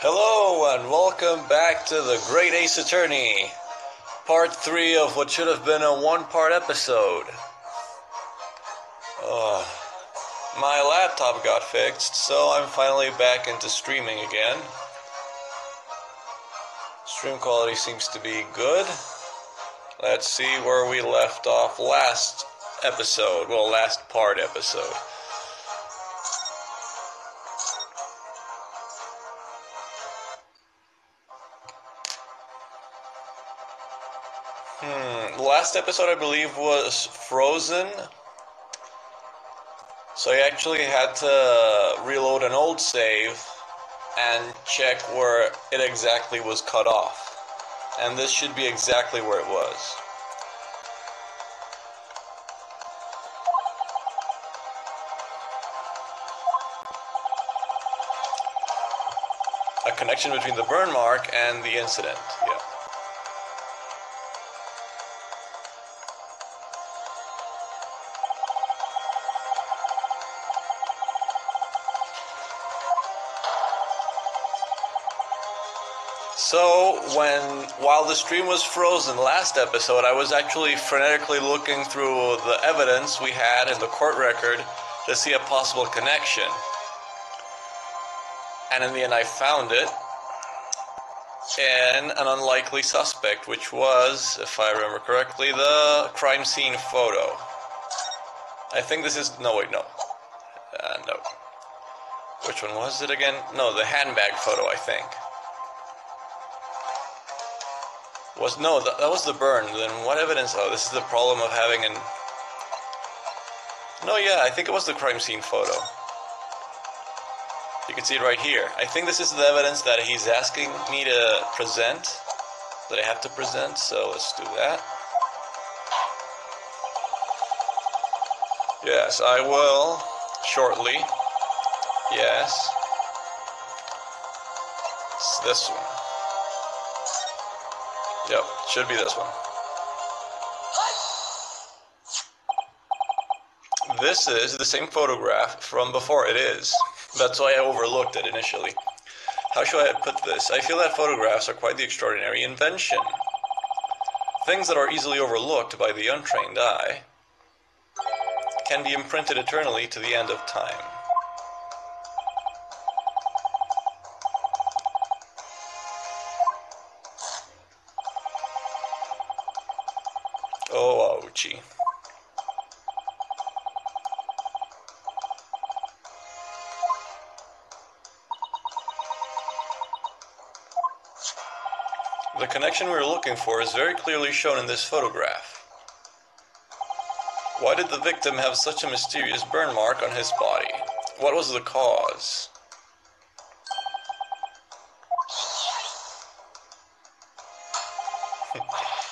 Hello and welcome back to the Great Ace Attorney, part 3 of what should have been a one-part episode. My laptop got fixed, so I'm finally back into streaming again. Stream quality seems to be good. Let's see where we left off last episode, last part episode. Last episode, I believe, was Frozen. So I actually had to reload an old save and check where it exactly was cut off. And this should be exactly where it was. A connection between the burn mark and the incident, yeah. So, while the stream was frozen last episode, I was actually frenetically looking through the evidence we had in the court record to see a possible connection. And in the end I found it in an unlikely suspect, which was, if I remember correctly, the crime scene photo. I think this is, no. Which one was it again? No, the handbag photo, I think. That was the burn. Then what evidence? Oh, this is the problem of having an... No, yeah, I think it was the crime scene photo. You can see it right here. I think this is the evidence that he's asking me to present, that I have to present, so let's do that. Yes, I will, shortly. Yes. It's this one. Yep, should be this one. This is the same photograph from before. It is. That's why I overlooked it initially. How should I put this? I feel that photographs are quite the extraordinary invention. Things that are easily overlooked by the untrained eye can be imprinted eternally to the end of time. Oh, ouchie. The connection we were looking for is very clearly shown in this photograph. Why did the victim have such a mysterious burn mark on his body? What was the cause?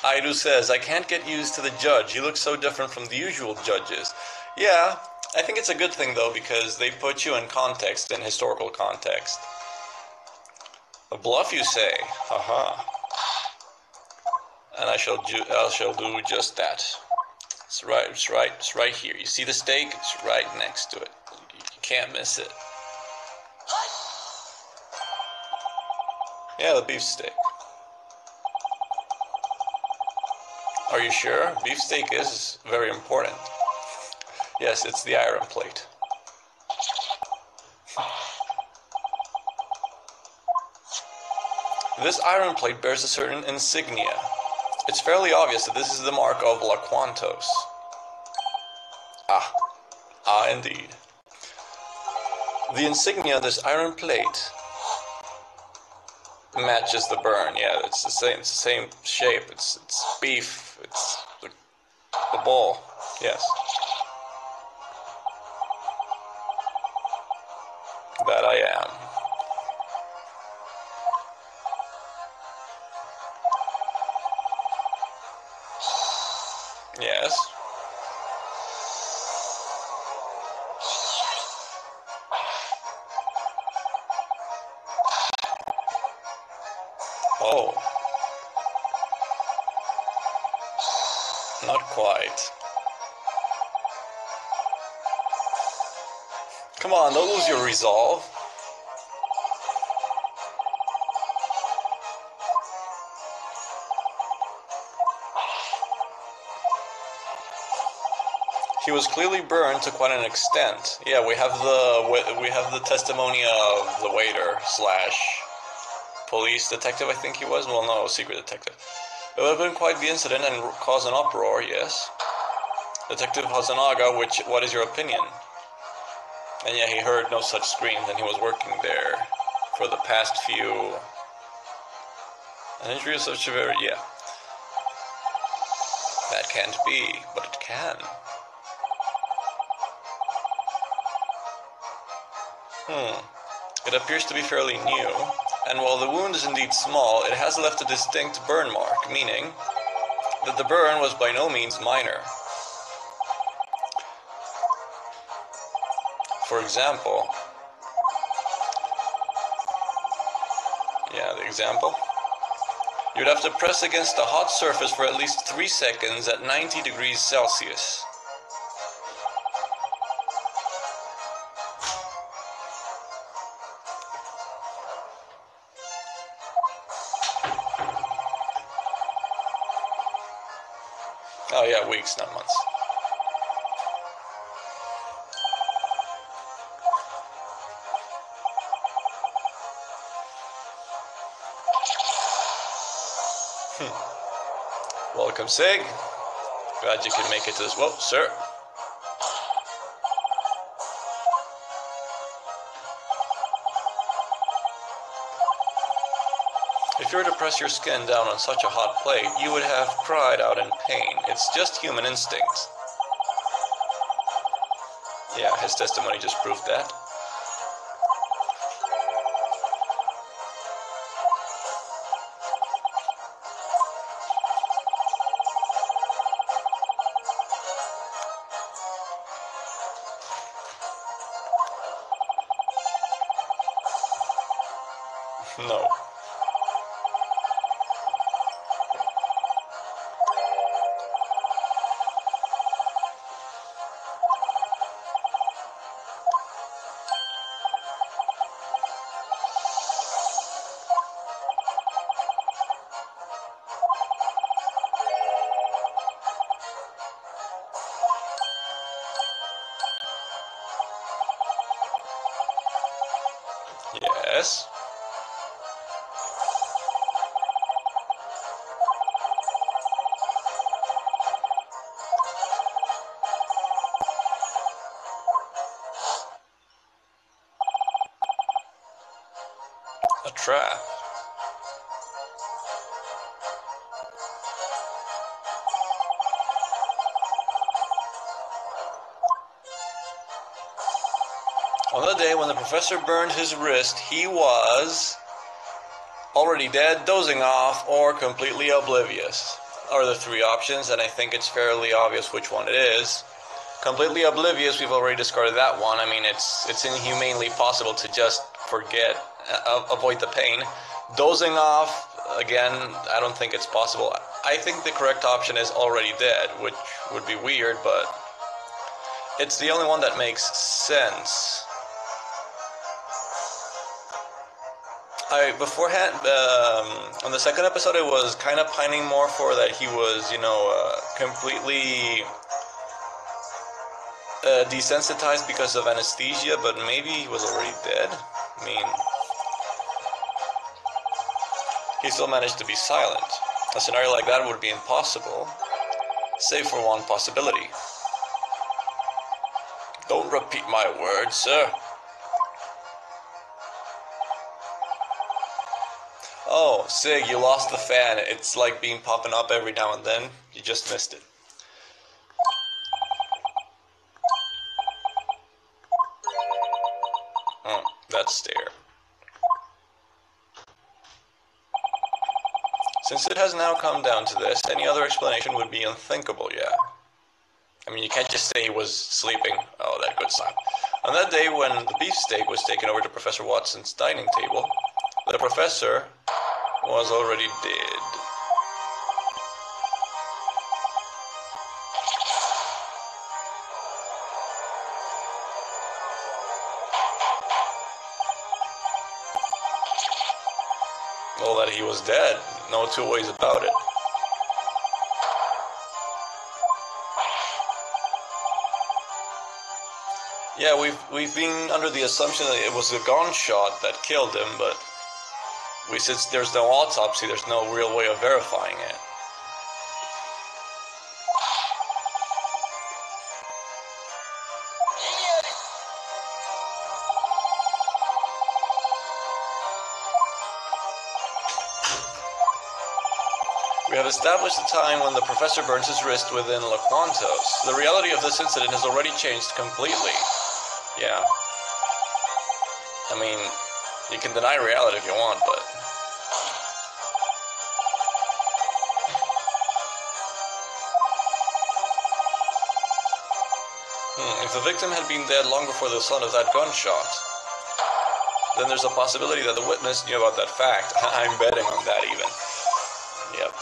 Aidu says, I can't get used to the judge. He looks so different from the usual judges. Yeah, I think it's a good thing though, because they put you in context, in historical context. A bluff, you say? Haha. And I shall do just that. It's right here. You see the stake? It's right next to it. You can't miss it. Yeah, the beef steak. Are you sure? Beefsteak is very important. Yes, it's the iron plate. This iron plate bears a certain insignia. It's fairly obvious that this is the mark of La Quantos. Ah, indeed. The insignia of this iron plate matches the burn. Yeah, it's the same shape. It's beef. It's the ball. Yes. That I am. Yes. Oh. Not quite. Come on, don't lose your resolve. He was clearly burned to quite an extent. Yeah, we have the testimony of the waiter slash police detective, I think he was. Well, no, secret detective. It would have been quite the incident and caused an uproar, yes. Detective Hosonaga, what is your opinion? And yeah, he heard no such screams, and he was working there for the past few... An injury of such severity, yeah. That can't be, but it can. It appears to be fairly new, and while the wound is indeed small, it has left a distinct burn mark, meaning that the burn was by no means minor. For example, the example, you'd have to press against a hot surface for at least 3 seconds at 90 degrees Celsius. Oh yeah, weeks, not months. Welcome, Sig. Glad you could make it to this. Whoa, sir. If you were to press your skin down on such a hot plate, you would have cried out in pain. It's just human instinct. Yeah, his testimony just proved that. No. Yes. A trap. On the day when the professor burned his wrist, he was already dead, dozing off, or completely oblivious. Are the 3 options, and I think it's fairly obvious which one it is. Completely oblivious, we've already discarded that one. I mean, it's inhumanely possible to just forget, avoid the pain. Dozing off, again, I don't think it's possible. I think the correct option is already dead, which would be weird, but it's the only one that makes sense. Beforehand, on the second episode, I was kind of pining more for that he was, completely desensitized because of anesthesia, but maybe he was already dead. I mean, he still managed to be silent. A scenario like that would be impossible, save for one possibility. Don't repeat my words, sir. Oh, Sig, you lost the fan. It's like being popping up every now and then. You just missed it. That stare. Since it has now come down to this, any other explanation would be unthinkable, yeah. I mean, you can't just say he was sleeping. Oh, that good sign. On that day when the beefsteak was taken over to Professor Watson's dining table, the professor was already dead. Well, that he was dead. No 2 ways about it. Yeah, we've been under the assumption that it was a gunshot that killed him, but since there's no autopsy, there's no real way of verifying it. We have established a time when the professor burns his wrist within Loquantos. The reality of this incident has already changed completely. Yeah. I mean, you can deny reality if you want, but... If the victim had been dead long before the sound of that gunshot, then there's a possibility that the witness knew about that fact. I'm betting on that even. Yep.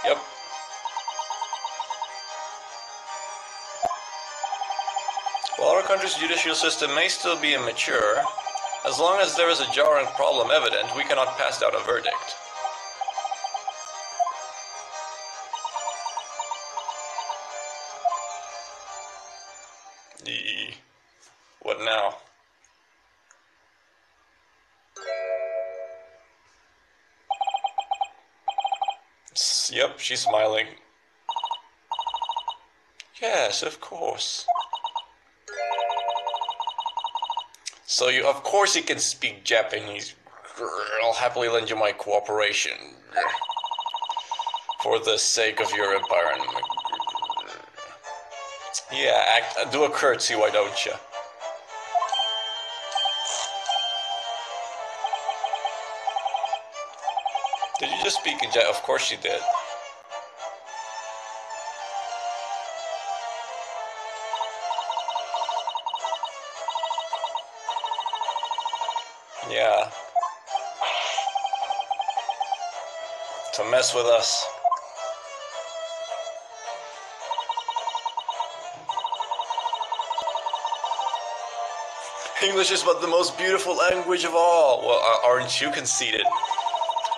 Yep. While our country's judicial system may still be immature, as long as there is a jarring problem evident, we cannot pass down a verdict. What now? Yep, she's smiling. Yes, of course. So of course you can speak Japanese. I'll happily lend you my cooperation. For the sake of your empire. Yeah, do a curtsy, why don't you? Did you just speak in Japanese? Of course you did. Yeah. To mess with us. English is but the most beautiful language of all. Well, aren't you conceited?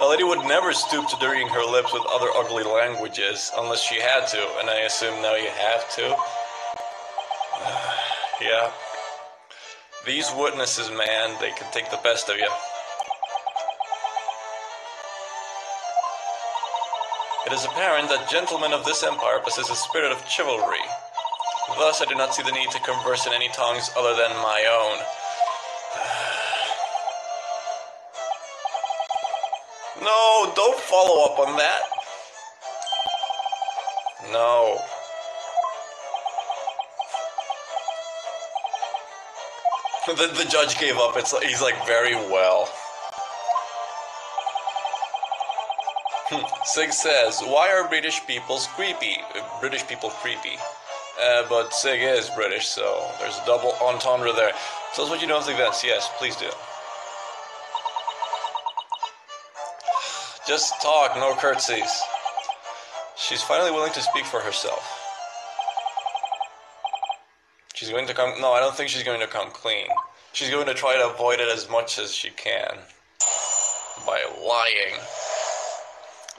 A lady would never stoop to dirtying her lips with other ugly languages, unless she had to, and I assume now you have to. Yeah. These witnesses, man, they can take the best of you. It is apparent that gentlemen of this empire possess a spirit of chivalry. Thus, I do not see the need to converse in any tongues other than my own. No, don't follow up on that. No. The judge gave up. He's like, very well. Sig says, why are British people creepy? But Sig is British, so there's a double entendre there. Tell us what you know of the events. Yes, please do. Just talk, no curtsies. She's finally willing to speak for herself. She's going to come... No, I don't think she's going to come clean. She's going to try to avoid it as much as she can. By lying.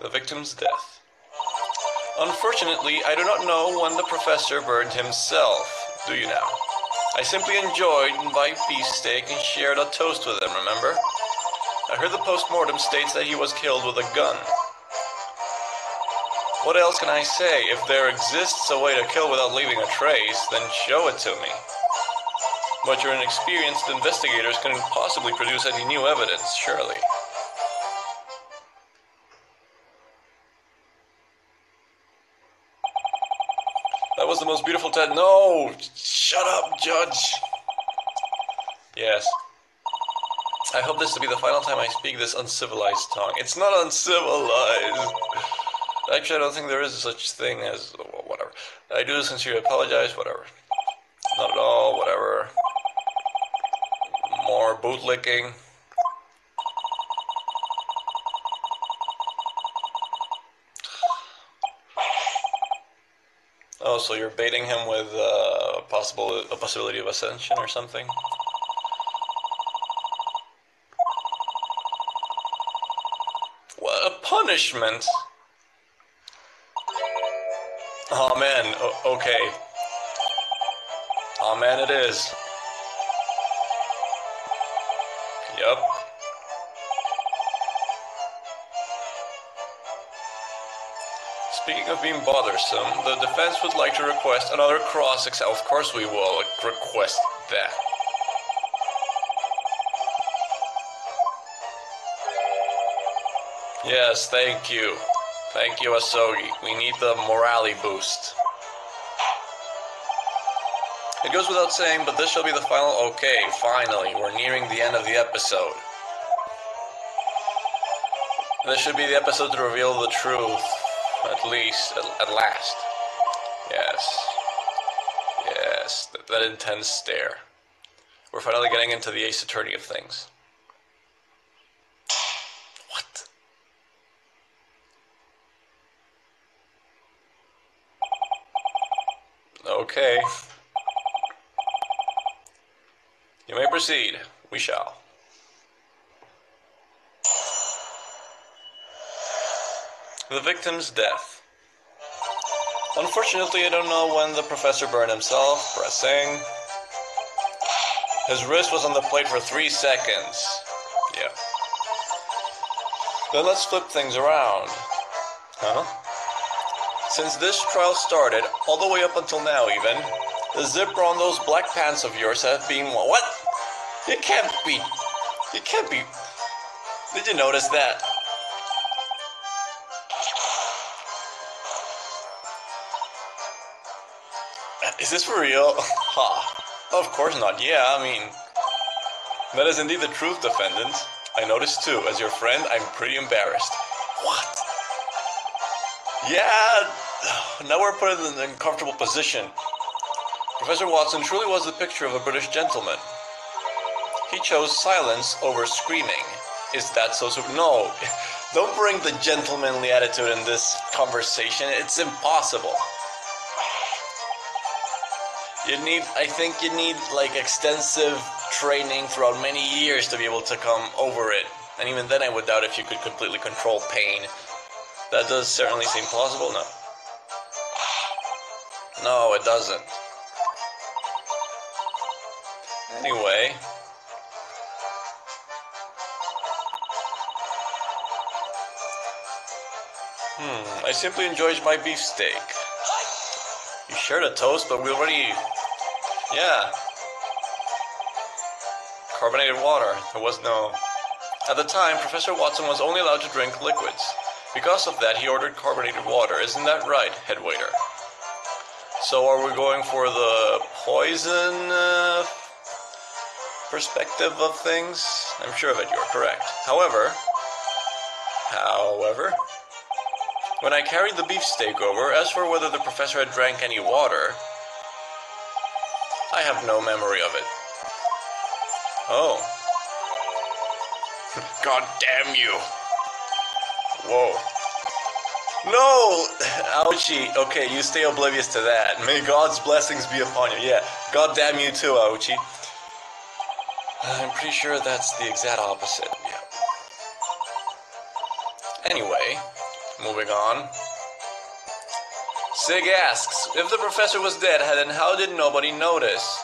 The victim's death. Unfortunately, I do not know when the professor burned himself. Do you now? I simply enjoyed my beefsteak and shared a toast with him, remember? I heard the post-mortem states that he was killed with a gun. What else can I say? If there exists a way to kill without leaving a trace, then show it to me. But your inexperienced investigators couldn't possibly produce any new evidence, surely. That was the most beautiful No! Shut up, Judge! Yes. I hope this to be the final time I speak this uncivilized tongue. It's not uncivilized. Actually, I don't think there is such thing as... whatever. I do sincerely apologize, whatever. Not at all, whatever. More bootlicking. Oh, so you're baiting him with a possibility of ascension or something? What a punishment! Oh man, okay. Oh man, it is. Yep. Speaking of being bothersome, the defense would like to request another cross exam. Of course we will request that. Yes, thank you. Thank you, Asogi. We need the morale boost. It goes without saying, but this shall be the final... Okay, finally, we're nearing the end of the episode. This should be the episode to reveal the truth. At least, at last. Yes. Yes, that intense stare. We're finally getting into the Ace Attorney of things. What? Okay. You may proceed. We shall. The victim's death. Unfortunately, I don't know when the professor burned himself. Pressing. His wrist was on the plate for 3 seconds. Yeah. Then let's flip things around. Huh? Since this trial started, all the way up until now even, the zipper on those black pants of yours have been... What? It can't be... It can't be... Did you notice that? Is this for real? Ha. Of course not. Yeah, I mean... That is indeed the truth, defendant. I noticed too. As your friend, I'm pretty embarrassed. What? Yeah... Now we're put in an uncomfortable position. Professor Watson truly was the picture of a British gentleman. He chose silence over screaming. Is that so? No. Don't bring the gentlemanly attitude in this conversation. It's impossible. I think you need like extensive training throughout many years to be able to come over it. And even then I would doubt if you could completely control pain. That does certainly seem plausible, no? No, it doesn't. Anyway. I simply enjoyed my beefsteak. You shared a toast, but we already... Yeah. Carbonated water. There was no... At the time, Professor Watson was only allowed to drink liquids. Because of that, he ordered carbonated water. Isn't that right, head waiter? So are we going for the poison perspective of things? I'm sure of it, you're correct. However, when I carried the beefsteak over, as for whether the professor had drank any water, I have no memory of it. Oh. God damn you. Whoa. No! Ouchie. Okay, you stay oblivious to that. May God's blessings be upon you. Yeah, God damn you too, Ouchie. I'm pretty sure that's the exact opposite. Yeah. Anyway, moving on. Sig asks, if the professor was dead, then how did nobody notice?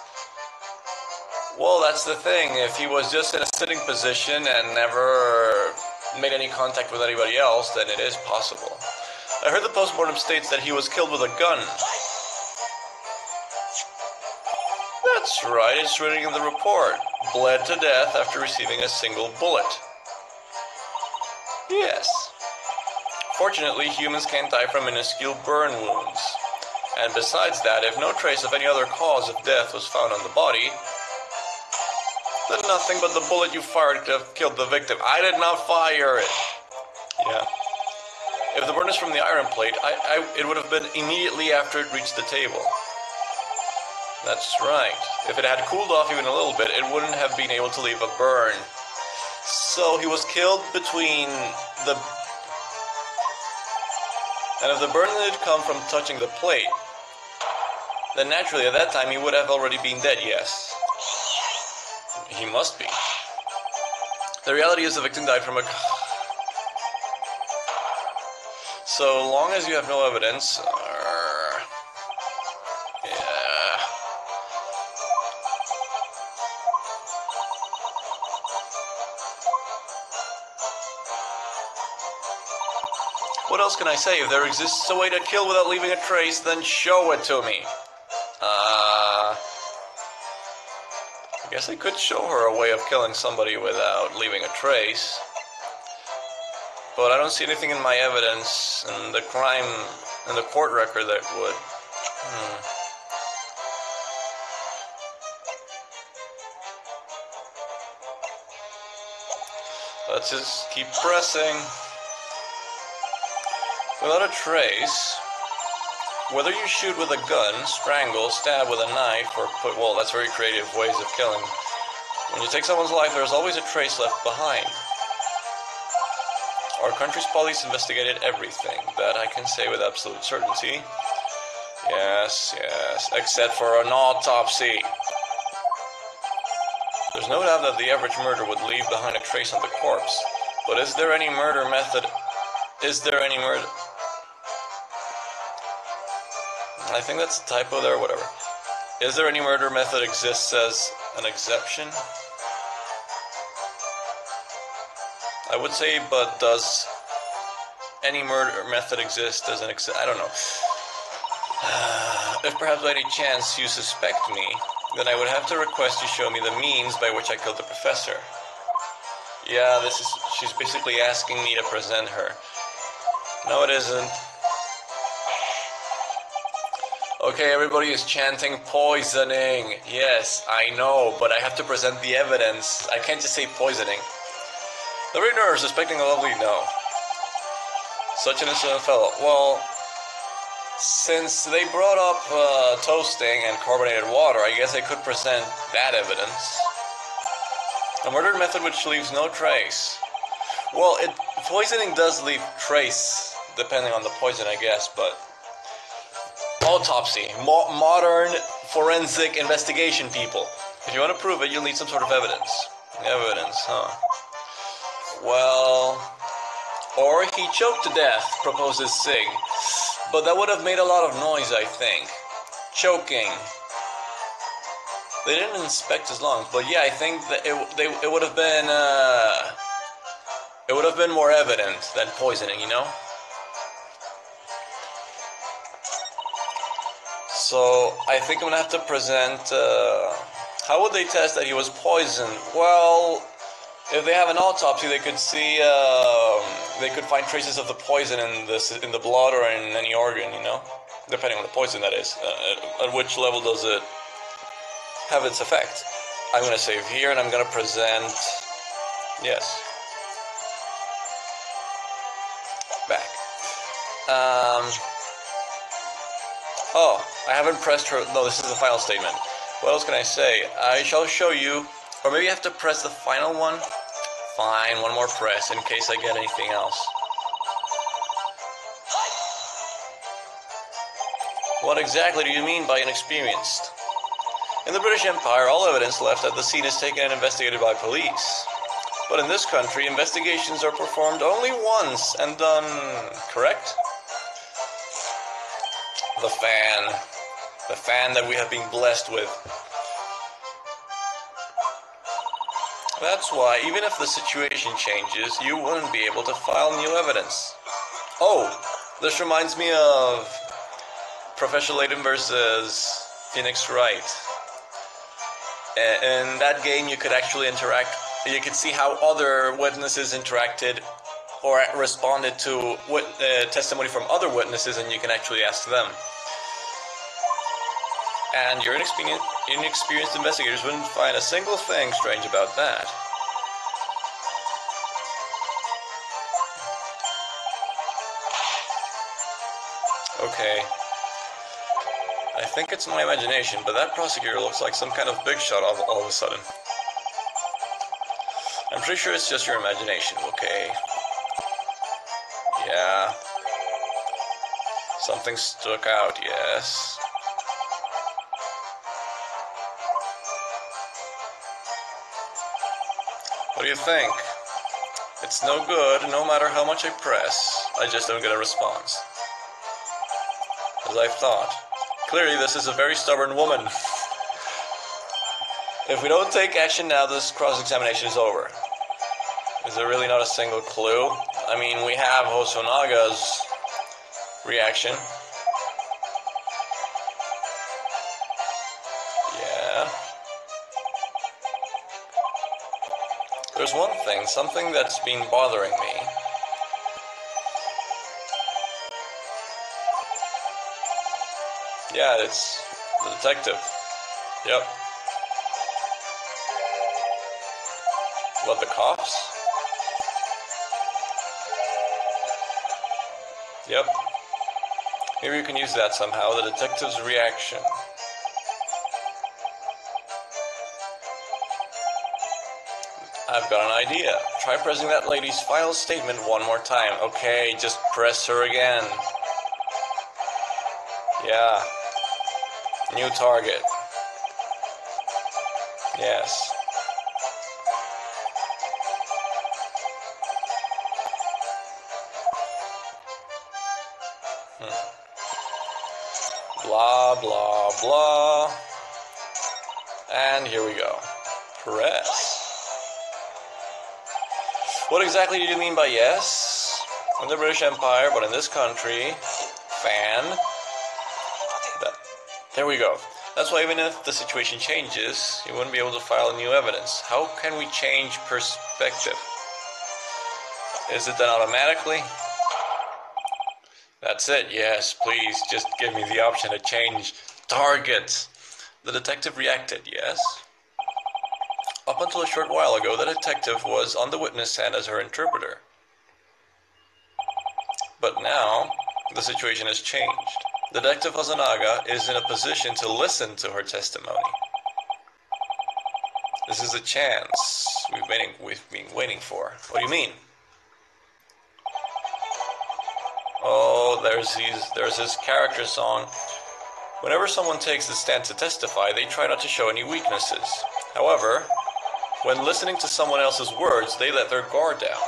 Well, that's the thing. If he was just in a sitting position and never made any contact with anybody else, then it is possible. I heard the postmortem states that he was killed with a gun. That's right, it's written in the report. Bled to death after receiving a single bullet. Yes. Fortunately, humans can't die from minuscule burn wounds. And besides that, if no trace of any other cause of death was found on the body, then nothing but the bullet you fired could have killed the victim. I did not fire it. Yeah. If the burn is from the iron plate, it would have been immediately after it reached the table. That's right. If it had cooled off even a little bit, it wouldn't have been able to leave a burn. So he was killed between the... And if the burn had come from touching the plate, then naturally at that time he would have already been dead, yes. He must be. The reality is the victim died from a... So long as you have no evidence... yeah... What else can I say? If there exists a way to kill without leaving a trace, then show it to me. I guess I could show her a way of killing somebody without leaving a trace. But I don't see anything in my evidence and the crime and the court record that would. Let's just keep pressing. Without a trace, whether you shoot with a gun, strangle, stab with a knife, or put, well, that's very creative ways of killing. When you take someone's life, there's always a trace left behind. Our country's police investigated everything. That I can say with absolute certainty. Yes, yes, except for an autopsy. There's no doubt that the average murder would leave behind a trace on the corpse. But is there any murder method? Is there any murder? I think that's a typo there, whatever. Is there any murder method exists as an exception? I would say, but does any murder method exist as an exception? I don't know. If perhaps by any chance you suspect me, then I would have to request you show me the means by which I killed the professor. Yeah, she's basically asking me to present her. No, it isn't. Okay, everybody is chanting poisoning. Yes, I know, but I have to present the evidence. I can't just say poisoning. The reader suspecting a lovely no. Such an innocent fellow. Well, since they brought up toasting and carbonated water, I guess I could present that evidence. A murder method which leaves no trace. Well, poisoning does leave trace, depending on the poison, I guess, but... Autopsy. Modern forensic investigation, people. If you want to prove it, you'll need some sort of evidence. Evidence, huh? Well... Or he choked to death, proposes Sig. But that would have made a lot of noise, I think. Choking. They didn't inspect his lungs, but yeah, I think that it would have been... it would have been more evident than poisoning, you know? So, I think I'm gonna have to present, how would they test that he was poisoned? Well, if they have an autopsy, they could see, they could find traces of the poison in the blood or in any organ, you know? Depending on the poison, that is. At which level does it have its effect? I'm gonna save here, and I'm gonna present, yes. Back. Oh, I haven't pressed her. No, this is the final statement. What else can I say? I shall show you, or maybe I have to press the final one. Fine, one more press in case I get anything else. What exactly do you mean by inexperienced? In the British Empire, all evidence left at the scene is taken and investigated by police. But in this country, investigations are performed only once and done, correct? The fan that we have been blessed with. That's why, even if the situation changes, you wouldn't be able to file new evidence. Oh, this reminds me of Professor Layton versus Phoenix Wright. In that game, you could actually interact. You could see how other witnesses interacted or responded to testimony from other witnesses, and you can actually ask them. And your inexperienced investigators wouldn't find a single thing strange about that. Okay. I think it's my imagination, but that prosecutor looks like some kind of big shot all of a sudden. I'm pretty sure it's just your imagination, okay? Yeah. Something stuck out, yes. What do you think? It's no good, no matter how much I press, I just don't get a response. As I've thought. Clearly this is a very stubborn woman. If we don't take action now, this cross-examination is over. Is there really not a single clue? I mean, we have Hosonagas' reaction. Yeah. There's one thing, something that's been bothering me. Yeah, it's the detective. Yep. What, the cops? Yep. Maybe you can use that somehow, the detective's reaction. I've got an idea. Try pressing that lady's final statement one more time. Okay, just press her again. Yeah. New target. Yes. Blah, blah, blah. And here we go. Press. What exactly do you mean by yes? In the British Empire, but in this country, fan. There we go. That's why even if the situation changes, you wouldn't be able to file new evidence. How can we change perspective? Is it done automatically? That's it, yes, please, just give me the option to change target. The detective reacted, yes. Up until a short while ago, the detective was on the witness stand as her interpreter. But now, the situation has changed. Detective Hosonaga is in a position to listen to her testimony. This is a chance we've been waiting for. What do you mean? Oh, there's his character song. Whenever someone takes the stand to testify, they try not to show any weaknesses. However, when listening to someone else's words, they let their guard down.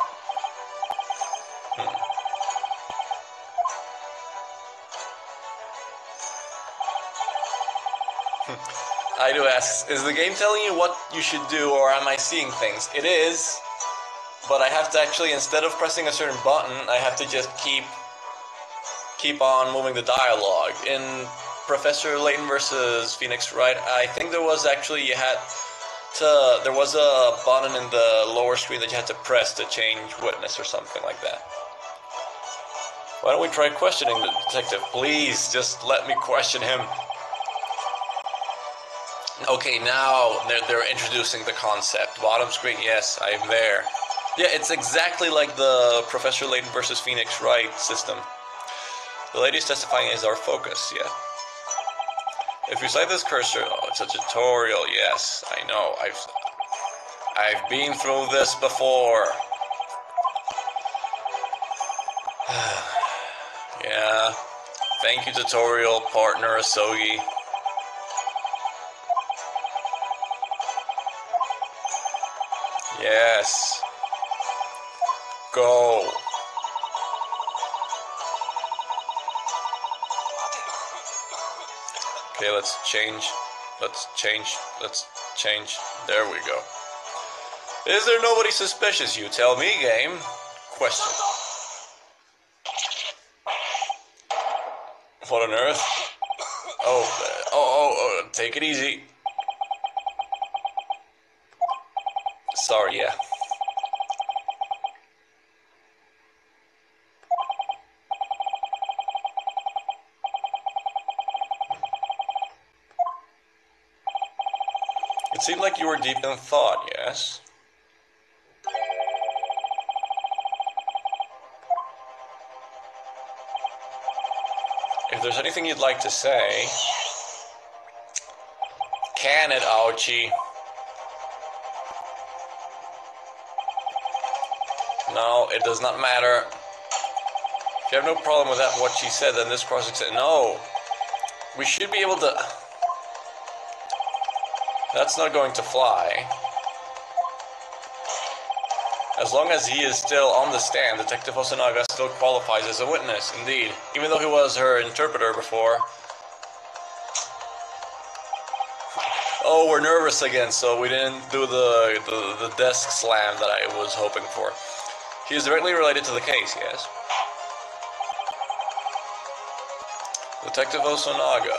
I do ask, is the game telling you what you should do, or am I seeing things? It is, but I have to actually, instead of pressing a certain button, I have to just keep on moving the dialogue. In Professor Layton versus Phoenix Wright, I think there was actually, there was a button in the lower screen that you had to press to change witness or something like that. Why don't we try questioning the detective? Please, just let me question him. Okay, now they're introducing the concept. Bottom screen, yes, I'm there. Yeah, it's exactly like the Professor Layton versus Phoenix Wright system. The lady's testifying is our focus, yeah. If you slide this cursor, oh, it's a tutorial, yes, I know, I've been through this before. Yeah, thank you tutorial partner Asogi. Yes. Go. Okay, let's change. There we go. Is there nobody suspicious, you tell me, game? Question. What on earth? Oh, take it easy. Sorry, yeah. It seemed like you were deep in thought, yes? If there's anything you'd like to say... Can it, ouchie? No, it does not matter. If you have no problem with that, what she said, then this cross-examination... No! We should be able to... That's not going to fly. As long as he is still on the stand, Detective Hosonaga still qualifies as a witness, indeed. Even though he was her interpreter before. Oh, we're nervous again, so we didn't do the desk slam that I was hoping for. He is directly related to the case, yes? Detective Hosonaga,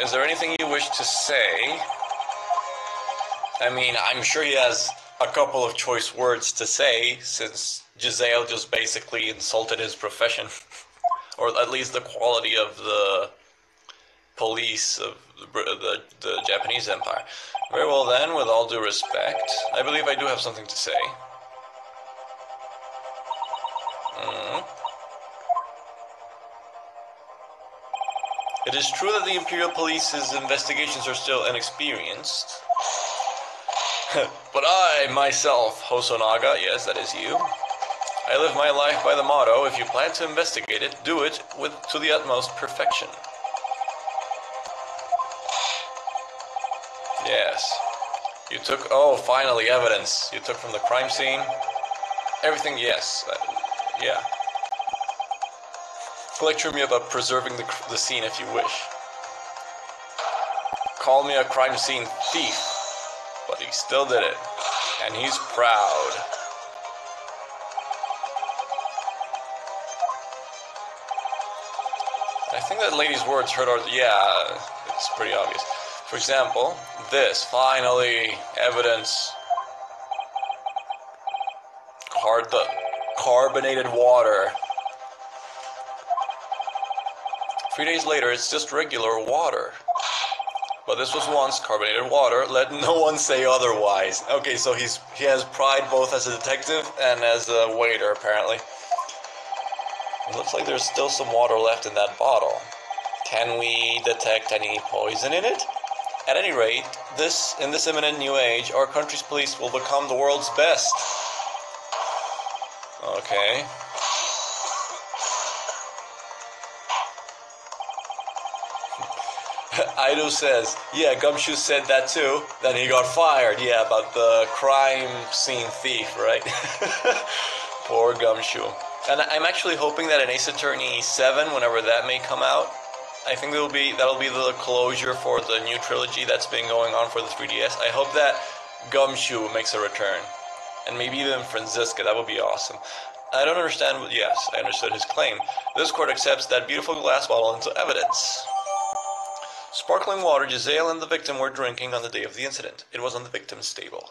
is there anything you wish to say? I mean, I'm sure he has a couple of choice words to say, since Giselle just basically insulted his profession. Or at least the quality of the police of the Japanese Empire. Very well then, with all due respect, I believe I do have something to say. It is true that the Imperial Police's investigations are still inexperienced. But I, myself, Hosonaga, yes, that is you, I live my life by the motto, if you plan to investigate it, do it to the utmost perfection. Yes. You took, oh, finally, evidence. You took from the crime scene. Everything, yes. Yeah. Lecture me about preserving the scene if you wish. Call me a crime scene thief. But he still did it. And he's proud. I think that lady's words hurt our... Yeah, it's pretty obvious. For example, this. Finally, evidence. The carbonated water. 3 days later, it's just regular water. But this was once carbonated water. Let no one say otherwise. Okay, so he has pride both as a detective and as a waiter, apparently. It looks like there's still some water left in that bottle. Can we detect any poison in it? At any rate, in this imminent new age, our country's police will become the world's best. Okay. Aido says, yeah, Gumshoe said that too. Then he got fired. Yeah, about the crime scene thief, right? Poor Gumshoe. And I'm actually hoping that in Ace Attorney 7, whenever that may come out, I think that'll be the closure for the new trilogy that's been going on for the 3DS. I hope that Gumshoe makes a return. And maybe even Franziska, that would be awesome. I don't understand, but yes, I understood his claim. This court accepts that beautiful glass bottle into evidence. Sparkling water Giselle and the victim were drinking on the day of the incident. It was on the victim's table.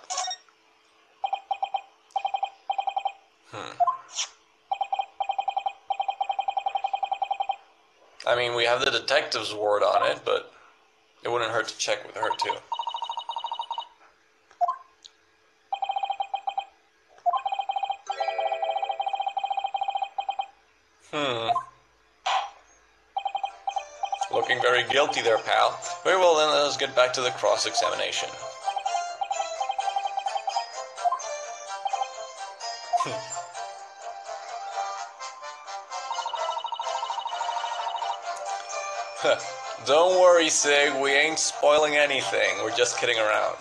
I mean, we have the detective's word on it, but it wouldn't hurt to check with her, too. Looking very guilty there, pal. Very well then, let us get back to the cross-examination. Don't worry, Sig, we ain't spoiling anything. We're just kidding around.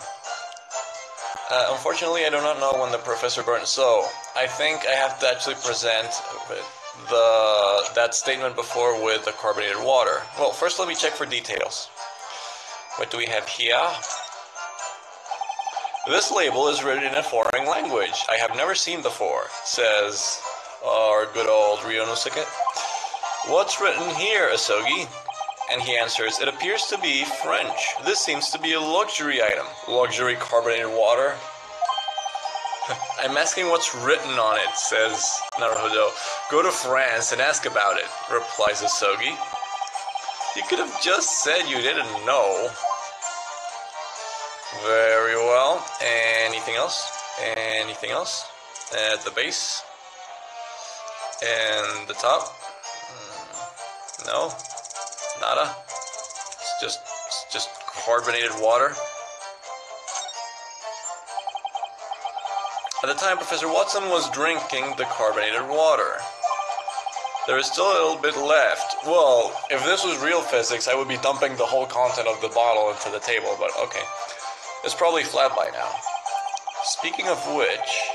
Unfortunately, I do not know when the professor burned, so I think I have to actually present that statement before with the carbonated water. Well, first let me check for details. What do we have here? This label is written in a foreign language I have never seen before, says our good old Ryonosuke. What's written here, Asogi? And he answers, it appears to be French. This seems to be a luxury item. Luxury carbonated water? I'm asking what's written on it, says Naruhodo. Go to France and ask about it, replies Asogi. You could have just said you didn't know. Very well. Anything else? Anything else? At the base? And the top? No? Nada? It's just carbonated water? At the time, Professor Watson was drinking the carbonated water. There is still a little bit left. Well, if this was real physics, I would be dumping the whole content of the bottle into the table, but okay. It's probably flat by now. Speaking of which,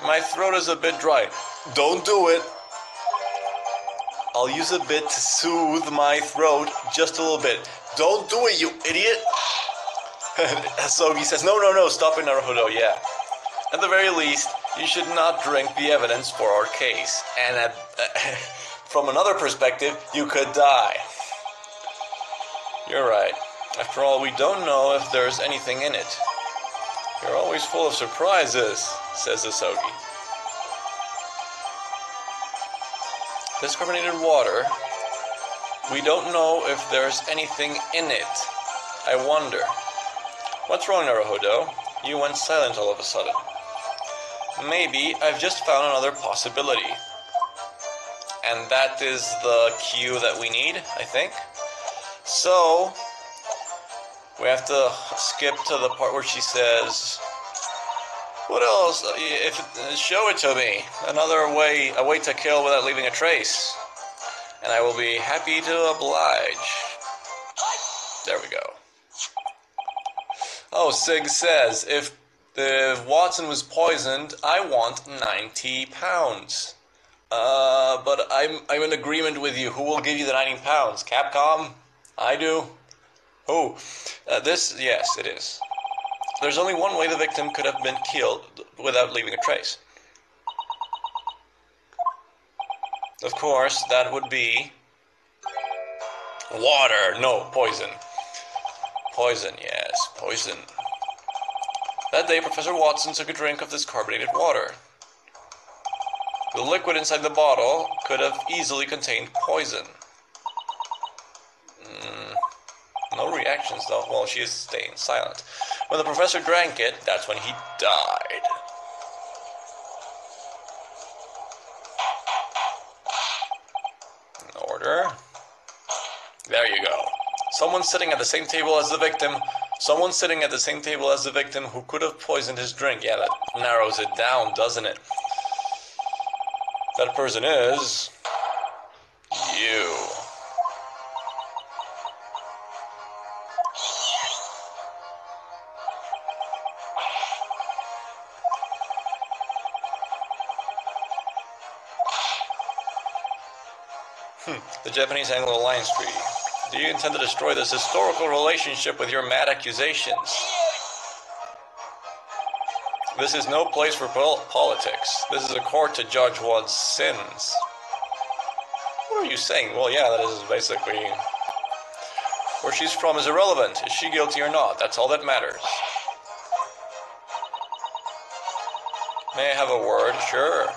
my throat is a bit dry. Don't do it. I'll use a bit to soothe my throat just a little bit. Don't do it, you idiot. Sogi says, no, stop it, Naruhodo, yeah. At the very least, you should not drink the evidence for our case. And from another perspective, you could die. You're right. After all, we don't know if there's anything in it. You're always full of surprises, says Asogi. This carbonated water, we don't know if there's anything in it. I wonder. What's wrong, Naruhodo? You went silent all of a sudden. Maybe I've just found another possibility. And that is the cue that we need, I think. So, we have to skip to the part where she says, what else? Show it to me. Another way, a way to kill without leaving a trace. And I will be happy to oblige. There we go. Oh, Sig says, if Watson was poisoned, I want 90 pounds. But I'm in agreement with you. Who will give you the 90 pounds? Capcom? I do. Who? Yes, it is. There's only one way the victim could have been killed without leaving a trace. Of course, that would be water. No, poison. Poison, yes, poison. That day, Professor Watson took a drink of this carbonated water. The liquid inside the bottle could have easily contained poison. No reactions, though. Well, she is staying silent. When the professor drank it, that's when he died. In order. There you go. Someone sitting at the same table as the victim. Someone sitting at the same table as the victim who could have poisoned his drink. Yeah, that narrows it down, doesn't it? That person is you. The Japanese Anglo-Alliance Treaty. Do you intend to destroy this historical relationship with your mad accusations? This is no place for politics. This is a court to judge one's sins. What are you saying? Well, yeah, that is basically... Where she's from is irrelevant. Is she guilty or not? That's all that matters. May I have a word? Sure.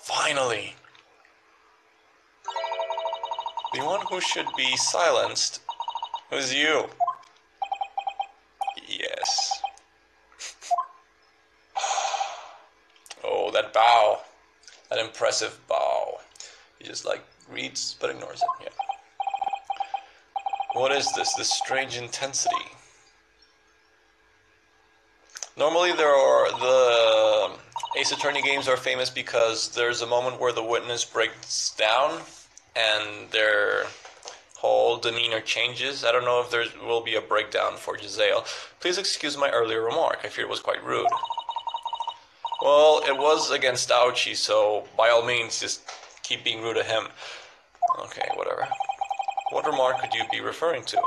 Finally. The one who should be silenced was you. Yes. Oh, that bow. That impressive bow. He just reads but ignores it. Yeah. What is this strange intensity? Normally the Ace Attorney games are famous because there's a moment where the witness breaks down and their whole demeanor changes. I don't know if there will be a breakdown for Giselle. Please excuse my earlier remark. I fear it was quite rude. Well, it was against Ouchie, so by all means, just keep being rude to him. Okay, whatever. What remark could you be referring to?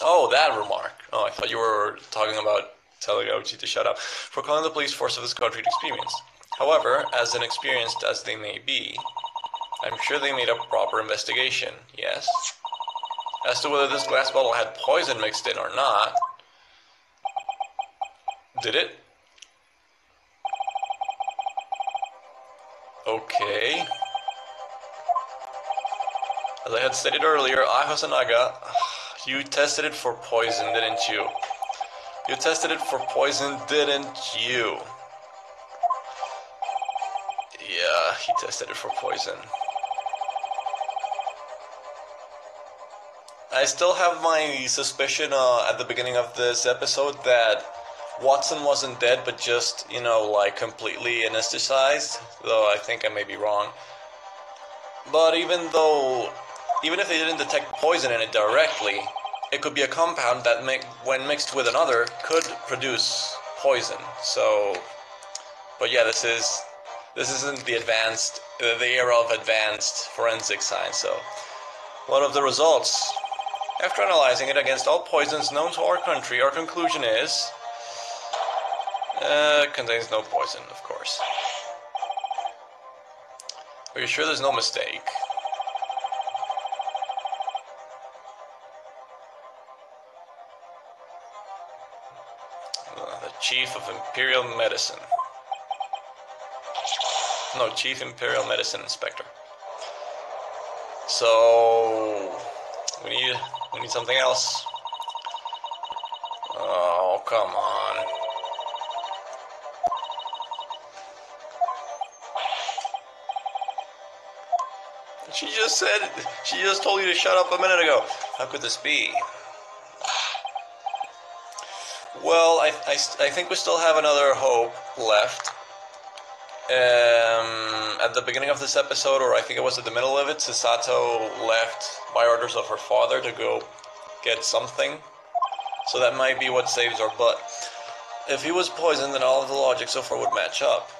Oh, that remark. Oh, I thought you were talking about telling Ouchie to shut up. For calling the police force of this country to experience. However, as inexperienced as they may be, I'm sure they made a proper investigation, yes? As to whether this glass bottle had poison mixed in or not, did it? Okay. As I had stated earlier, Hosonaga, you tested it for poison, didn't you? You tested it for poison, didn't you? Yeah, he tested it for poison. I still have my suspicion at the beginning of this episode that Watson wasn't dead, but just, completely anesthetized, though I think I may be wrong. But even if they didn't detect poison in it directly, it could be a compound that, when mixed with another, could produce poison. So, but yeah, this isn't the era of advanced forensic science. So, one of the results, after analyzing it against all poisons known to our country, our conclusion is contains no poison, of course. Are you sure there's no mistake? The Chief of Imperial Medicine. No, Chief Imperial Medicine Inspector. So we need something else. Oh, come on. She just told you to shut up a minute ago. How could this be? Well, I think we still have another hope left. At the beginning of this episode, or I think it was at the middle of it, Susato left by orders of her father to go get something. So that might be what saves our butt. If he was poisoned, then all of the logic so far would match up.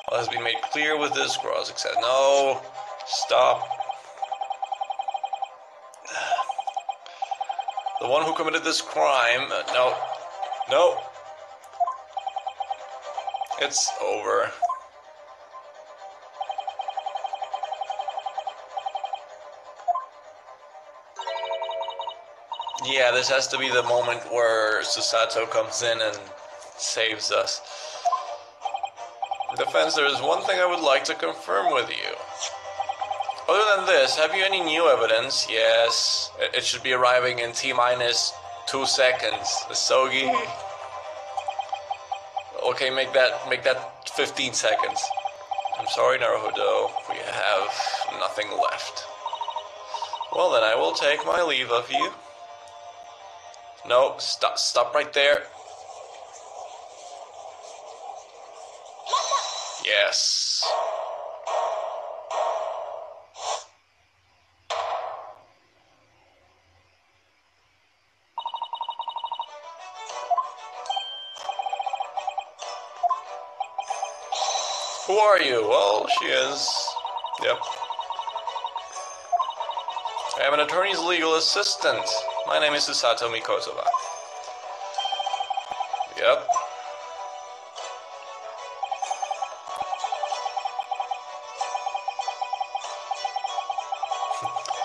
What has been made clear with this, Grozek said. No, stop. The one who committed this crime, no. It's over. Yeah, this has to be the moment where Susato comes in and saves us. Defense, there is one thing I would like to confirm with you. Other than this, have you any new evidence? Yes. It should be arriving in T-minus 2 seconds. The Sogi. Okay, make that 15 seconds. I'm sorry, Naruhodo. We have nothing left. Well, then I will take my leave of you. No, stop right there. Yes. Who are you? Well, she is. Yep. I am an attorney's legal assistant. My name is Susato Mikosova. Yep.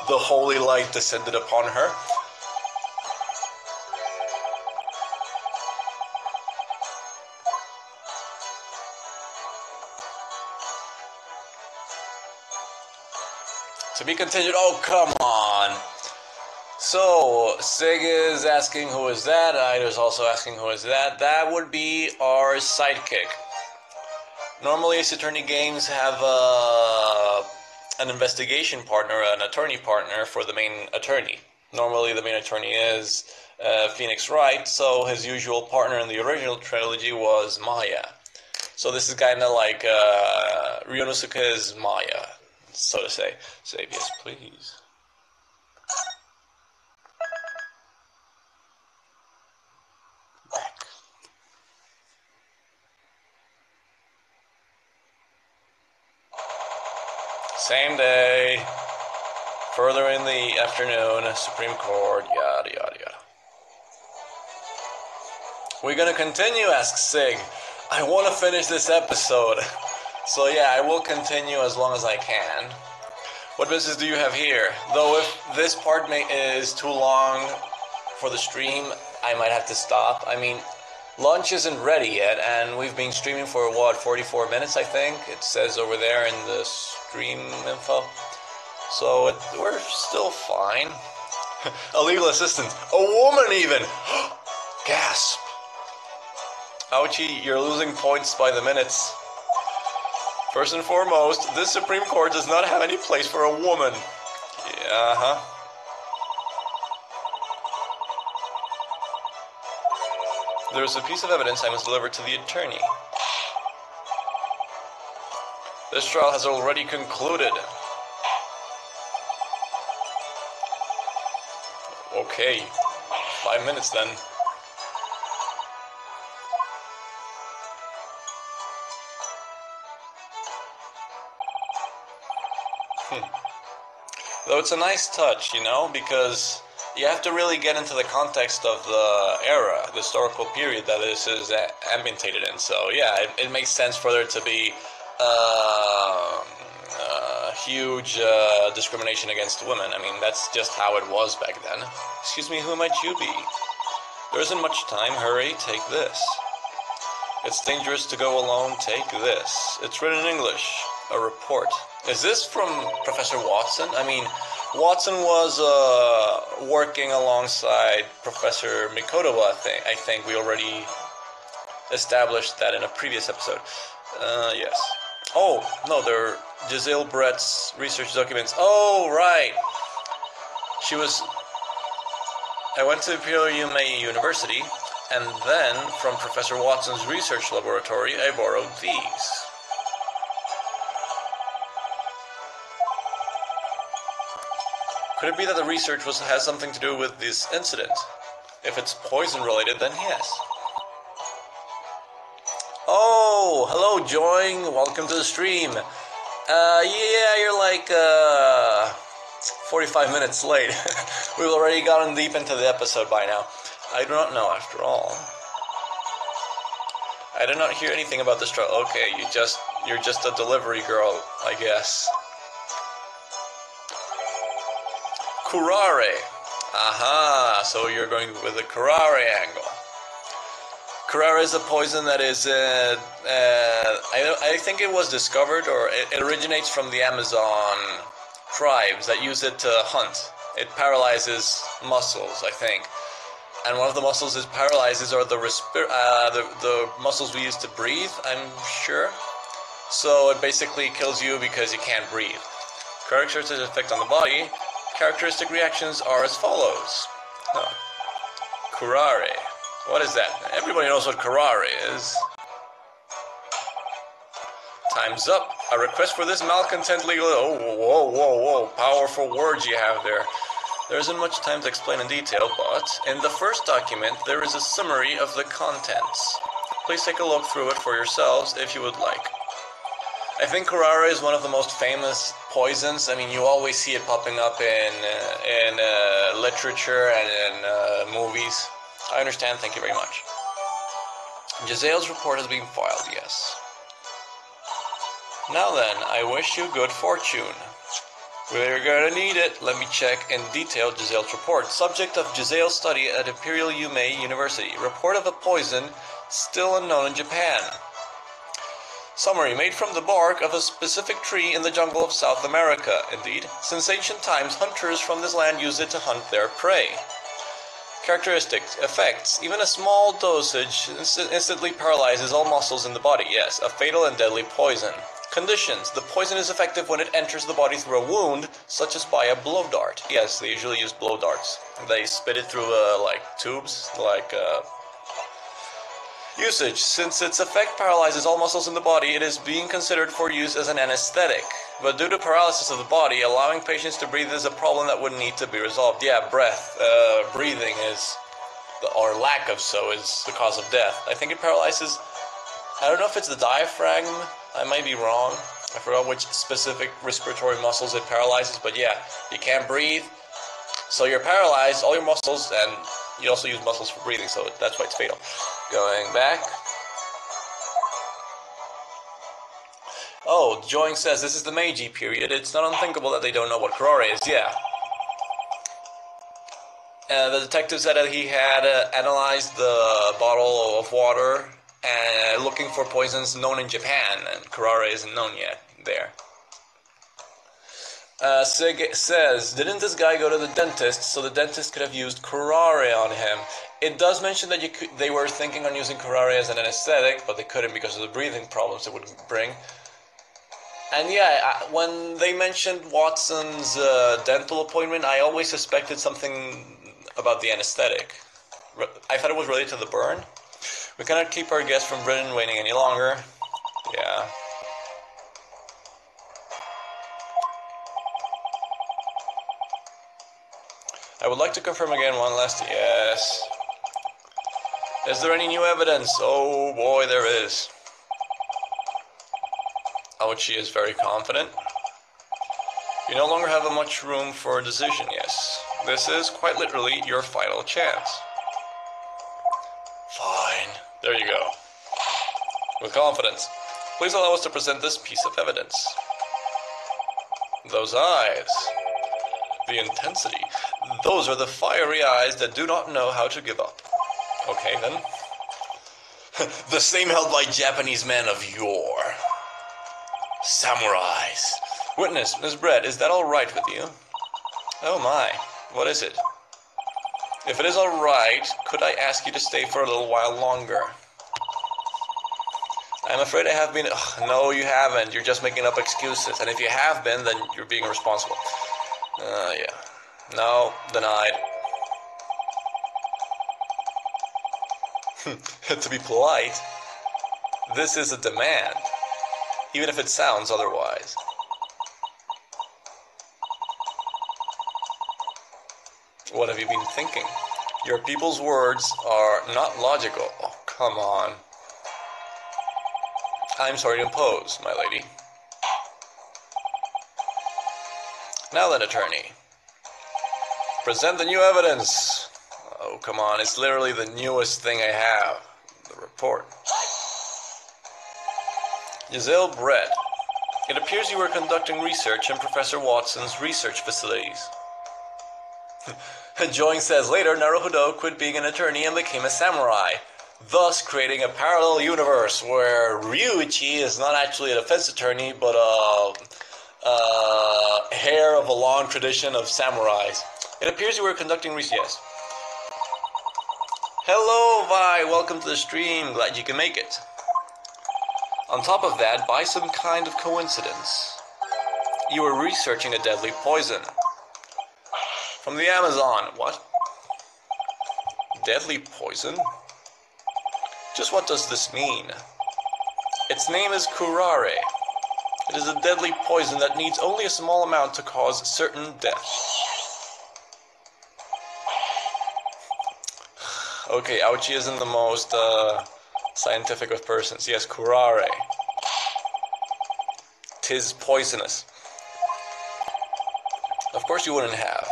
The holy light descended upon her. To be continued. Oh, come on. So, Sig is asking who is that. Ida's also asking who is that. That would be our sidekick. Normally, Ace Attorney games have an investigation partner, an attorney partner for the main attorney. Normally, the main attorney is Phoenix Wright, so his usual partner in the original trilogy was Maya. So this is kind of like Ryonosuke's Maya, so to say. Save yes, please. Back. Same day. Further in the afternoon, Supreme Court, yada yada yada. We're gonna continue, asks Sig. I want to finish this episode. So yeah, I will continue as long as I can. What business do you have here? Though if this part is too long for the stream, I might have to stop. I mean, lunch isn't ready yet, and we've been streaming for, what, 44 minutes, I think? It says over there in the stream info. So we're still fine. A legal assistant. A woman, even! Gasp. Ouchie, you're losing points by the minutes. First and foremost, this Supreme Court does not have any place for a woman. Yeah, There is a piece of evidence I must deliver to the attorney. This trial has already concluded. Okay, 5 minutes then. Though it's a nice touch, you know, because you have to really get into the context of the era, the historical period that this is ambientated in. So yeah, it makes sense for there to be huge discrimination against women. I mean, that's just how it was back then. Excuse me, who might you be? There isn't much time. Hurry, take this. It's dangerous to go alone. Take this. It's written in English. A report. Is this from Professor Watson? I mean, Watson was working alongside Professor Mikoto, I think we already established that in a previous episode. Yes. Oh, no, they're Giselle Brett's research documents. Oh, right. I went to Imperial University, and then from Professor Watson's research laboratory, I borrowed these. Could it be that the research has something to do with this incident? If it's poison related, then yes. Oh, hello, Joing. Welcome to the stream. Yeah, you're like 45 minutes late. We've already gotten deep into the episode by now. I do not know, after all. I did not hear anything about this trial. Okay, you're just a delivery girl, I guess. Curare. Aha, so you're going with the curare angle. Curare is a poison that is, I think it was discovered, or it originates from the Amazon tribes that use it to hunt. It paralyzes muscles, I think. And one of the muscles it paralyzes are the muscles we use to breathe, I'm sure. So it basically kills you because you can't breathe. Characteristic effect on the body. Characteristic reactions are as follows. Huh. Curare. What is that? Everybody knows what curare is. Time's up. A request for this malcontent legal... Oh, whoa. Powerful words you have there. There isn't much time to explain in detail, but in the first document, there is a summary of the contents. Please take a look through it for yourselves if you would like. I think curare is one of the most famous poisons. I mean, you always see it popping up in literature and in movies. I understand, thank you very much. Giselle's report has been filed, yes. Now then, I wish you good fortune. We're gonna need it. Let me check in detail Giselle's report. Subject of Giselle's study at Imperial University. Report of a poison still unknown in Japan. Summary, made from the bark of a specific tree in the jungle of South America. Indeed, since ancient times, hunters from this land used it to hunt their prey. Characteristics, effects, even a small dosage instantly paralyzes all muscles in the body. Yes, a fatal and deadly poison. Conditions, the poison is effective when it enters the body through a wound, such as by a blow dart. Yes, they usually use blow darts. They spit it through like tubes, like Usage. Since its effect paralyzes all muscles in the body, it is being considered for use as an anesthetic. But due to paralysis of the body, allowing patients to breathe is a problem that would need to be resolved. Yeah, breathing is, or lack of so, is the cause of death. I think it paralyzes, I don't know if it's the diaphragm, I might be wrong. I forgot which specific respiratory muscles it paralyzes, but yeah, you can't breathe. So you're paralyzed, all your muscles, and you also use muscles for breathing, so that's why it's fatal. Going back. Oh, Joing says this is the Meiji period. It's not unthinkable that they don't know what curare is. Yeah. The detective said that he had analyzed the bottle of water and looking for poisons known in Japan, and curare isn't known yet there. Sig says, didn't this guy go to the dentist, so the dentist could have used curare on him? It does mention that they were thinking on using curare as an anesthetic, but they couldn't because of the breathing problems it would bring. And yeah, when they mentioned Watson's dental appointment, I always suspected something about the anesthetic. I thought it was related to the burn. We cannot keep our guest from Britain waiting any longer. Yeah. I would like to confirm again one last... Yes. Is there any new evidence? Oh boy, there is. Ouchie is very confident. You no longer have much room for a decision, yes. This is quite literally your final chance. Fine. There you go. With confidence. Please allow us to present this piece of evidence. Those eyes. The intensity. Those are the fiery eyes that do not know how to give up. Okay, then. The same held by Japanese men of yore. Samurais. Witness, Miss Brett, is that all right with you? Oh my, what is it? If it is all right, could I ask you to stay for a little while longer? I'm afraid I have been... Ugh, no, you haven't. You're just making up excuses. And if you have been, then you're being irresponsible. Yeah. No, denied. To be polite, this is a demand, even if it sounds otherwise. What have you been thinking? Your people's words are not logical. Oh, come on. I'm sorry to impose, my lady. Now then, attorney. Present the new evidence. Oh, come on, it's literally the newest thing I have. The report. Giselle Brett. It appears you were conducting research in Professor Watson's research facilities. Joying says later, Naruhodo quit being an attorney and became a samurai, thus creating a parallel universe where Ryuichi is not actually a defense attorney, but a heir of a long tradition of samurais. It appears you were conducting research. Yes. Hello, Vi. Welcome to the stream. Glad you can make it. On top of that, by some kind of coincidence, you were researching a deadly poison. From the Amazon. What? Deadly poison? Just what does this mean? Its name is curare. It is a deadly poison that needs only a small amount to cause certain death. Okay, Ouchie isn't the most scientific of persons. Yes, curare. 'Tis poisonous. Of course you wouldn't have.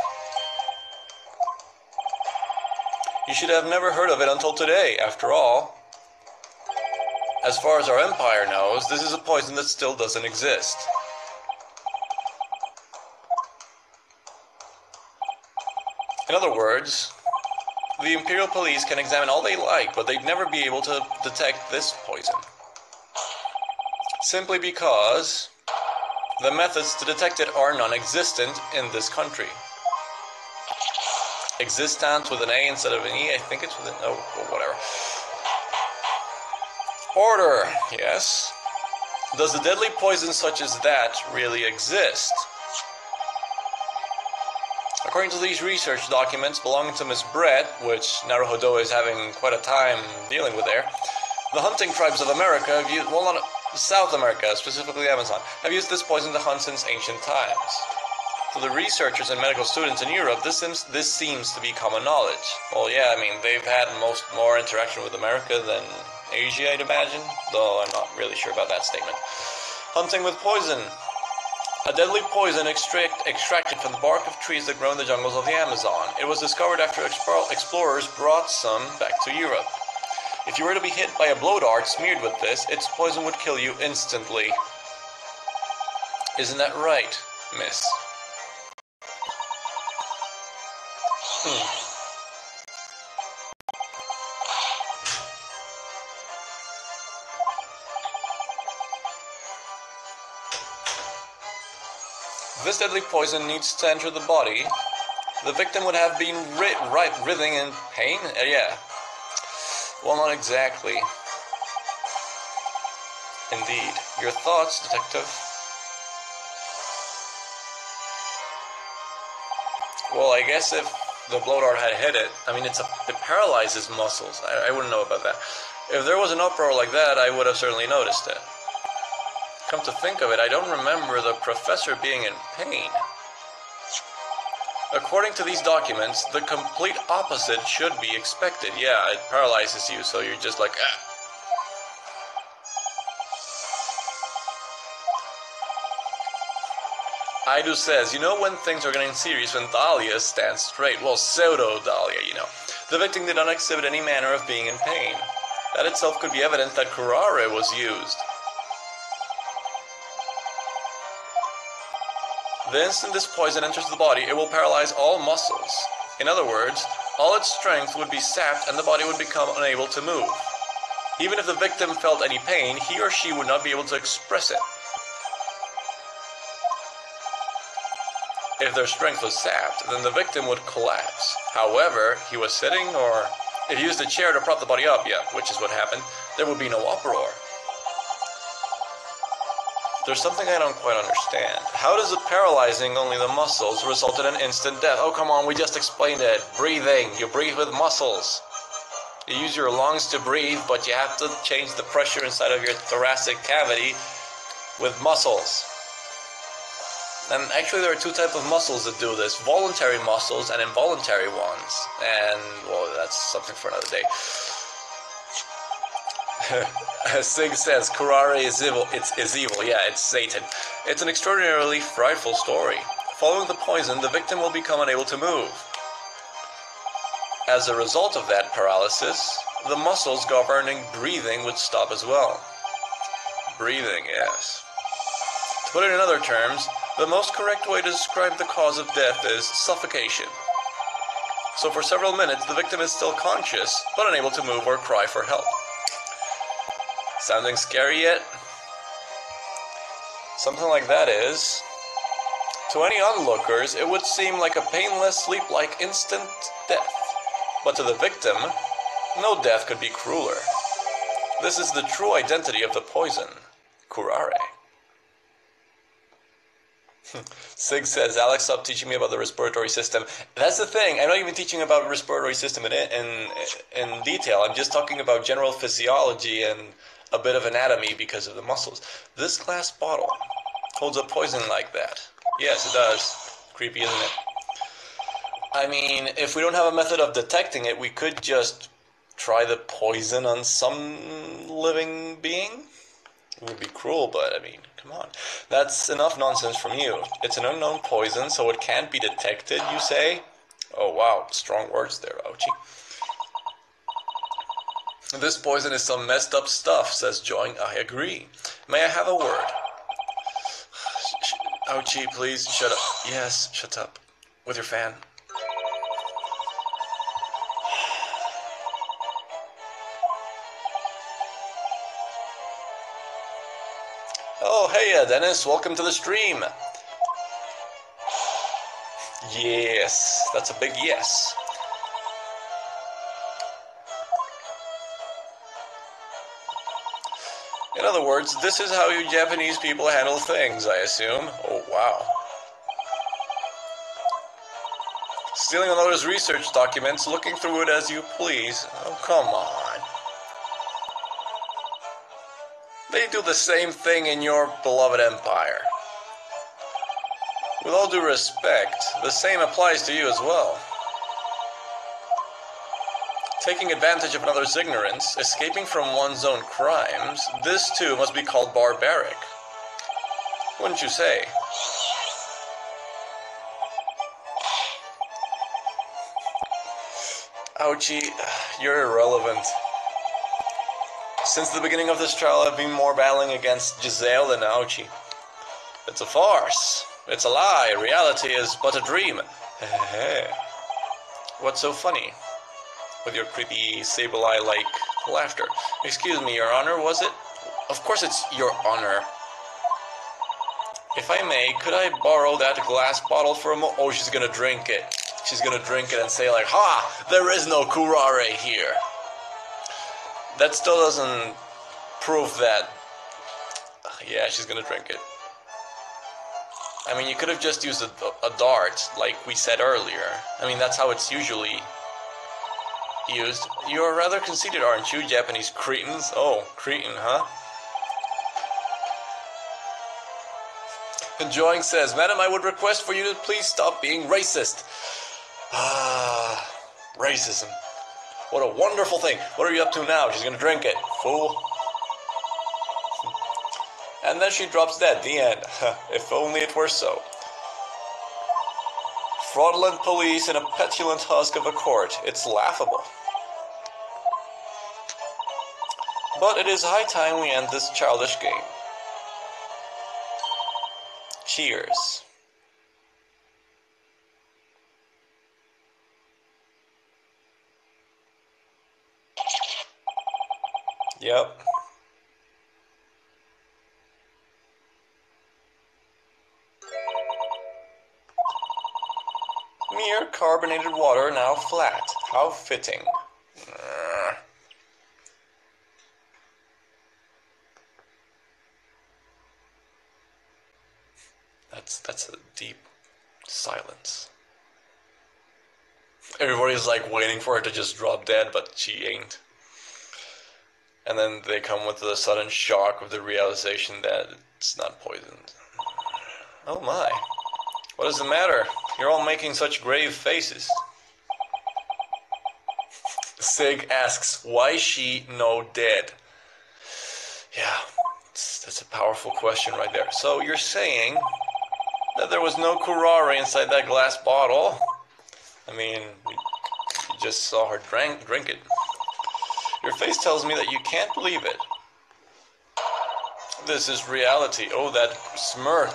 You should have never heard of it until today, after all. As far as our empire knows, this is a poison that still doesn't exist. In other words, the Imperial Police can examine all they like, but they'd never be able to detect this poison. Simply because the methods to detect it are non-existent in this country. Existant with an A instead of an E, I think it's with an O, or whatever. Order, yes. Does a deadly poison such as that really exist? According to these research documents belonging to Miss Brett, which Naruhodo is having quite a time dealing with there, the hunting tribes of America have used, well, not South America, specifically the Amazon, have used this poison to hunt since ancient times. To the researchers and medical students in Europe, this seems to be common knowledge. Well, yeah, I mean, they've had more interaction with America than Asia, I'd imagine, though I'm not really sure about that statement. Hunting with poison. A deadly poison extracted from the bark of trees that grow in the jungles of the Amazon. It was discovered after explorers brought some back to Europe. If you were to be hit by a blow dart smeared with this, its poison would kill you instantly. Isn't that right, miss? This deadly poison needs to enter the body. The victim would have been writhing in pain? Yeah. Well, not exactly. Indeed. Your thoughts, detective? Well, I guess if the blow dart had hit it, I mean, it paralyzes muscles. I wouldn't know about that. If there was an uproar like that, I would have certainly noticed it. Come to think of it, I don't remember the professor being in pain. According to these documents, the complete opposite should be expected. Yeah, it paralyzes you, so you're just like, ah. Aidu says, you know when things are getting serious when Dahlia stands straight. Well, pseudo-Dahlia, you know. The victim did not exhibit any manner of being in pain. That itself could be evidence that curare was used. The instant this poison enters the body, it will paralyze all muscles. In other words, all its strength would be sapped and the body would become unable to move. Even if the victim felt any pain, he or she would not be able to express it. If their strength was sapped, then the victim would collapse. However, he was sitting, or if he used a chair to prop the body up, yeah, which is what happened, there would be no uproar. There's something I don't quite understand. How does it paralyzing only the muscles result in an instant death? Oh, come on, we just explained it. Breathing. You breathe with muscles. You use your lungs to breathe, but you have to change the pressure inside of your thoracic cavity with muscles. And actually there are two types of muscles that do this. Voluntary muscles and involuntary ones. And, well, that's something for another day. Sig says, curare is evil. It's evil. Yeah, it's Satan. It's an extraordinarily frightful story. Following the poison, the victim will become unable to move. As a result of that paralysis, the muscles governing breathing would stop as well. Breathing, yes. To put it in other terms, the most correct way to describe the cause of death is suffocation. So for several minutes, the victim is still conscious, but unable to move or cry for help. Sounding scary yet? Something like that is, to any onlookers, it would seem like a painless, sleep-like instant death. But to the victim, no death could be crueler. This is the true identity of the poison, curare. Sig says, Alex, stop teaching me about the respiratory system. That's the thing. I'm not even teaching about respiratory system in detail. I'm just talking about general physiology and a bit of anatomy because of the muscles. This glass bottle holds a poison like that. Yes, it does. Creepy, isn't it? I mean, if we don't have a method of detecting it, we could just try the poison on some living being. It would be cruel, but I mean, come on. That's enough nonsense from you. It's an unknown poison, so it can't be detected, you say? Oh, wow. Strong words there, Ouchie. This poison is some messed up stuff, says Joy. I agree. May I have a word? Ouchie, please, shut up. Yes, shut up. With your fan. Oh, hey, Dennis. Welcome to the stream. Yes, that's a big yes. In other words, this is how you Japanese people handle things, I assume. Oh, wow. Stealing another's research documents, looking through it as you please. Oh, come on. They do the same thing in your beloved empire. With all due respect, the same applies to you as well. Taking advantage of another's ignorance, escaping from one's own crimes, this too must be called barbaric. Wouldn't you say? Ouchie, you're irrelevant. Since the beginning of this trial, I've been more battling against Giselle than Ouchie. It's a farce. It's a lie. Reality is but a dream. What's so funny? With your creepy sable eye-like laughter. Excuse me, Your Honor, was it? Of course it's Your Honor. If I may, could I borrow that glass bottle for a moment? Oh, she's gonna drink it. She's gonna drink it and say like, ha! There is no curare here. That still doesn't prove that. Yeah, she's gonna drink it. I mean, you could have just used a dart, like we said earlier. I mean, that's how it's usually used. You're rather conceited, aren't you, Japanese cretins? Oh, cretin, huh? Enjoying says, Madam, I would request for you to please stop being racist. Ah, racism. What a wonderful thing. What are you up to now? She's gonna drink it, fool. And then she drops dead. The end. If only it were so. Fraudulent police and a petulant husk of a court. It's laughable. But it is high time we end this childish game. Cheers. Yep. Mere carbonated water, now flat. How fitting. That's a deep silence. Everybody's like waiting for her to just drop dead, but she ain't. And then they come with the sudden shock of the realization that it's not poisoned. Oh my. What is the matter? You're all making such grave faces. Sig asks, why she no dead? Yeah, that's a powerful question right there. So you're saying that there was no curare inside that glass bottle? I mean, you just saw her drink it. Your face tells me that you can't believe it. This is reality. Oh, that smirk.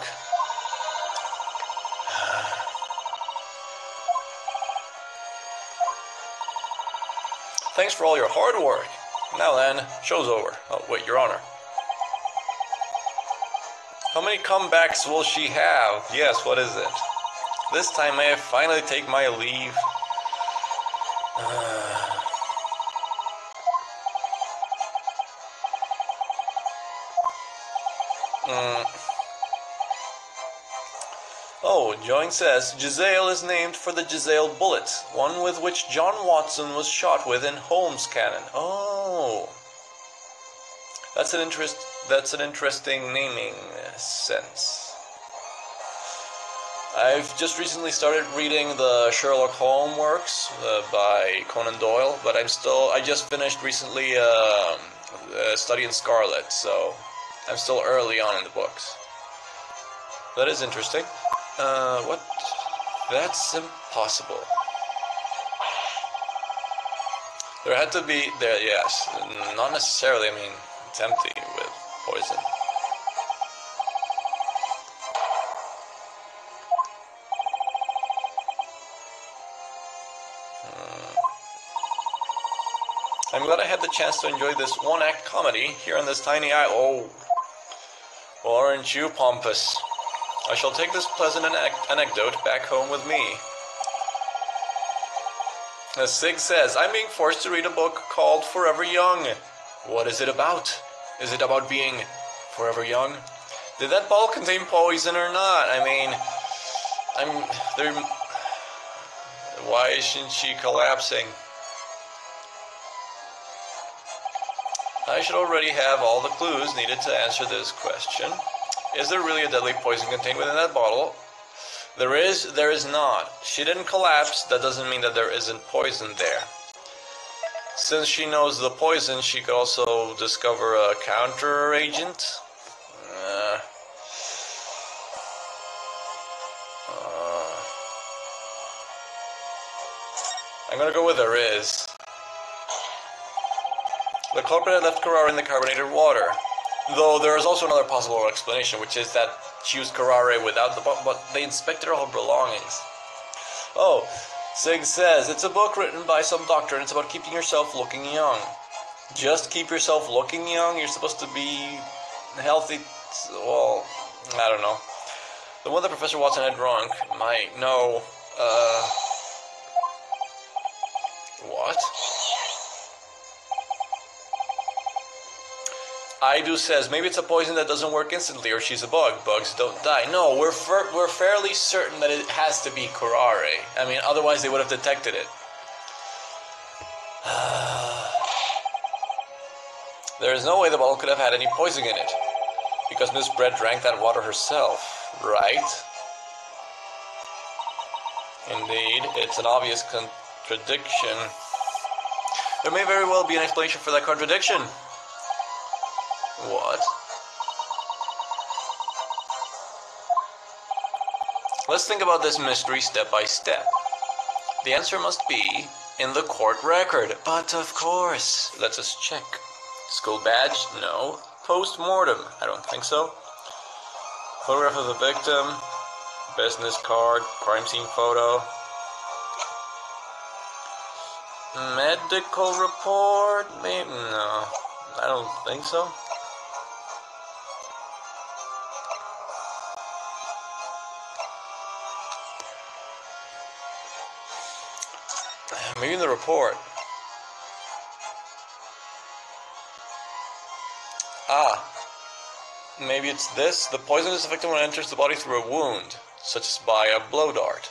Thanks for all your hard work. Now then, show's over. Oh, wait, Your Honor. How many comebacks will she have? Yes, what is it? This time may I finally take my leave? Oh, Joing says, Giselle is named for the Giselle bullet, one with which John Watson was shot with in Holmes' cannon. Oh, that's an interesting naming sense. I've just recently started reading the Sherlock Holmes works by Conan Doyle, but I just finished recently Study in Scarlet, so I'm still early on in the books. That is interesting. What? That's impossible. There had to be, yes. Not necessarily, I mean, it's empty with poison. I'm glad I had the chance to enjoy this one-act comedy here on this tiny island. Oh, well, aren't you pompous? I shall take this pleasant anecdote back home with me. As Sig says, I'm being forced to read a book called Forever Young. What is it about? Is it about being forever young? Did that ball contain poison or not? I mean, why isn't she collapsing? I should already have all the clues needed to answer this question. Is there really a deadly poison contained within that bottle? There is not. She didn't collapse, that doesn't mean that there isn't poison there. Since she knows the poison, she could also discover a counter agent. I'm gonna go with there is. The culprit had left curare in the carbonated water. Though there is also another possible explanation, which is that she used curare without the bottle, but they inspected all her belongings. Oh, Sig says, it's a book written by some doctor and it's about keeping yourself looking young. Just keep yourself looking young? You're supposed to be healthy, well, I don't know. The one that Professor Watson had drunk, no, what? Aidu says, maybe it's a poison that doesn't work instantly, or she's a bug. Bugs don't die. No, we're fairly certain that it has to be curare. I mean, otherwise they would have detected it. There is no way the bottle could have had any poison in it. Because Miss Bread drank that water herself, right? Indeed, it's an obvious contradiction. There may very well be an explanation for that contradiction. What? Let's think about this mystery step by step. The answer must be in the court record. But of course. Let's just check. School badge? No. Post-mortem? I don't think so. Photograph of the victim. Business card. Crime scene photo. Medical report? Maybe? No. I don't think so. Maybe in the report. Maybe it's this. The poison is affected when it enters the body through a wound, such as by a blow dart.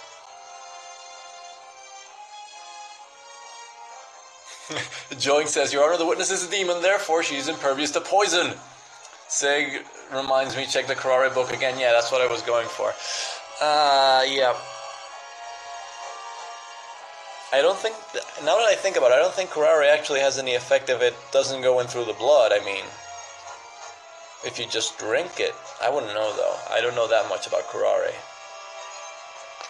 Joing says, Your Honor, the witness is a demon, therefore she is impervious to poison. Seg reminds me, check the Karare book again. Yeah, that's what I was going for. Yeah. I don't think, now that I think about it, I don't think Karare actually has any effect if it doesn't go in through the blood. I mean, if you just drink it. I wouldn't know, though. I don't know that much about Karare.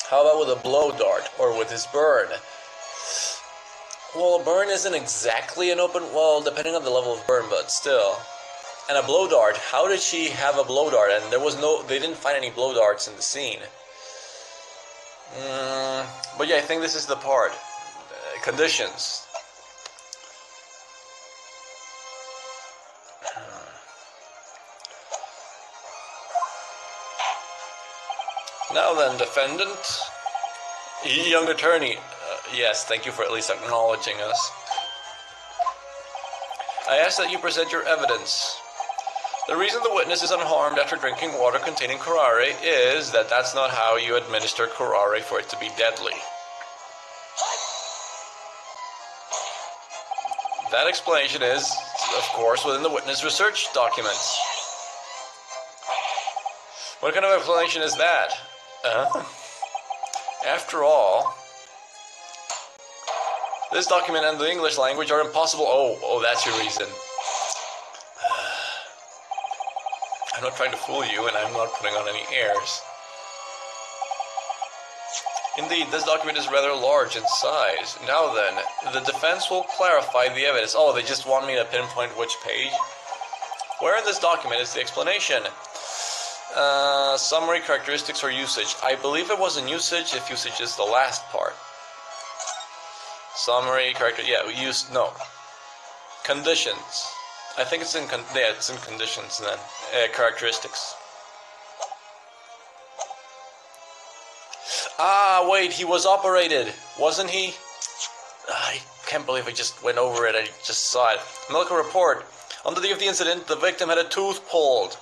How about with a blow dart, or with his burn? Well, a burn isn't exactly an open, well, depending on the level of burn, but still. And a blow dart, how did she have a blow dart? And there was no, they didn't find any blow darts in the scene. But yeah, I think this is the part. Conditions. Now then, defendant. Young attorney. Yes, thank you for at least acknowledging us. I ask that you present your evidence. The reason the witness is unharmed after drinking water containing curare is that that's not how you administer curare for it to be deadly. That explanation is, of course, within the witness research documents. What kind of explanation is that? After all, this document and the English language are impossible. Oh, that's your reason. I'm not trying to fool you, and I'm not putting on any airs. Indeed, this document is rather large in size. Now then, the defense will clarify the evidence. Oh, they just want me to pinpoint which page? Where in this document is the explanation? Summary, characteristics, or usage. I believe it was in usage, if usage is the last part. Summary, character, yeah, no. Conditions. I think it's in, it's in conditions then. Characteristics. Ah, wait, he was operated, wasn't he? I can't believe I just went over it, I just saw it. Medical report. On the day of the incident, the victim had a tooth pulled.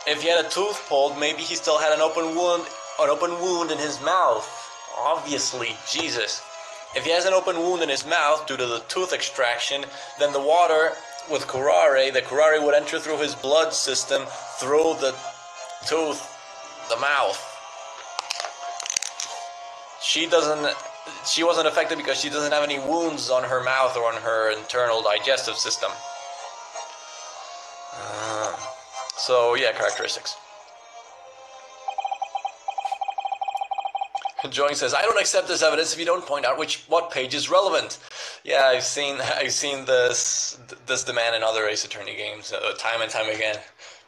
If he had a tooth pulled, maybe he still had an open wound in his mouth. Obviously, Jesus. If he has an open wound in his mouth due to the tooth extraction, then the water with curare, the curare would enter through his blood system, through the tooth, the mouth. She wasn't affected because she doesn't have any wounds on her mouth or on her internal digestive system. So, yeah, characteristics. Joing says, I don't accept this evidence if you don't point out what page is relevant. Yeah, I've seen this demand in other Ace Attorney games time and time again.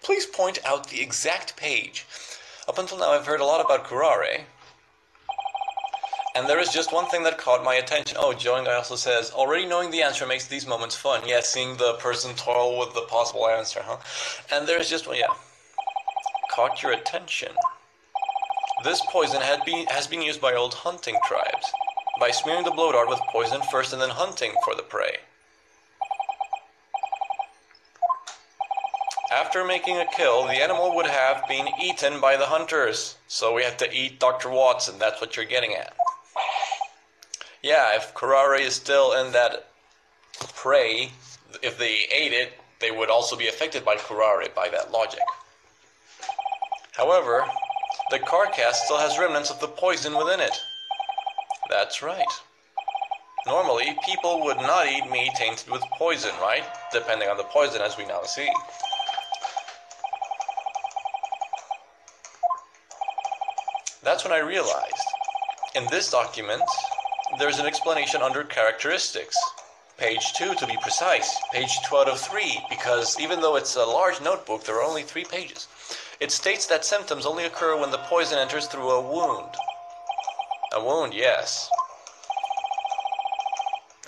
Please point out the exact page. Up until now, I've heard a lot about curare. And there is just one thing that caught my attention. Oh, Joing also says, already knowing the answer makes these moments fun. Yeah, seeing the person toil with the possible answer, huh? And there's just one, yeah. Caught your attention. This poison has been used by old hunting tribes, by smearing the blow dart with poison first and then hunting for the prey. After making a kill, the animal would have been eaten by the hunters. So we have to eat Dr. Watson, that's what you're getting at. Yeah, if curare is still in that prey, if they ate it, they would also be affected by curare by that logic. However, the carcass still has remnants of the poison within it. That's right. Normally, people would not eat meat tainted with poison, right? Depending on the poison, as we now see. That's when I realized, in this document, there's an explanation under characteristics. Page 2 to be precise, page 2 out of 3, because even though it's a large notebook, there are only 3 pages. It states that symptoms only occur when the poison enters through a wound. A wound, yes.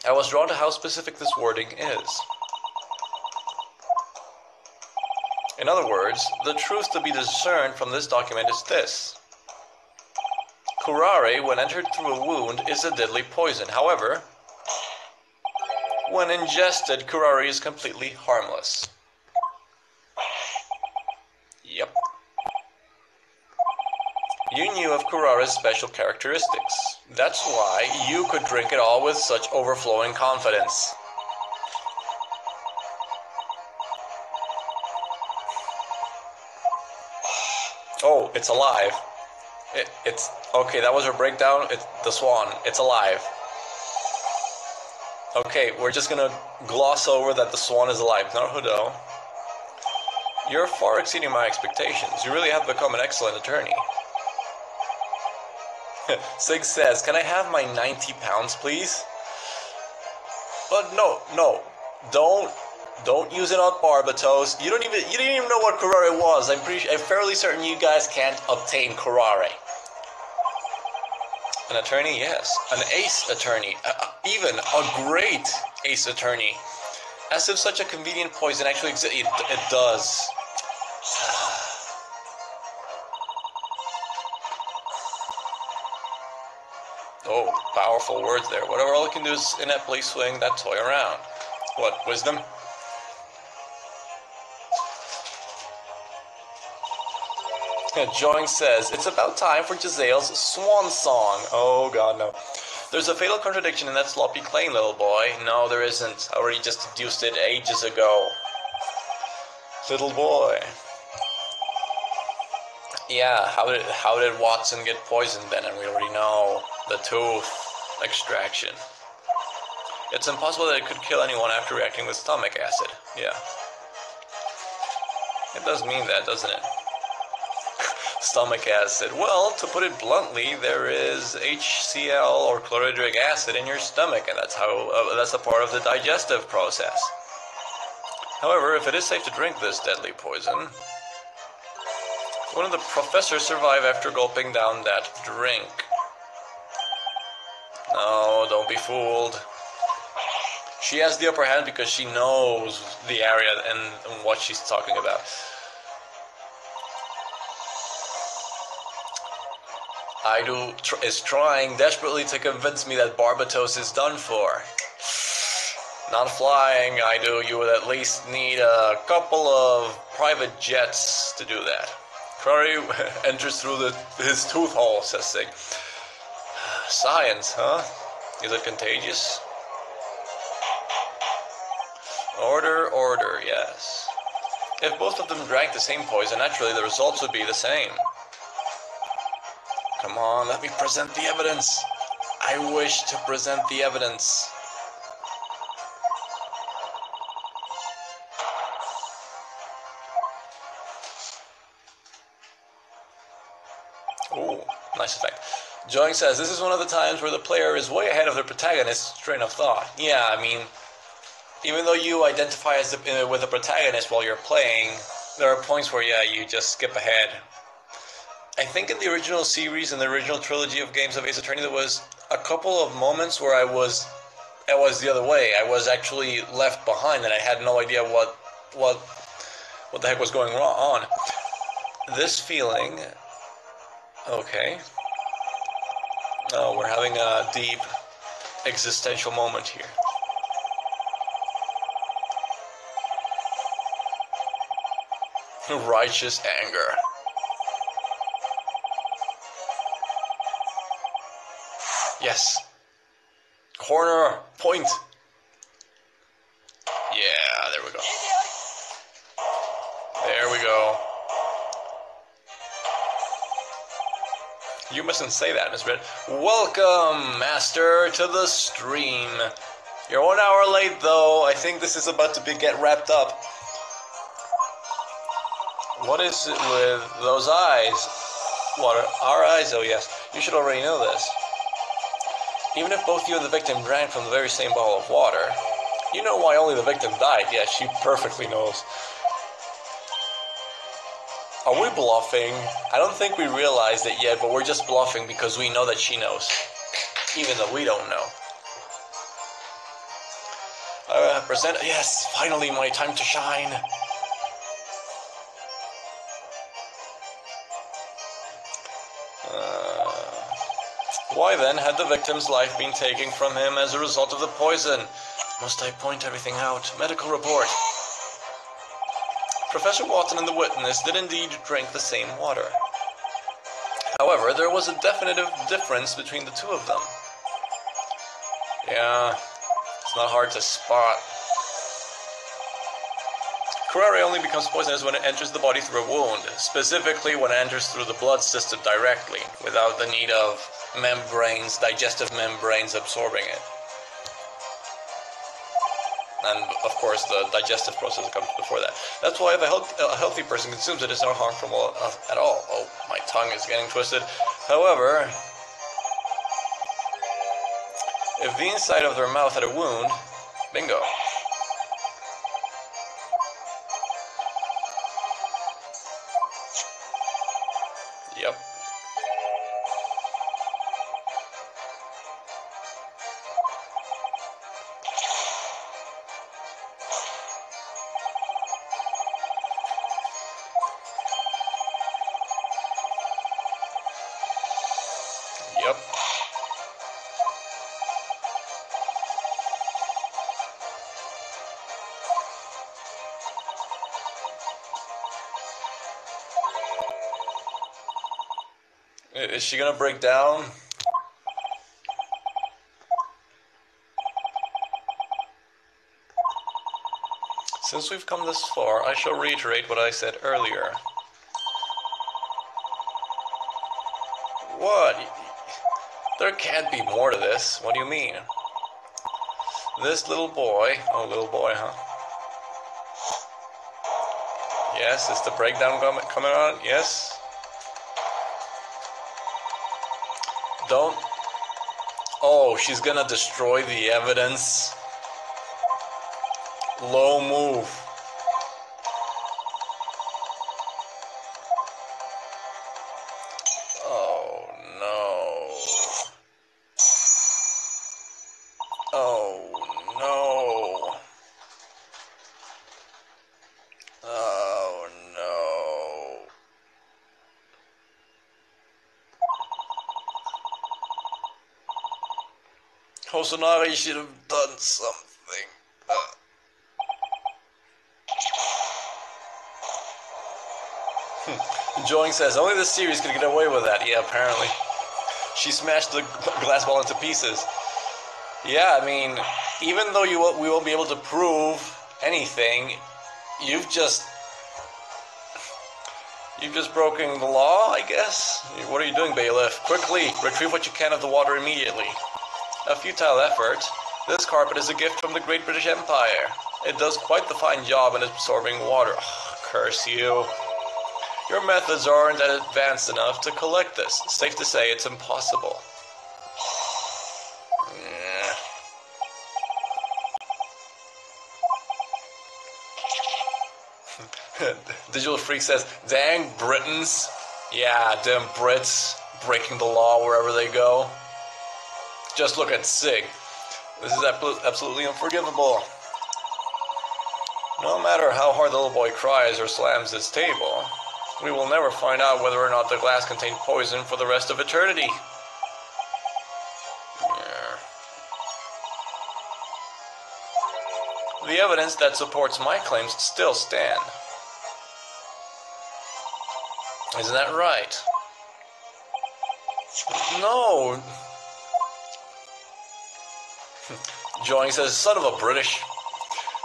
I was drawn to how specific this wording is. In other words, the truth to be discerned from this document is this. Curare, when entered through a wound, is a deadly poison. However, when ingested, curare is completely harmless. Yep. You knew of curare's special characteristics. That's why you could drink it all with such overflowing confidence. Oh, it's alive. It's okay, that was her breakdown. It's the swan. It's alive. Okay, we're just gonna gloss over that the swan is alive. Naruhodo, you're far exceeding my expectations. You really have become an excellent attorney. Sig says, can I have my 90 pounds, please? But no, don't use it on Barbatos. You didn't even know what curare was. I'm fairly certain you guys can't obtain curare. An attorney, yes. An ace attorney. Even a great ace attorney. As if such a convenient poison actually exists. It does. Oh, powerful words there. Whatever all I can do is ineptly swing that toy around. What, wisdom? Joing says, it's about time for Gisele's swan song. Oh god, no. There's a fatal contradiction in that sloppy claim, little boy. No, there isn't. I already just deduced it ages ago. Little boy. Yeah, how did Watson get poisoned then? And we already know the tooth extraction. It's impossible that it could kill anyone after reacting with stomach acid. Yeah. It does mean that, doesn't it? Stomach acid. Well, to put it bluntly, there is HCl or chlorhydric acid in your stomach, and that's a part of the digestive process. However, if it is safe to drink this deadly poison, wouldn't the professor survive after gulping down that drink? No, don't be fooled. She has the upper hand because she knows the area and what she's talking about. Aidu is trying desperately to convince me that Barbatos is done for. Not flying, Aidu. You would at least need a couple of private jets to do that. Curry enters through his tooth hole, says Sig. Science, huh? Is it contagious? Order, yes. If both of them drank the same poison, naturally the results would be the same. Come on, let me present the evidence. I wish to present the evidence. Ooh, nice effect. Joing says, this is one of the times where the player is way ahead of the protagonist's train of thought. Yeah, I mean, even though you identify as with the protagonist while you're playing, there are points where, yeah, you just skip ahead. I think in the original series, in the original trilogy of games of Ace Attorney, there was a couple of moments where I was the other way. I was actually left behind, and I had no idea what the heck was going on. This feeling, okay. Oh, we're having a deep existential moment here. Righteous anger. Yes. Corner. Point. Yeah, there we go. You mustn't say that, Miss Red. Welcome, Master, to the stream. You're 1 hour late, though. I think this is about to get wrapped up. What is it with those eyes? What, our eyes? Oh, yes. You should already know this. Even if both you and the victim drank from the very same bottle of water, you know why only the victim died. Yes, she perfectly knows. Are we bluffing? I don't think we realized it yet, but we're just bluffing because we know that she knows. Even though we don't know. Yes, finally my time to shine. Why then had the victim's life been taken from him as a result of the poison? Must I point everything out? Medical report. Professor Watson and the witness did indeed drink the same water. However, there was a definitive difference between the two of them. Yeah, it's not hard to spot. Curare only becomes poisonous when it enters the body through a wound, specifically when it enters through the blood system directly, without the need of membranes, digestive membranes absorbing it. And, of course, the digestive process comes before that. That's why if a healthy person consumes it, it's not harmful at all. Oh, my tongue is getting twisted. However, if the inside of their mouth had a wound, bingo. Yep. Yep. Is she gonna break down? Since we've come this far, I shall reiterate what I said earlier. What? There can't be more to this. What do you mean? This little boy... Oh, little boy, huh? Yes, is the breakdown coming on? Yes? Don't... Oh, she's gonna destroy the evidence. Low move. Oh, no. Oh, no. Oh, no. Hosonagas should have done something. Joing says, only this series could get away with that. Yeah, apparently. She smashed the glass ball into pieces. Yeah, I mean, even though we won't be able to prove anything, you've just broken the law, I guess? What are you doing, bailiff? Quickly, retrieve what you can of the water immediately. A futile effort. This carpet is a gift from the Great British Empire. It does quite the fine job in absorbing water. Oh, curse you. Your methods aren't advanced enough to collect this. Safe to say it's impossible. Digital Freak says, dang Britons. Yeah, damn Brits breaking the law wherever they go. Just look at Sig. This is absolutely unforgivable. No matter how hard the little boy cries or slams his table, we will never find out whether or not the glass contained poison for the rest of eternity. Yeah. The evidence that supports my claims still stand. Isn't that right? No. Joing says, son of a British.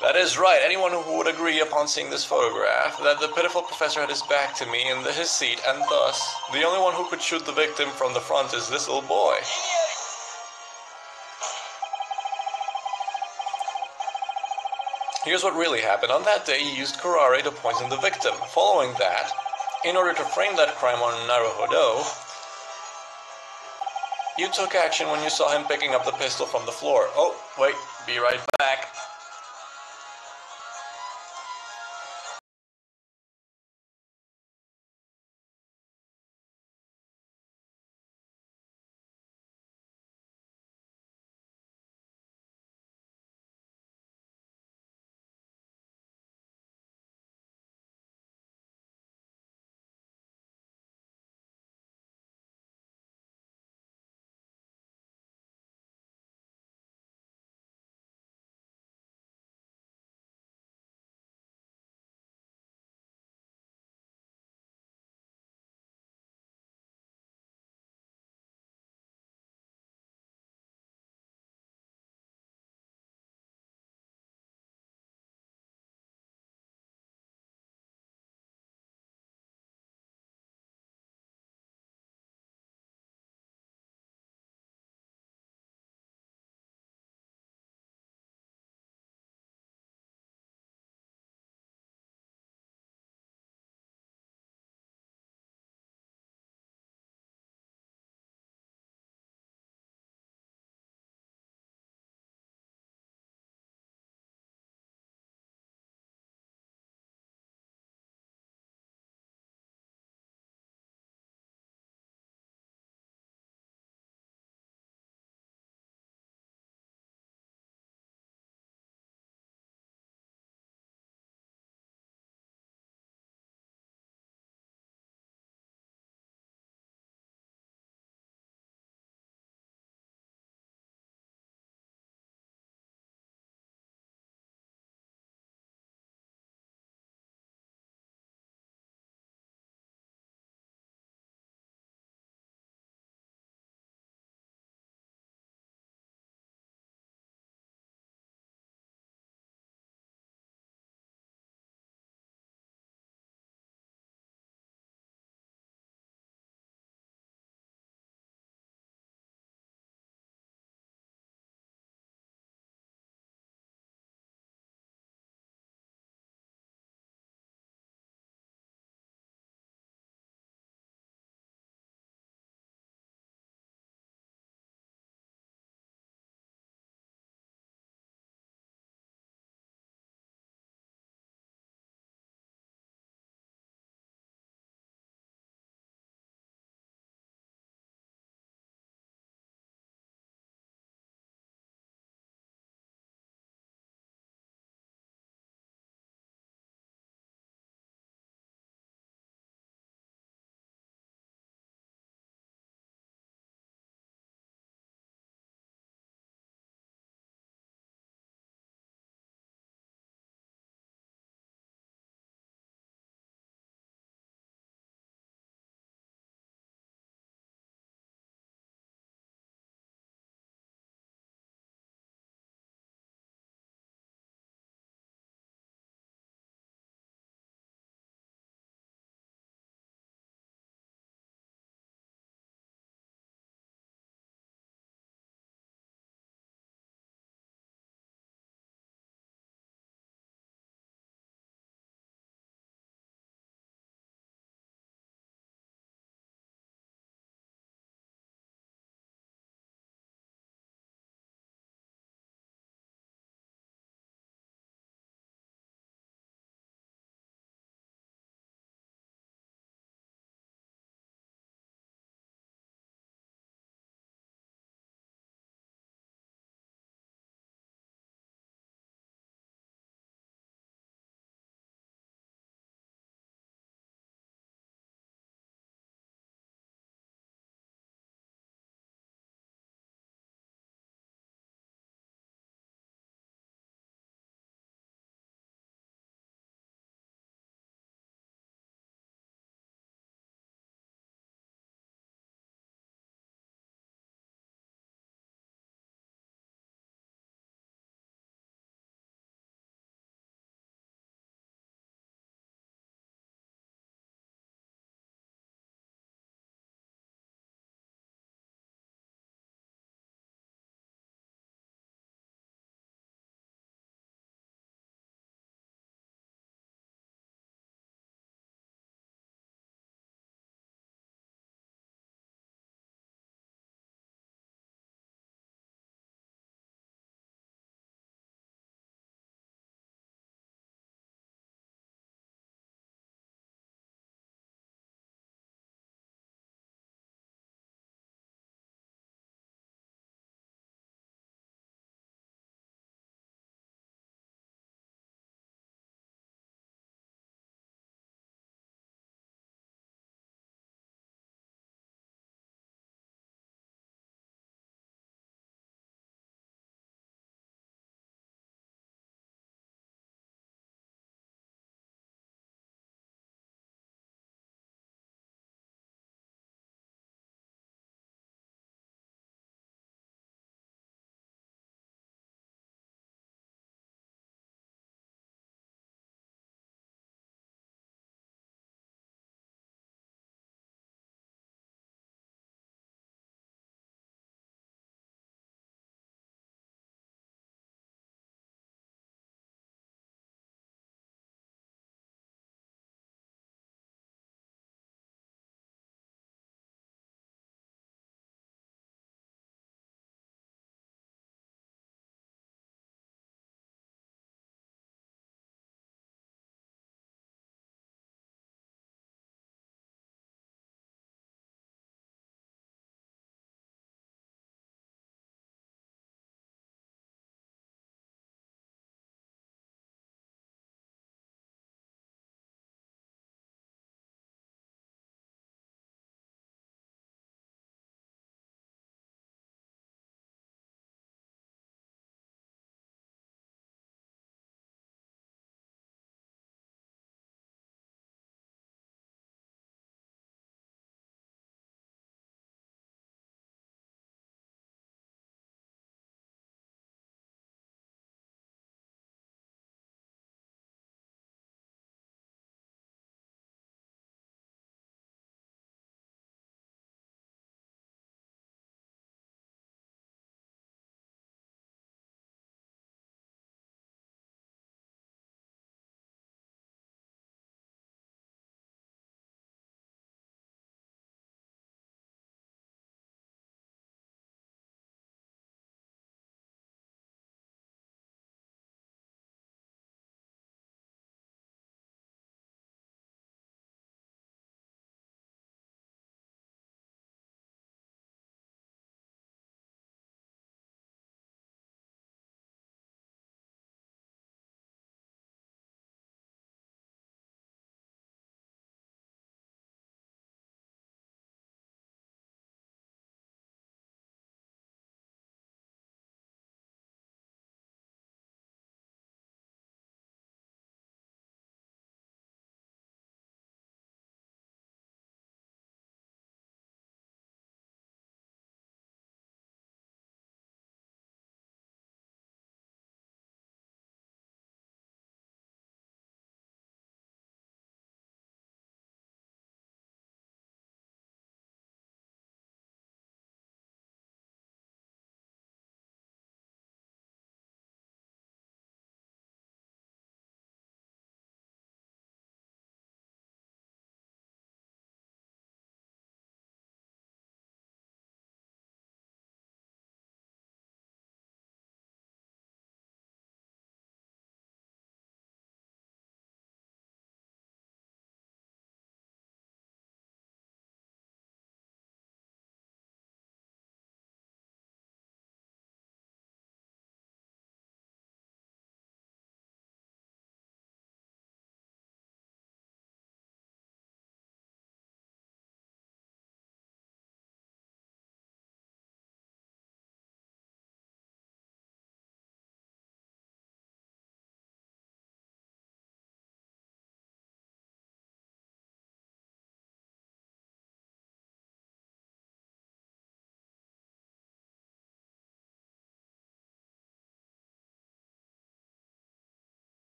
That is right. Anyone who would agree upon seeing this photograph that the pitiful professor had his back to me in his seat, and thus the only one who could shoot the victim from the front is this little boy. Here's what really happened. On that day, he used curare to poison the victim. Following that, in order to frame that crime on Naruhodo, you took action when you saw him picking up the pistol from the floor. Oh, wait, be right back.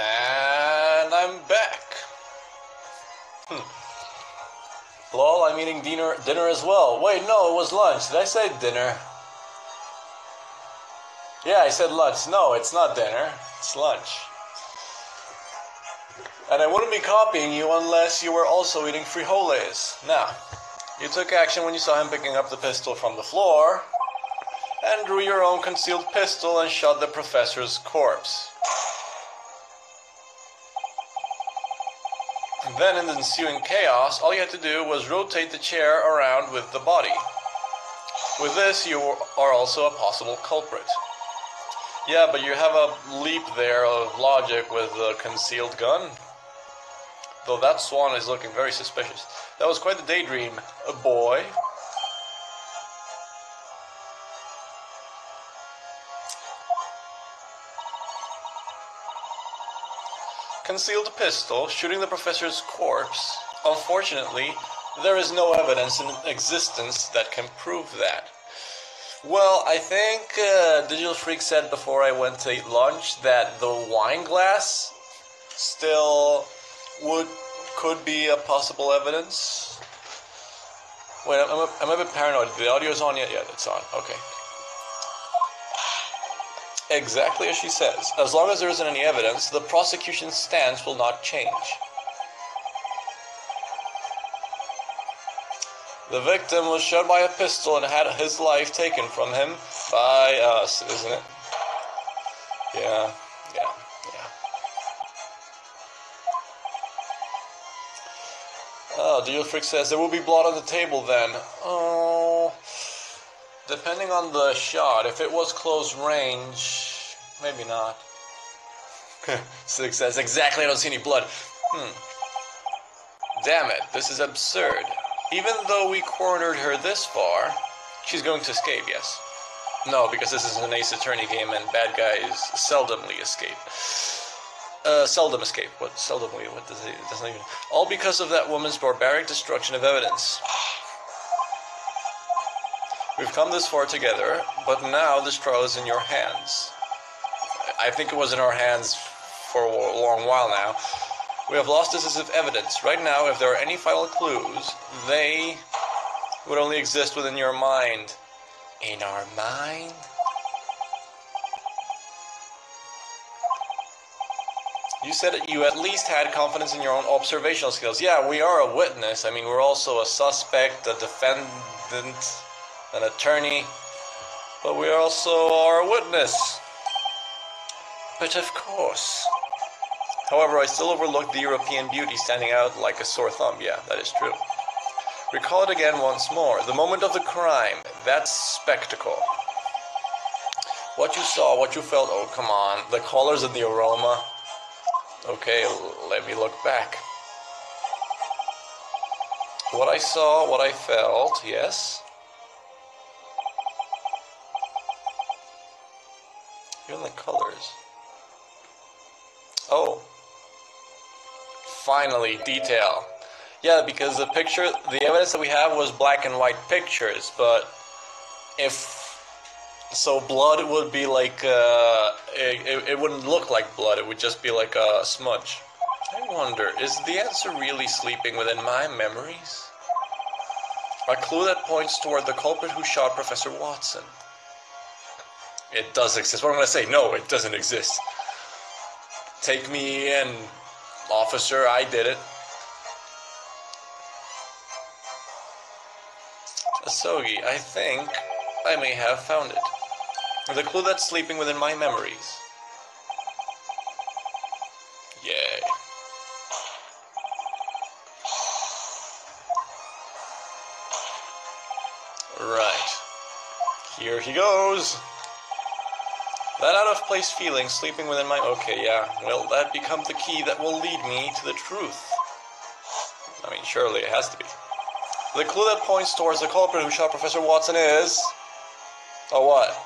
And I'm back. Lol, I'm eating dinner as well. Wait, no, it was lunch. Did I say dinner? Yeah, I said lunch. No, it's not dinner. It's lunch. And I wouldn't be copying you unless you were also eating frijoles. Now, you took action when you saw him picking up the pistol from the floor, and drew your own concealed pistol and shot the professor's corpse. And then in the ensuing chaos, all you had to do was rotate the chair around with the body. With this, you are also a possible culprit. Yeah, but you have a leap there of logic with a concealed gun. Though that swan is looking very suspicious. That was quite the daydream, boy. Concealed pistol, shooting the professor's corpse. Unfortunately, there is no evidence in existence that can prove that. Well, I think Digital Freak said before I went to eat lunch that the wine glass still could be a possible evidence. Wait, I'm a bit paranoid. The audio's on yet? Yeah, it's on. Okay. Exactly as she says. As long as there isn't any evidence, the prosecution's stance will not change. The victim was shot by a pistol and had his life taken from him by us, isn't it? Yeah. Oh, Digital Freak says there will be blood on the table then. Oh, depending on the shot. If it was close range, maybe not. Six says, exactly, I don't see any blood. Damn it, this is absurd. Even though we cornered her this far, she's going to escape, yes. No, because this is an Ace Attorney game and bad guys seldomly escape. Seldom escape. What seldomly? What does it? It doesn't even. All because of that woman's barbaric destruction of evidence. We've come this far together, but now this trial is in your hands. I think it was in our hands for a long while now. We have lost decisive evidence. Right now, if there are any final clues, they would only exist within your mind. In our mind? You said that you at least had confidence in your own observational skills. Yeah, we are a witness. I mean, we're also a suspect, a defendant, an attorney, but we also are a witness. But of course. However, I still overlooked the European beauty standing out like a sore thumb. Yeah, that is true. Recall it again once more. The moment of the crime. That spectacle. What you saw, what you felt. Oh, come on. The colors and the aroma. Okay, let me look back. What I saw, what I felt, yes. Even the colors. Oh. Finally, detail. Yeah, because the evidence that we have was black and white pictures, but so blood would be like, it wouldn't look like blood, it would just be like a smudge. I wonder, is the answer really sleeping within my memories? A clue that points toward the culprit who shot Professor Watson. It does exist. What am I going to say? No, it doesn't exist. Take me in, officer, I did it. Asogi, I think I may have found it. The clue that's sleeping within my memories. Yay. Right. Here he goes. That out-of-place feeling sleeping within my... Okay, yeah. Will that become the key that will lead me to the truth? I mean, surely it has to be. The clue that points towards the culprit who shot Professor Watson is... Oh, what?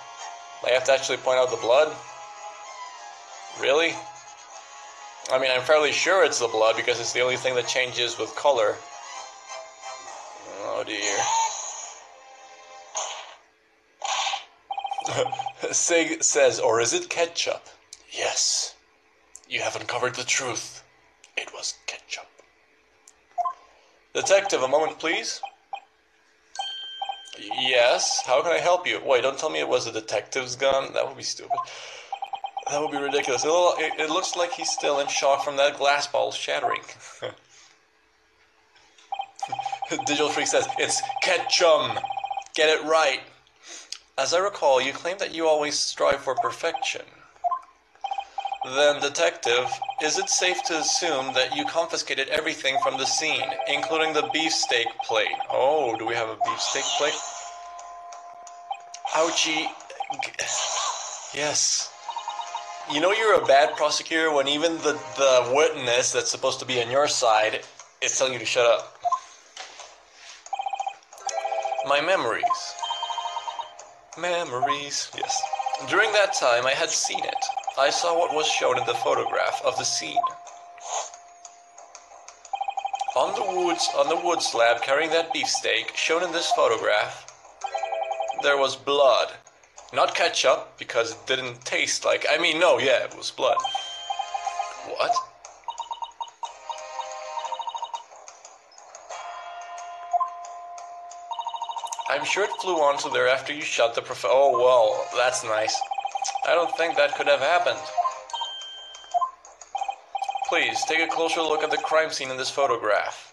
I have to actually point out the blood? Really? I mean, I'm fairly sure it's the blood because it's the only thing that changes with color. Oh dear. Sig says, or is it ketchup? Yes. You have uncovered the truth. It was ketchup. Detective, a moment, please. Yes, how can I help you? Wait, don't tell me it was a detective's gun. That would be stupid. That would be ridiculous. It looks like he's still in shock from that glass ball shattering. Digital Freak says, it's ketchum. Get it right. As I recall, you claim that you always strive for perfection. Then, detective, is it safe to assume that you confiscated everything from the scene, including the beefsteak plate? Oh, do we have a beefsteak plate? Ouchie. Yes. You know you're a bad prosecutor when even the witness that's supposed to be on your side is telling you to shut up. My memories. Memories, yes. During that time, I had seen it. I saw what was shown in the photograph of the scene. On the wood slab carrying that beefsteak, shown in this photograph, there was blood. Not ketchup, because it didn't taste like... I mean, no, yeah, it was blood. What? I'm sure it flew onto there after you shot the professor. Oh, well, that's nice. I don't think that could have happened. Please, take a closer look at the crime scene in this photograph.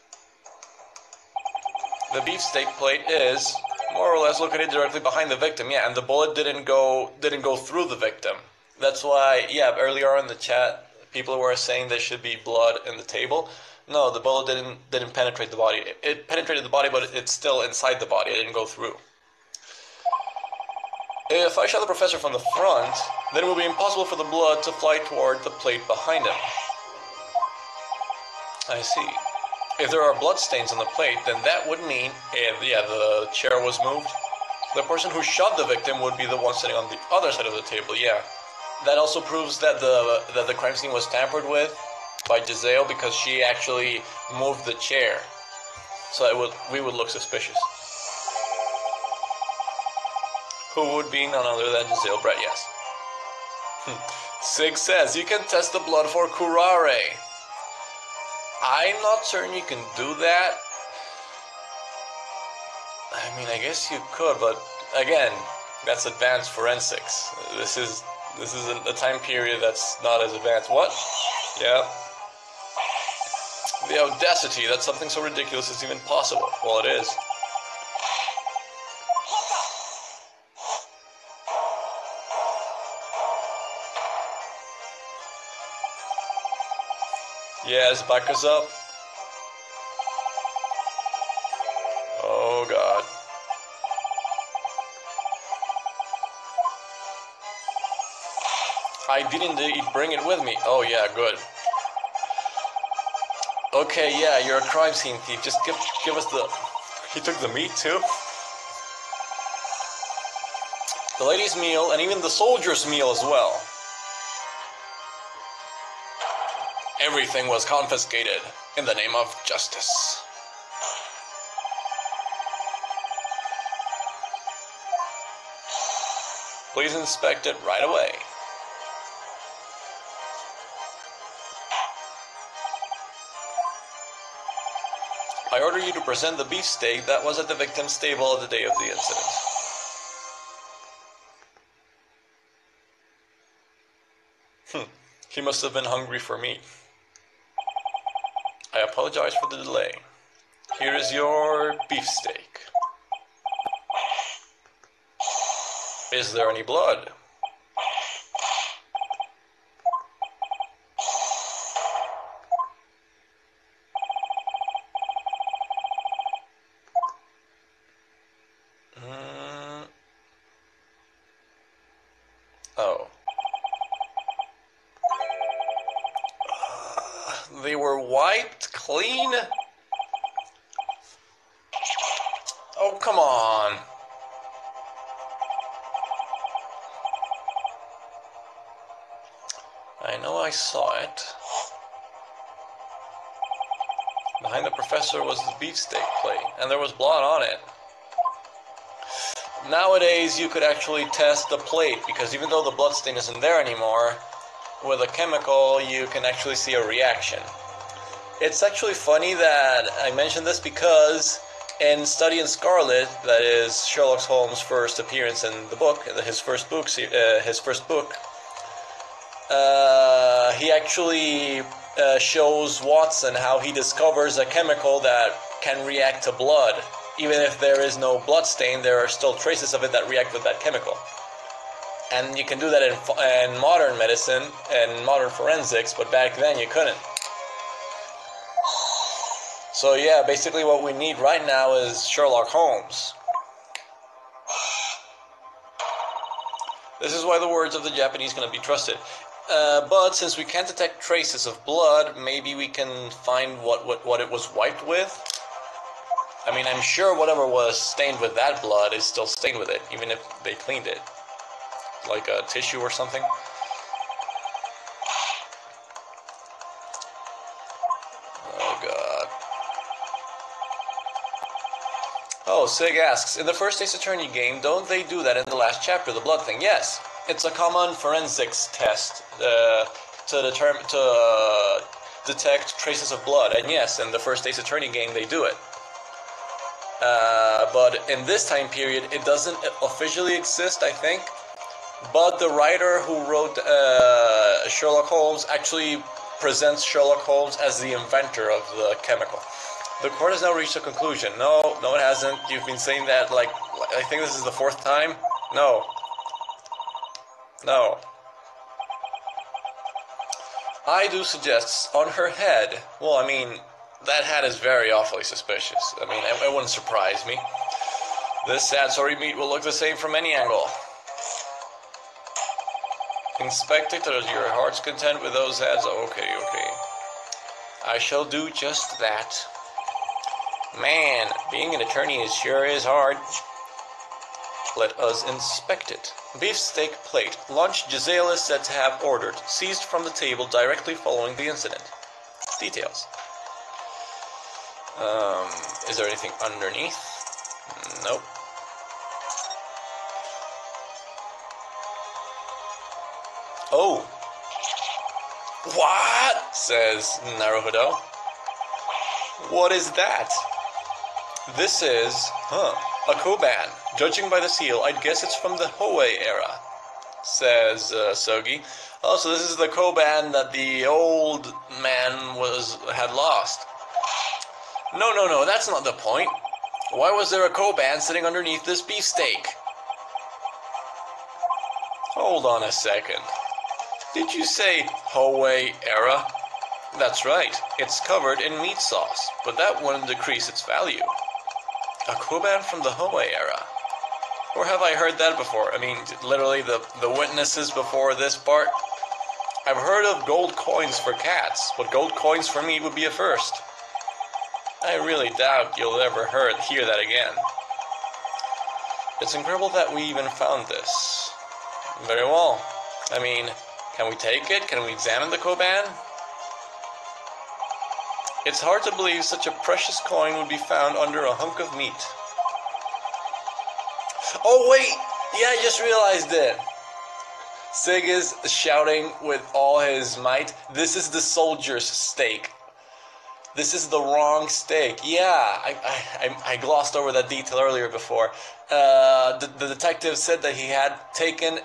The beefsteak plate is more or less located directly behind the victim, yeah, and the bullet didn't go through the victim. That's why, yeah, earlier in the chat, people were saying there should be blood in the table. No, the bullet didn't penetrate the body. It penetrated the body, but it's still inside the body. It didn't go through. If I shot the professor from the front, then it would be impossible for the blood to fly toward the plate behind him. I see. If there are blood stains on the plate, then that would mean, yeah, the chair was moved. The person who shot the victim would be the one sitting on the other side of the table, yeah. That also proves that the crime scene was tampered with by Giselle because she actually moved the chair. So we would look suspicious. Who would be none other than Giselle Brett, yes. Sig says, you can test the blood for curare. I'm not certain you can do that. I mean, I guess you could, but again, that's advanced forensics. This is a time period that's not as advanced. What? Yeah. The audacity that something so ridiculous is even possible. Well, it is. Yes, back us up. Oh, God. I did indeed bring it with me. Oh, yeah, good. Okay, yeah, you're a crime scene thief. Just give us the... He took the meat, too? The lady's meal, and even the soldier's meal as well. Everything was confiscated in the name of justice. Please inspect it right away. I order you to present the beefsteak that was at the victim's table at the day of the incident. He must have been hungry for meat. I apologize for the delay. Here is your beefsteak. Is there any blood? Oh. They were wiped clean? Oh, come on. I know I saw it. Behind the professor was the beefsteak plate, and there was blood on it. Nowadays, you could actually test the plate, because even though the bloodstain isn't there anymore, with a chemical, you can actually see a reaction. It's actually funny that I mentioned this because in Study in Scarlet, that is Sherlock Holmes' first appearance in the book, his first book, he actually shows Watson how he discovers a chemical that can react to blood. Even if there is no blood stain, there are still traces of it that react with that chemical. And you can do that in modern medicine and modern forensics, but back then you couldn't. So yeah, basically what we need right now is Sherlock Holmes. This is why the words of the Japanese cannot be trusted. But since we can't detect traces of blood, maybe we can find what it was wiped with. I mean, I'm sure whatever was stained with that blood is still stained with it, even if they cleaned it. Like a tissue or something. Oh god. Oh, Sig asks, in the first Ace Attorney game, don't they do that in the last chapter, the blood thing? Yes, it's a common forensics test to detect traces of blood. And yes, in the first Ace Attorney game, they do it. But in this time period, it doesn't officially exist, I think. But the writer who wrote Sherlock Holmes actually presents Sherlock Holmes as the inventor of the chemical. The court has now reached a conclusion. No, it hasn't. You've been saying that, like, I think this is the 4th time? No. I do suggest on her head. Well, I mean, that hat is very awfully suspicious. I mean, it wouldn't surprise me. This sad, sorry meat will look the same from any angle. Inspect it to your heart's content with those ads. Okay. I shall do just that. Man, being an attorney sure is hard. Let us inspect it. Beefsteak plate. Lunch Giselle is said to have ordered. Seized from the table directly following the incident. Details. Is there anything underneath? Nope. Oh. What? Says Naruhodo. What is that? This is, a koban. Judging by the seal, I'd guess it's from the Hoei era, says Sogi. Oh, so this is the koban that the old man had lost. No, that's not the point. Why was there a koban sitting underneath this beefsteak? Hold on a second. Did you say Hoei era? That's right. It's covered in meat sauce, but that wouldn't decrease its value. A koban from the Hoei era. Or have I heard that before? I mean, literally the witnesses before this part. I've heard of gold coins for cats, but gold coins for meat would be a first. I really doubt you'll ever hear that again. It's incredible that we even found this. Very well. I mean, can we take it? Can we examine the koban? It's hard to believe such a precious coin would be found under a hunk of meat. Oh wait! Yeah, I just realized it! Sig is shouting with all his might, this is the soldier's steak. This is the wrong steak. Yeah, I glossed over that detail earlier before. The detective said that he had taken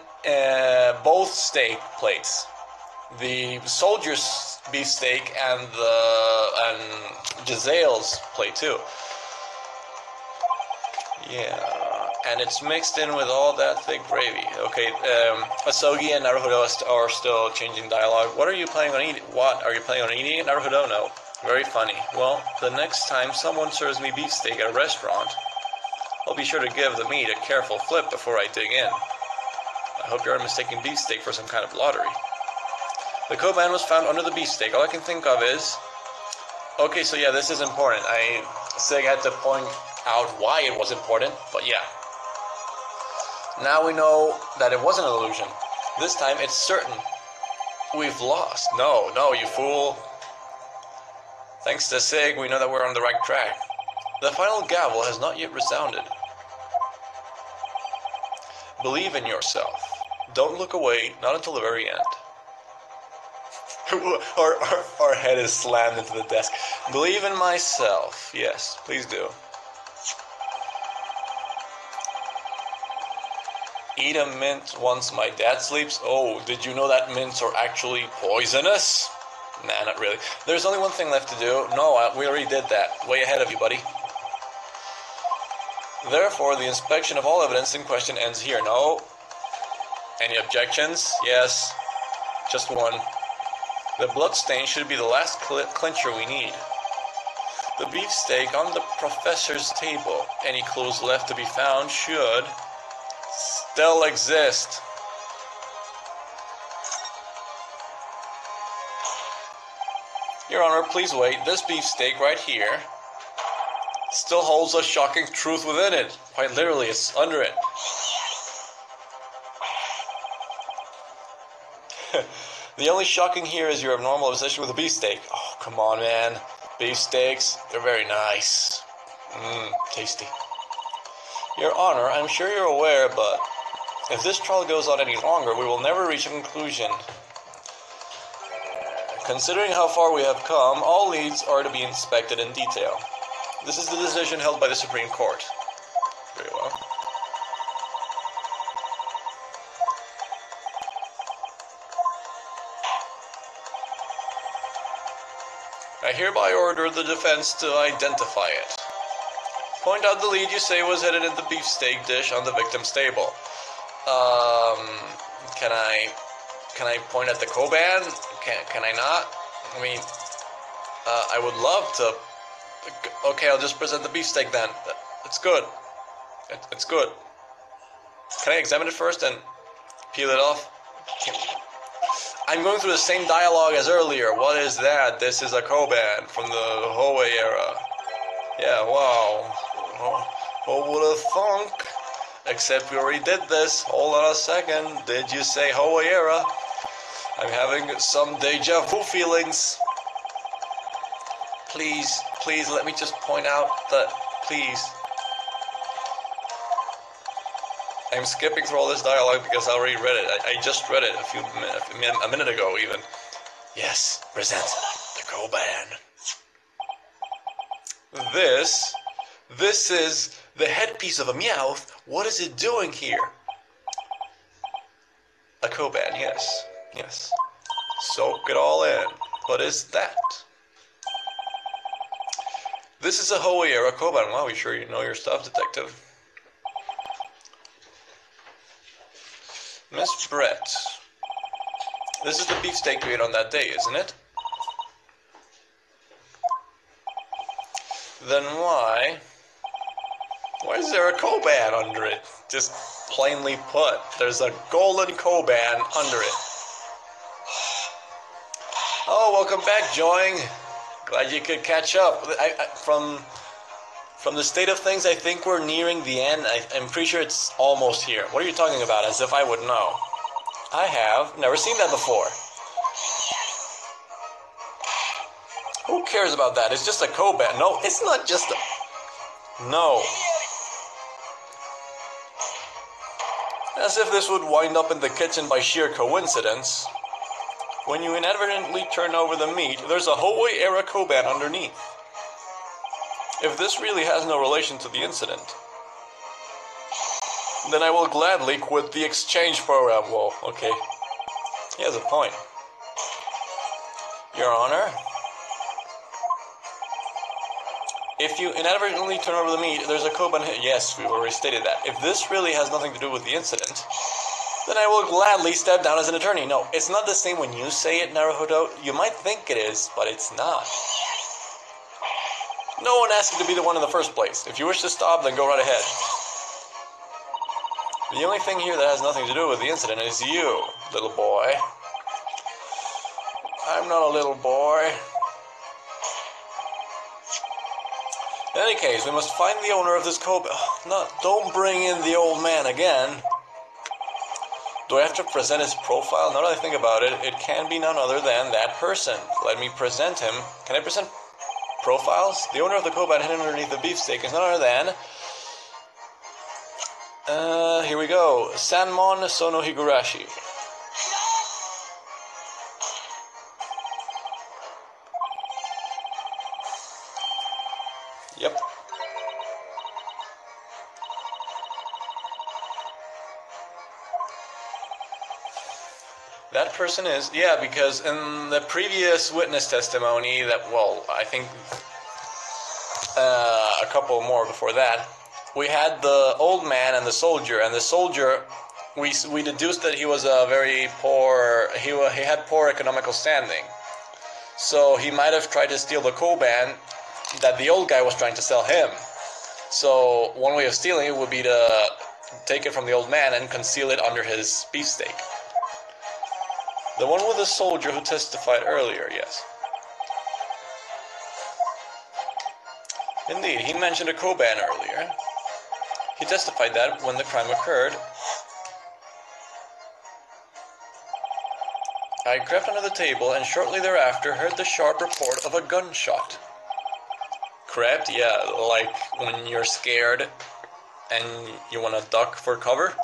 both steak plates. The soldier's beefsteak and Giselle's plate too. Yeah, and it's mixed in with all that thick gravy. Okay, Asogi and Naruhodo are still changing dialogue. What are you planning on eating? What are you planning on eating? Naruhodo, no. Very funny. Well, the next time someone serves me beefsteak at a restaurant, I'll be sure to give the meat a careful flip before I dig in. I hope you aren't mistaking beefsteak for some kind of lottery. The koban was found under the beefsteak. All I can think of is... Okay, so yeah, this is important. Sig had to point out why it was important, but yeah. Now we know that it wasn't an illusion. This time it's certain. We've lost. No, you fool. Thanks to Sig, we know that we're on the right track. The final gavel has not yet resounded. Believe in yourself. Don't look away, not until the very end. our head is slammed into the desk. Believe in myself. Yes, please do. Eat a mint once my dad sleeps. Oh, did you know that mints are actually poisonous? Nah, not really. There's only one thing left to do. No, we already did that. Way ahead of you, buddy. Therefore, the inspection of all evidence in question ends here. No. Any objections? Yes. Just one. The bloodstain should be the last clincher we need. The beefsteak on the professor's table. Any clues left to be found should still exist. Your Honor, please wait. This beefsteak right here still holds a shocking truth within it. Quite literally, it's under it. The only shocking here is your abnormal obsession with a beefsteak. Oh, come on, man. Beefsteaks, they're very nice. Tasty. Your Honor, I'm sure you're aware, but if this trial goes on any longer, we will never reach a conclusion. Considering how far we have come, all leads are to be inspected in detail. This is the decision held by the Supreme Court. Very well. I hereby order the defense to identify it. Point out the lead you say was hidden in the beefsteak dish on the victim's table. Can I point at the Koban? Can I not? I mean, I would love to. Okay, I'll just present the beefsteak then. It's good. It's good. Can I examine it first and peel it off? I'm going through the same dialogue as earlier. What is that? This is a Koban from the Hoei era. Yeah, wow. Who would have thunk? Except we already did this. Hold on a second. Did you say Hoei era? I'm having some deja vu feelings. Please let me just point out that, please. I'm skipping through all this dialogue because I already read it. I just read it a minute ago even. Yes, present the Koban. This is the headpiece of a Meowth. What is it doing here? A Koban, yes. Soak it all in. What is that? This is a Hoei era Koban. Wow, you sure you know your stuff, detective. Miss Brett. This is the beefsteak we ate on that day, isn't it? Then why is there a Koban under it? Just plainly put, there's a golden Koban under it. Oh, welcome back, Joing. Glad you could catch up. From the state of things, I think we're nearing the end. I'm pretty sure it's almost here. What are you talking about? As if I would know. I have never seen that before. Who cares about that? It's just a Koban. No, it's not just a... No. As if this would wind up in the kitchen by sheer coincidence. When you inadvertently turn over the meat, there's a Hoei era Koban underneath. If this really has no relation to the incident, then I will gladly quit the exchange program. Well, okay. He has a point. Your Honor, if you inadvertently turn over the meat, there's a Koban... Yes, we already stated that. If this really has nothing to do with the incident, then I will gladly step down as an attorney. No, it's not the same when you say it, Naruhodo. You might think it is, but it's not. No one asked you to be the one in the first place. If you wish to stop, then go right ahead. The only thing here that has nothing to do with the incident is you, little boy. I'm not a little boy. In any case, we must find the owner of this Koban. Don't bring in the old man again. Do I have to present his profile? Now that I think about it, it can be none other than that person. Let me present him. Can I present profiles? The owner of the Koban hidden underneath the beefsteak is none other than... here we go. Sanmon Sono Higurashi. Yep. That person is, yeah, because in the previous witness testimony that, well, I think a couple more before that, we had the old man and the soldier, we deduced that he was a very poor, he had poor economical standing. So he might have tried to steal the Koban that the old guy was trying to sell him. So one way of stealing it would be to take it from the old man and conceal it under his beefsteak. The one with the soldier who testified earlier, yes. Indeed, he mentioned a Koban earlier. He testified that when the crime occurred, I crept under the table and shortly thereafter heard the sharp report of a gunshot. Crept? Yeah, like when you're scared and you want to duck for cover?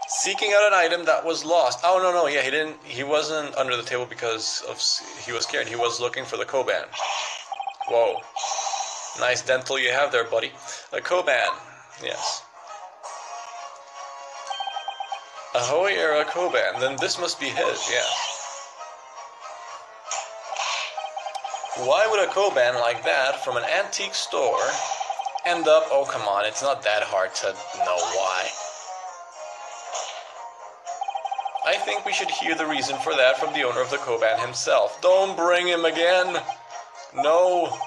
Seeking out an item that was lost. Oh, no, yeah, he wasn't under the table because he was scared. He was looking for the Koban. Whoa. Nice dental you have there, buddy. A Koban, yes. A Hoei era Koban, then this must be his, yeah. Why would a Koban like that from an antique store end up... Oh, come on, it's not that hard to know why. I think we should hear the reason for that from the owner of the Koban himself. Don't bring him again! No!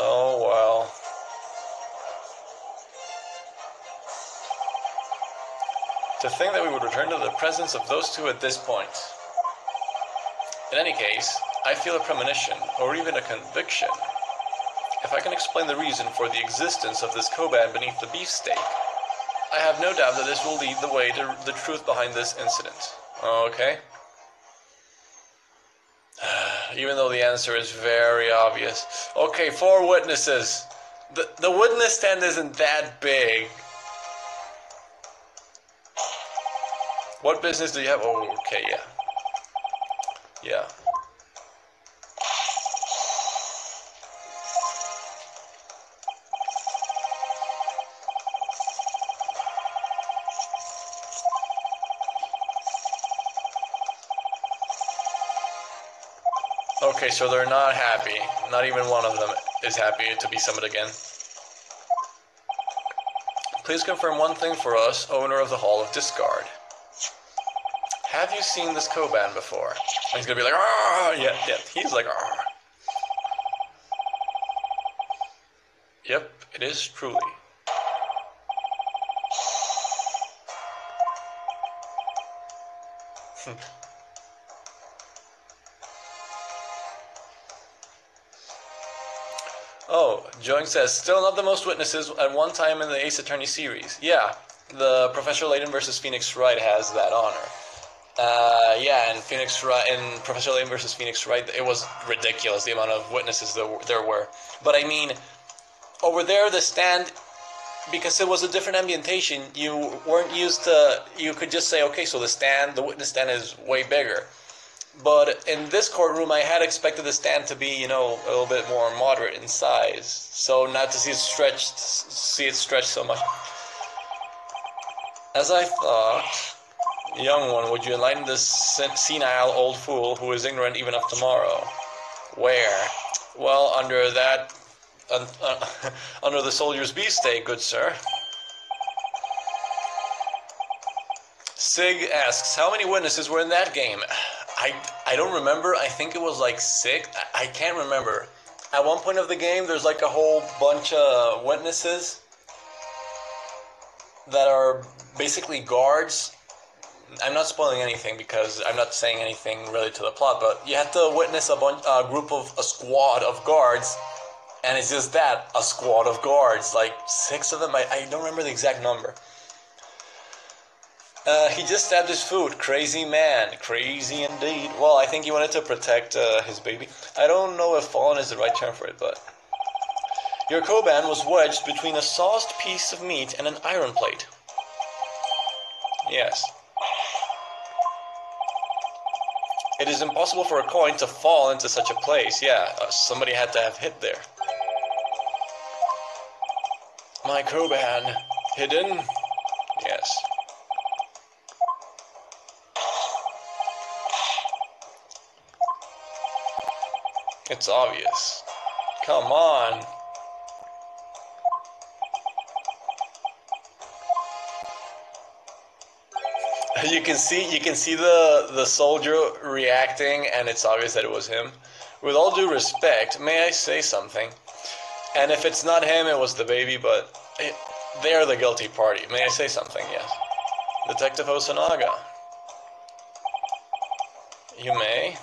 Oh, well. To think that we would return to the presence of those two at this point. In any case, I feel a premonition, or even a conviction. If I can explain the reason for the existence of this Koban beneath the beefsteak, I have no doubt that this will lead the way to the truth behind this incident. Okay? Even though the answer is very obvious. Okay, 4 witnesses. The witness stand isn't that big. What business do you have? Oh, okay, yeah. Yeah. Okay, so they're not happy. Not even one of them is happy to be summoned again. Please confirm one thing for us, owner of the Hall of Discard. Have you seen this Koban before? And he's gonna be like, ah, yeah, he's like, ah. Yep, it is truly. Oh, Joing says, still not the most witnesses at one time in the Ace Attorney series. Yeah, the Professor Layton versus Phoenix Wright has that honor. Yeah, and Professor Layton versus Phoenix Wright, it was ridiculous the amount of witnesses there were. But I mean, over there, the stand, because it was a different ambientation, you weren't used to, you could just say, okay, so the witness stand is way bigger. But in this courtroom, I had expected the stand to be, a little bit more moderate in size. So not to see it stretched so much. As I thought, young one, would you enlighten this senile old fool who is ignorant even of tomorrow? Where? Well, under that, under the soldier's beefsteak, good sir. Sig asks, how many witnesses were in that game? I don't remember. I think it was like 6. I can't remember. At one point of the game, there's like a whole bunch of witnesses that are basically guards. I'm not spoiling anything because I'm not saying anything related to the plot, but you have to witness a squad of guards, and it's just that, a squad of guards, like 6 of them. I don't remember the exact number. He just stabbed his food. Crazy man. Crazy indeed. Well, I think he wanted to protect his baby. I don't know if fallen is the right term for it, but... Your Koban was wedged between a sauced piece of meat and an iron plate. Yes. It is impossible for a coin to fall into such a place. Yeah, somebody had to have hit there. My Koban. Hidden? Yes. It's obvious. Come on. You can see the soldier reacting, and it's obvious that it was him. With all due respect, may I say something? And if it's not him, it was the baby, but they're the guilty party. May I say something? Yes. Detective Hosonaga. You may.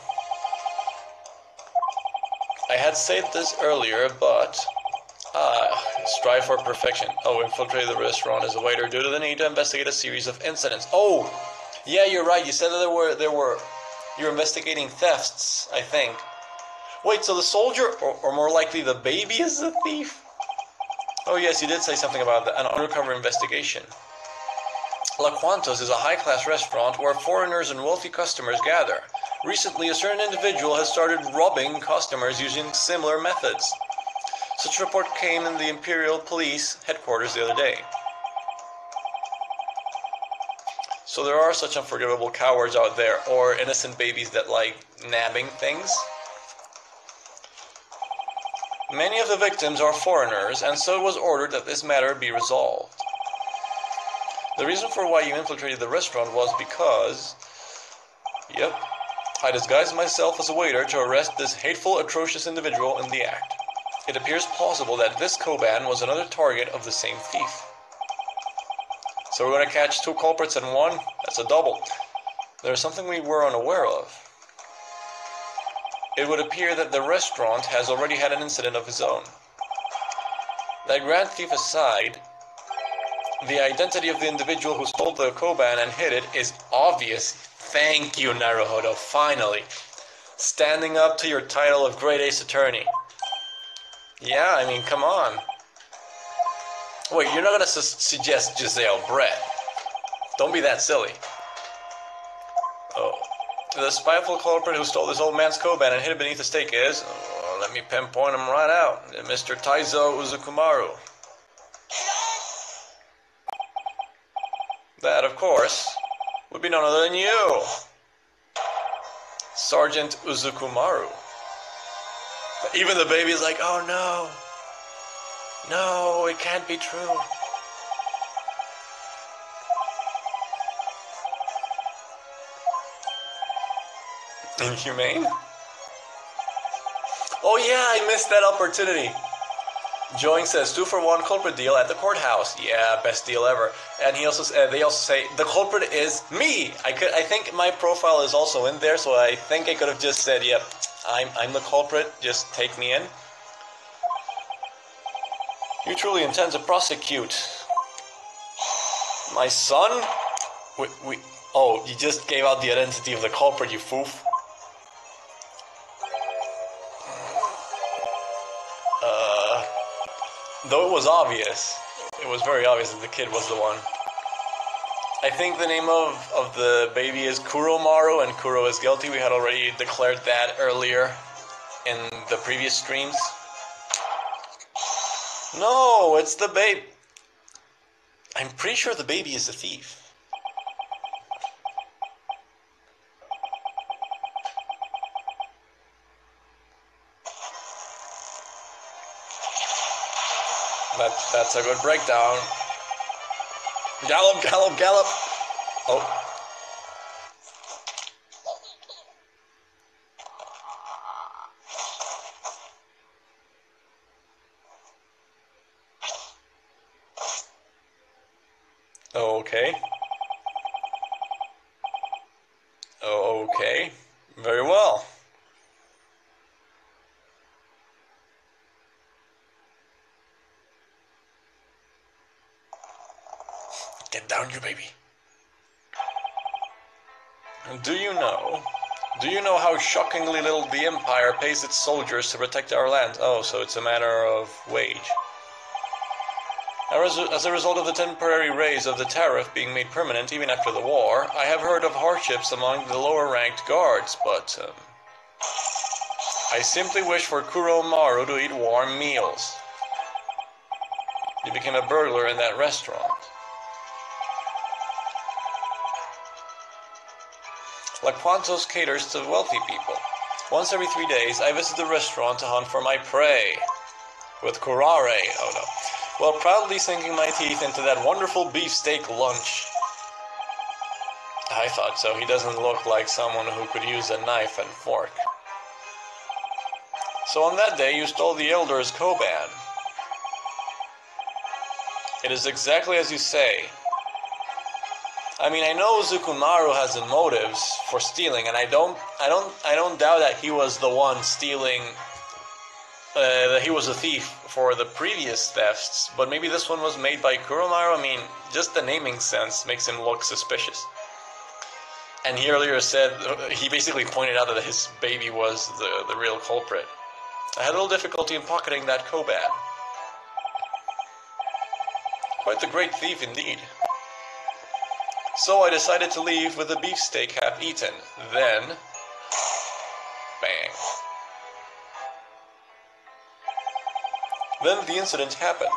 I had said this earlier, but strive for perfection. Oh, infiltrated the restaurant as a waiter due to the need to investigate a series of incidents. Oh, yeah, you're right. You said that you're investigating thefts, I think. Wait, so the soldier, or more likely the baby, is the thief? Oh yes, you did say something about an undercover investigation. La Quantos is a high-class restaurant where foreigners and wealthy customers gather. Recently, a certain individual has started robbing customers using similar methods. Such a report came in the Imperial Police headquarters the other day. So there are such unforgivable cowards out there, or innocent babies that like nabbing things. Many of the victims are foreigners, and so it was ordered that this matter be resolved. The reason for why you infiltrated the restaurant was because... Yep. I disguised myself as a waiter to arrest this hateful, atrocious individual in the act. It appears plausible that this Koban was another target of the same thief. So we're going to catch two culprits in one? That's a double. There's something we were unaware of. It would appear that the restaurant has already had an incident of its own. That grand thief aside, the identity of the individual who stole the Koban and hid it is obvious. Thank you, Naruhodo, finally. Standing up to your title of Great Ace Attorney. Yeah, I mean, come on. Wait, you're not going to suggest Giselle Brett. Don't be that silly. Oh. The spiteful culprit who stole this old man's Koban and hid it beneath the stake is... Oh, let me pinpoint him right out. Mr. Taizo Uzukumaru. That, of course, would be none other than you. Sergeant Uzukumaru. Even the baby's like, oh no. No, it can't be true. Inhumane? Oh yeah, I missed that opportunity. Joing says 2-for-1 culprit deal at the courthouse. Yeah, best deal ever. And he also they also say the culprit is me. I think my profile is also in there, so I think I could have just said, yep, I'm the culprit. Just take me in. You truly intend to prosecute my son? Oh, you just gave out the identity of the culprit, you foof. Though it was obvious, it was very obvious that the kid was the one. I think the name of the baby is Kuromaru, and Kuro is guilty. We had already declared that earlier in the previous streams. No, it's the babe. I'm pretty sure the baby is the thief. That's a good breakdown. Gallop, gallop, gallop. Oh. Okay. Okay. Very well. Get down, you baby. Do you know how shockingly little the Empire pays its soldiers to protect our land? Oh, so it's a matter of wage. As a result of the temporary raise of the tariff being made permanent even after the war, I have heard of hardships among the lower-ranked guards, but I simply wish for Kuromaru to eat warm meals. He became a burglar in that restaurant. Laquantos caters to wealthy people. Once every 3 days, I visit the restaurant to hunt for my prey. With curare, oh no, while proudly sinking my teeth into that wonderful beefsteak lunch. I thought so. He doesn't look like someone who could use a knife and fork. So on that day, you stole the Elder's Koban. It is exactly as you say. I mean, I know Zukumaru has the motives for stealing, and I don't doubt that he was the one stealing. That he was a thief for the previous thefts, but maybe this one was made by Kuromaru. I mean, just the naming sense makes him look suspicious. And he earlier said, he basically pointed out that his baby was the real culprit. I had a little difficulty in pocketing that Koban. Quite the great thief indeed. So I decided to leave with the beefsteak half eaten. Then, bang. Then the incident happened.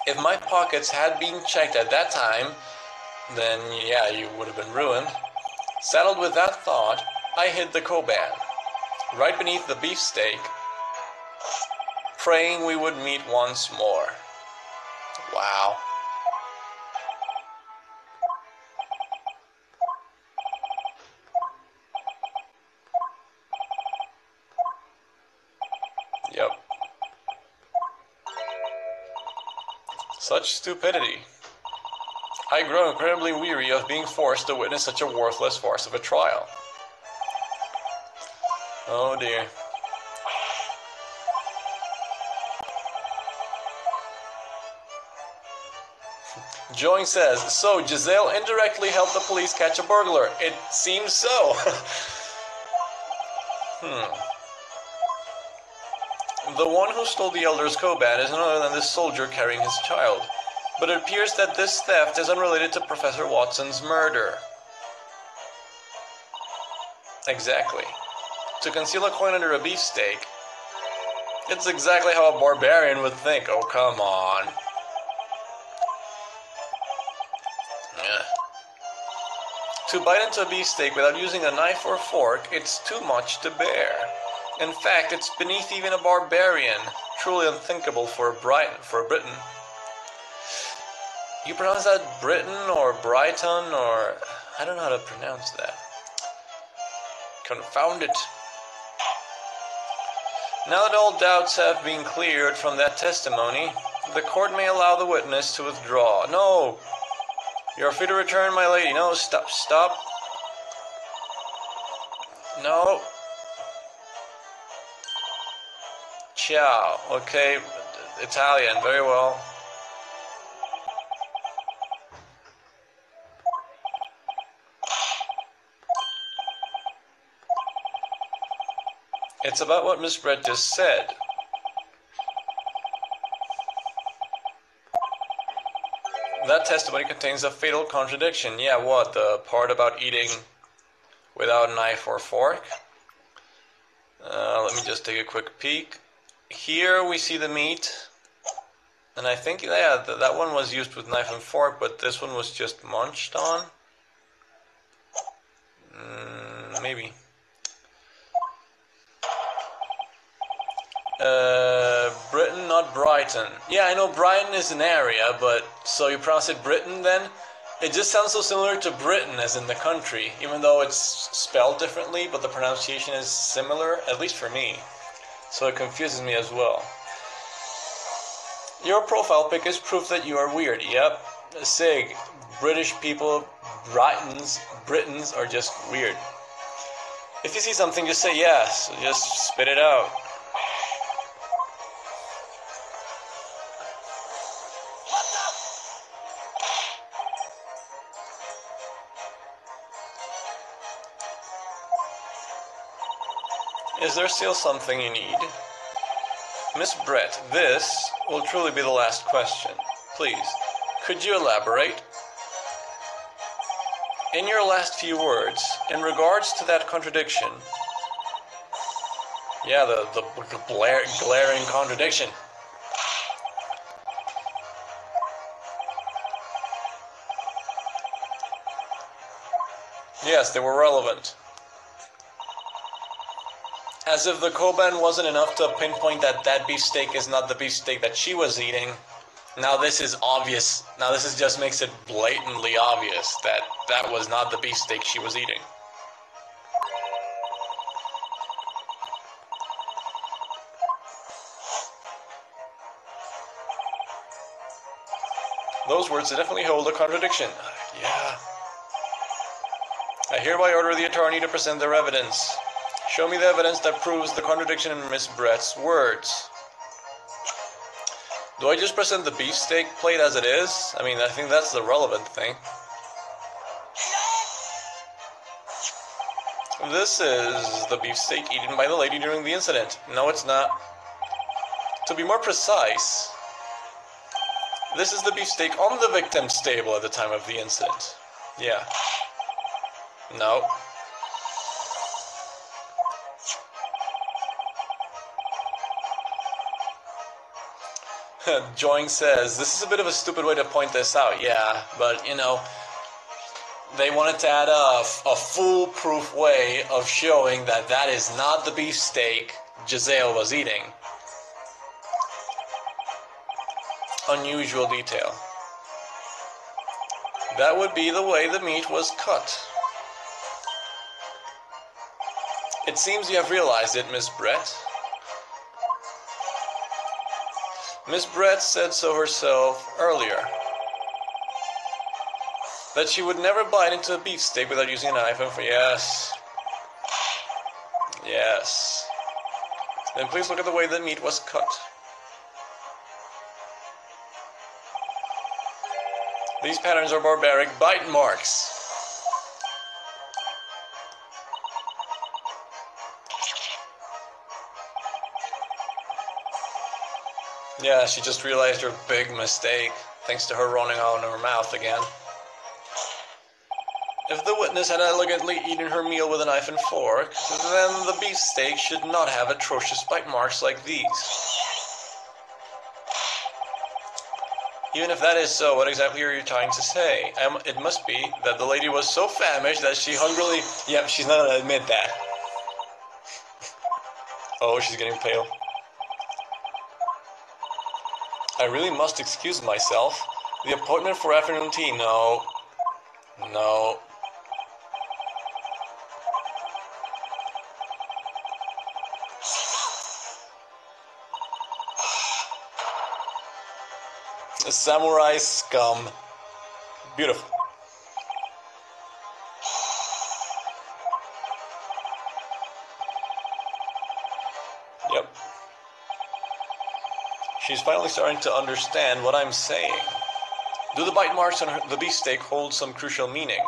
If my pockets had been checked at that time, then yeah, you would have been ruined. Saddled with that thought, I hid the Koban, right beneath the beefsteak, praying we would meet once more. Wow. Yep. Such stupidity. I grow incredibly weary of being forced to witness such a worthless farce of a trial. Oh dear. Joing says, so Giselle indirectly helped the police catch a burglar. It seems so. The one who stole the Elder's Koban is none other than this soldier carrying his child. But it appears that this theft is unrelated to Professor Watson's murder. Exactly. To conceal a coin under a beefsteak, it's exactly how a barbarian would think. Oh, come on. To bite into a beefsteak without using a knife or fork, it's too much to bear. In fact, it's beneath even a barbarian. Truly unthinkable for a Briton. You pronounce that Britain or Brighton or... I don't know how to pronounce that. Confound it. Now that all doubts have been cleared from that testimony, the court may allow the witness to withdraw. No! You are free to return, my lady. No, stop. No. Ciao. Okay, Italian, very well. It's about what Miss Brett just said. That testimony contains a fatal contradiction. Yeah, what? The part about eating without a knife or fork? Let me just take a quick peek. Here we see the meat. And I think, yeah, that one was used with knife and fork, but this one was just munched on? Maybe. Britain, not Brighton. Yeah, I know Brighton is an area, but so you pronounce it Britain then? It just sounds so similar to Britain as in the country, even though it's spelled differently, but the pronunciation is similar, at least for me. So it confuses me as well. Your profile pic is proof that you are weird. Yep. Sig, British people, Britons are just weird. If you see something, just say yes. Just spit it out. Is there still something you need? Miss Brett, this will truly be the last question. Please, could you elaborate? In your last few words, in regards to that contradiction, yeah, the glaring contradiction. Yes, they were relevant. As if the Koban wasn't enough to pinpoint that that beefsteak is not the beefsteak that she was eating. Now this is obvious. Now this is just makes it blatantly obvious that that was not the beefsteak she was eating. Those words definitely hold a contradiction. Yeah. I hereby order the attorney to present their evidence. Show me the evidence that proves the contradiction in Miss Brett's words. Do I just present the beefsteak plate as it is? I mean, I think that's the relevant thing. This is the beefsteak eaten by the lady during the incident. No, it's not. To be more precise, this is the beefsteak on the victim's table at the time of the incident. Yeah. No. Joing says, this is a bit of a stupid way to point this out, yeah, but, you know, they wanted to add a foolproof way of showing that that is not the beefsteak Giselle was eating. Unusual detail. That would be the way the meat was cut. It seems you have realized it, Miss Brett. Miss Brett said so herself earlier, that she would never bite into a beefsteak without using a knife, and for yes. Yes. Then please look at the way the meat was cut. These patterns are barbaric bite marks. Yeah, she just realized her big mistake, thanks to her running on her mouth again. If the witness had elegantly eaten her meal with a knife and fork, then the beefsteak should not have atrocious bite marks like these. Even if that is so, what exactly are you trying to say? It must be that the lady was so famished that she hungrily... Yep, she's not gonna admit that. Oh, she's getting pale. I really must excuse myself. The appointment for afternoon tea, no. No. Samurai scum. Beautiful. Yep. She's finally starting to understand what I'm saying. Do the bite marks on the beefsteak hold some crucial meaning?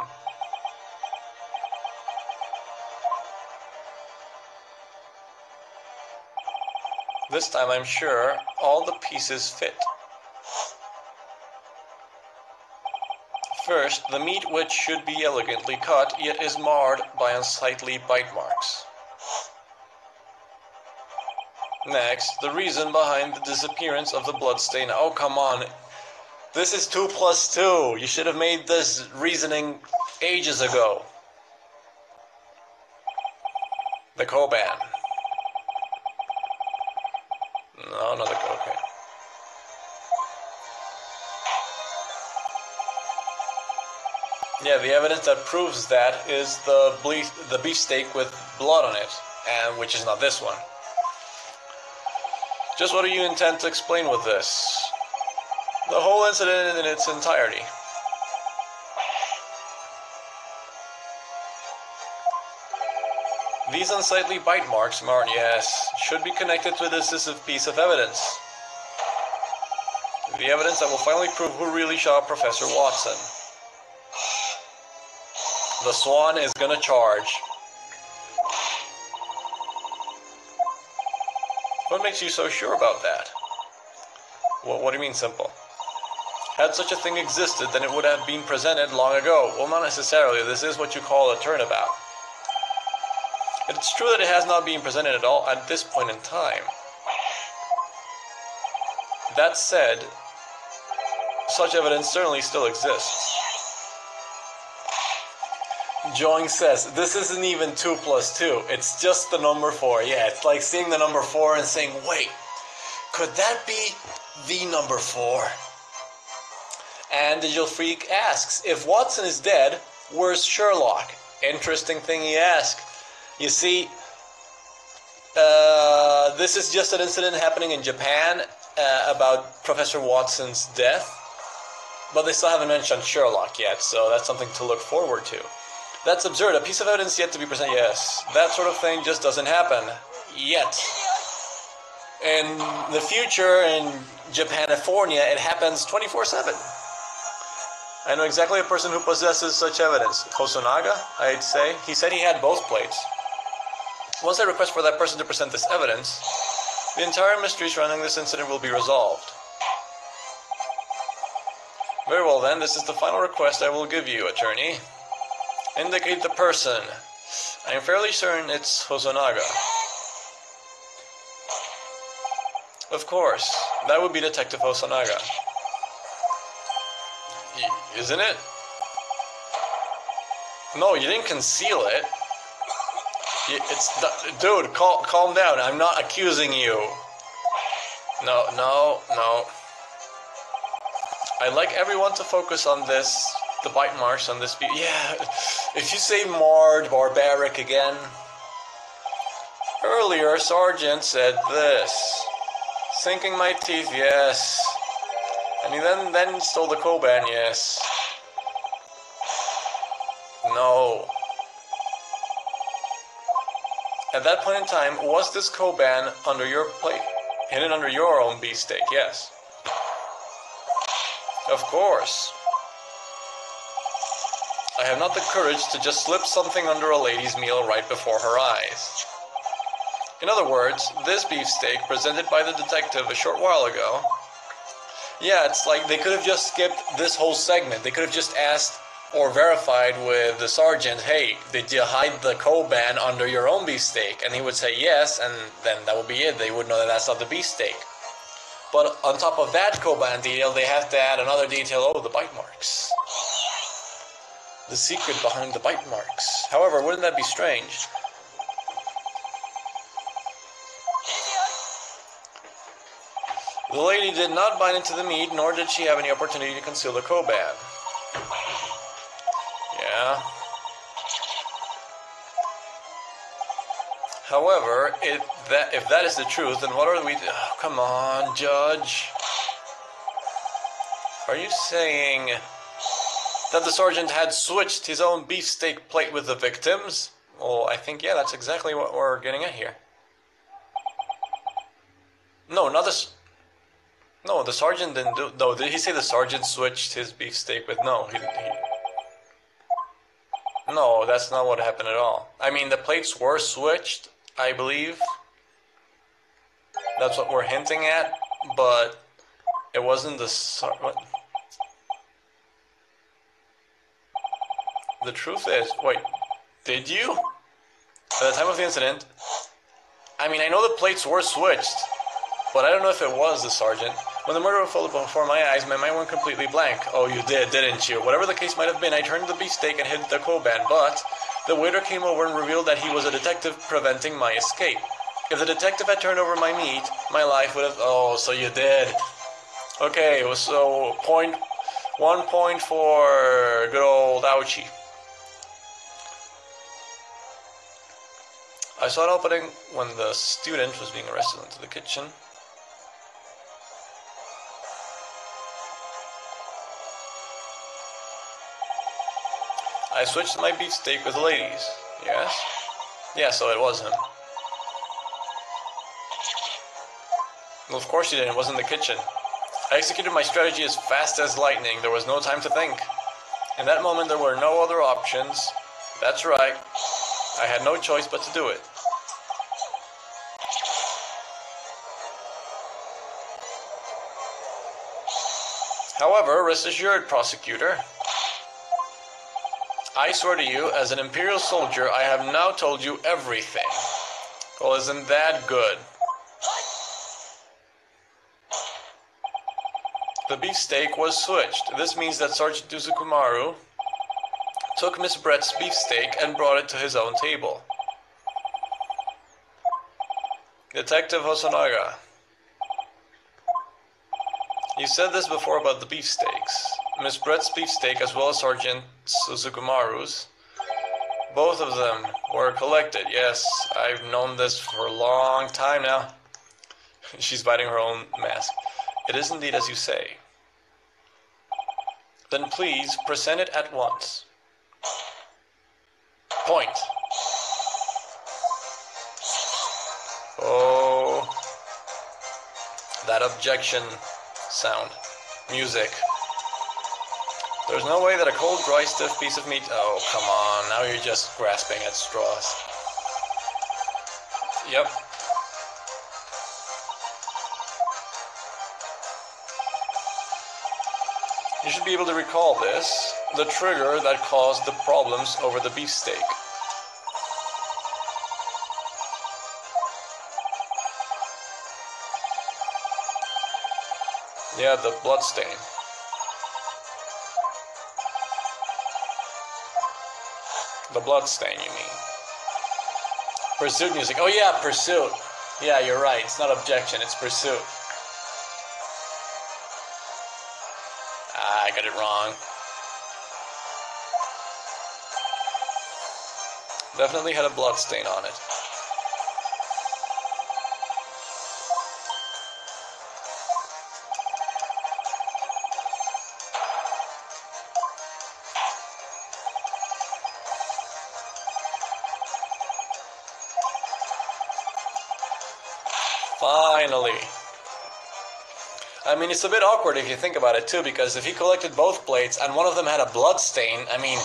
This time I'm sure all the pieces fit. First, the meat which should be elegantly cut, yet is marred by unsightly bite marks. Next, the reason behind the disappearance of the bloodstain. Oh, come on. This is 2 plus 2. You should have made this reasoning ages ago. The Koban. No, not the Koban. Okay. Yeah, the evidence that proves that is the beefsteak with blood on it, and which is not this one. Just what do you intend to explain with this? The whole incident in its entirety. These unsightly bite marks, Martin, yes, should be connected to a decisive piece of evidence. The evidence that will finally prove who really shot Professor Watson. The Swan is gonna charge. What makes you so sure about that? Well, what do you mean simple? Had such a thing existed, then it would have been presented long ago. Well, not necessarily. This is what you call a turnabout. It's true that it has not been presented at all at this point in time. That said, such evidence certainly still exists. Joing says, this isn't even 2 plus 2, it's just the number 4. Yeah, it's like seeing the number 4 and saying, wait, could that be the number 4? And Digital Freak asks, if Watson is dead, where's Sherlock? Interesting thing he asked. You see, this is just an incident happening in Japan about Professor Watson's death, but they still haven't mentioned Sherlock yet, so that's something to look forward to. That's absurd. A piece of evidence yet to be presented. Yes, that sort of thing just doesn't happen yet. In the future, in Japanifornia, it happens 24/7. I know exactly a person who possesses such evidence. Hosonaga, I'd say. He said he had both plates. Once I request for that person to present this evidence, the entire mystery surrounding this incident will be resolved. Very well then, this is the final request I will give you, attorney. Indicate the person. I am fairly certain it's Hosonaga. Of course, that would be Detective Hosonaga. Isn't it? No, you didn't conceal it. Dude, calm down. I'm not accusing you. No. I'd like everyone to focus on this, the bite marks on this. Yeah, if you say marred, barbaric again. Earlier, Sergeant said this. Sinking my teeth, yes. And he then stole the Koban, yes. No. At that point in time, was this Koban under your plate? Hidden under your own beefsteak, yes. Of course. I have not the courage to just slip something under a lady's meal right before her eyes. In other words, this beefsteak presented by the detective a short while ago. Yeah, it's like they could have just skipped this whole segment. They could have just asked or verified with the sergeant, hey, did you hide the Koban under your own beefsteak? And he would say yes, and then that would be it. They would know that that's not the beefsteak. But on top of that Koban detail, they have to add another detail, oh, the bite marks. The secret behind the bite marks. However, wouldn't that be strange? The lady did not bite into the meat, nor did she have any opportunity to conceal the Koban. Yeah. However, if that is the truth, then what are we... Oh, come on, Judge. Are you saying that the sergeant had switched his own beefsteak plate with the victims? Well, I think, yeah, that's exactly what we're getting at here. No, not this... No, the sergeant didn't do... No, did he say the sergeant switched his beefsteak with... No, he... No, that's not what happened at all. I mean, the plates were switched, I believe. That's what we're hinting at, but it wasn't the... What? The truth is... Wait, did you? At the time of the incident... I mean, I know the plates were switched, but I don't know if it was the sergeant. When the murder fell before my eyes, my mind went completely blank. Oh, you did, didn't you? Whatever the case might have been, I turned the beefsteak and hid the Koban, but the waiter came over and revealed that he was a detective preventing my escape. If the detective had turned over my meat, my life would have... Oh, so you did. Okay, so 1 point for good old Ouchie. I saw it opening when the student was being arrested into the kitchen. I switched my beefsteak with the ladies. Yes? Yeah, so it was him. Well, of course you didn't. It was in the kitchen. I executed my strategy as fast as lightning. There was no time to think. In that moment, there were no other options. That's right. I had no choice but to do it. However, rest assured, prosecutor, I swear to you, as an Imperial soldier, I have now told you everything. Well, isn't that good? The beefsteak was switched. This means that Sergeant Uzukumaru took Miss Brett's beefsteak and brought it to his own table. Detective Hosonaga, you said this before about the beefsteaks. Miss Brett's beefsteak as well as Sergeant Uzukumaru's, both of them were collected. Yes, I've known this for a long time now. She's biting her own mask. It is indeed as you say. Then please present it at once. Point. Oh, that objection sound. Music. There's no way that a cold, dry, stiff piece of meat... Oh, come on. Now you're just grasping at straws. Yep. You should be able to recall this. The trigger that caused the problems over the beefsteak. Yeah, the bloodstain. The bloodstain, you mean. Pursuit music. Oh yeah, pursuit. Yeah, you're right. It's not objection, it's pursuit. I got it wrong. Definitely had a bloodstain on it. Finally. I mean, it's a bit awkward if you think about it too, because if he collected both plates and one of them had a blood stain, I mean,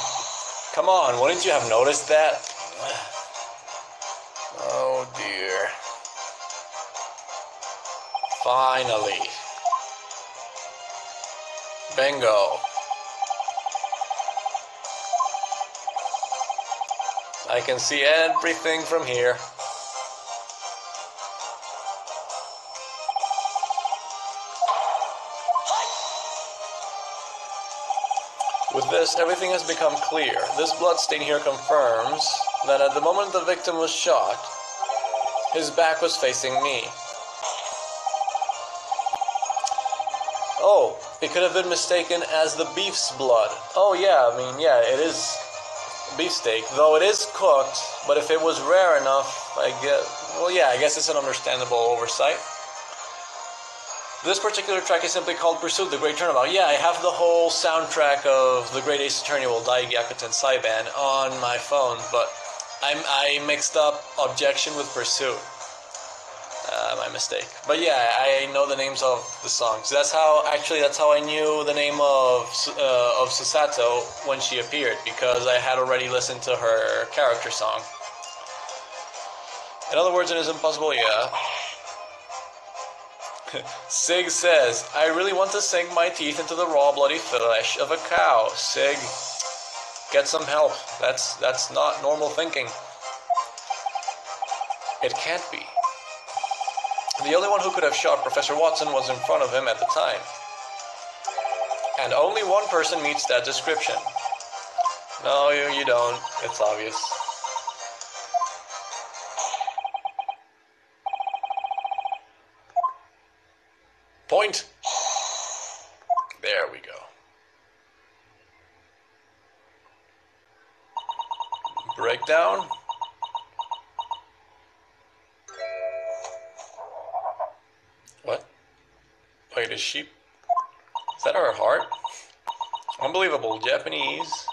come on, wouldn't you have noticed that? Oh dear. Finally. Bingo. I can see everything from here. With this, everything has become clear. This bloodstain here confirms that at the moment the victim was shot, his back was facing me. Oh, it could have been mistaken as the beef's blood. Oh yeah, I mean, yeah, it is beefsteak, though it is cooked, but if it was rare enough, I guess, well yeah, I guess it's an understandable oversight. This particular track is simply called Pursuit, the Great Turnabout. Yeah, I have the whole soundtrack of the Great Ace Attorney, well, Dai Gyakuten Saiban, on my phone, but I mixed up Objection with Pursuit. My mistake. But yeah, I know the names of the songs. That's how I knew the name of Susato when she appeared, because I had already listened to her character song. In other words, it is impossible, yeah. Sig says, I really want to sink my teeth into the raw bloody flesh of a cow. Sig, get some help. That's not normal thinking. It can't be. The only one who could have shot Professor Watson was in front of him at the time. And only one person meets that description. No, you don't. It's obvious. Point. There we go. Breakdown. What? Wait, is she... Is that her heart? Unbelievable. Japanese.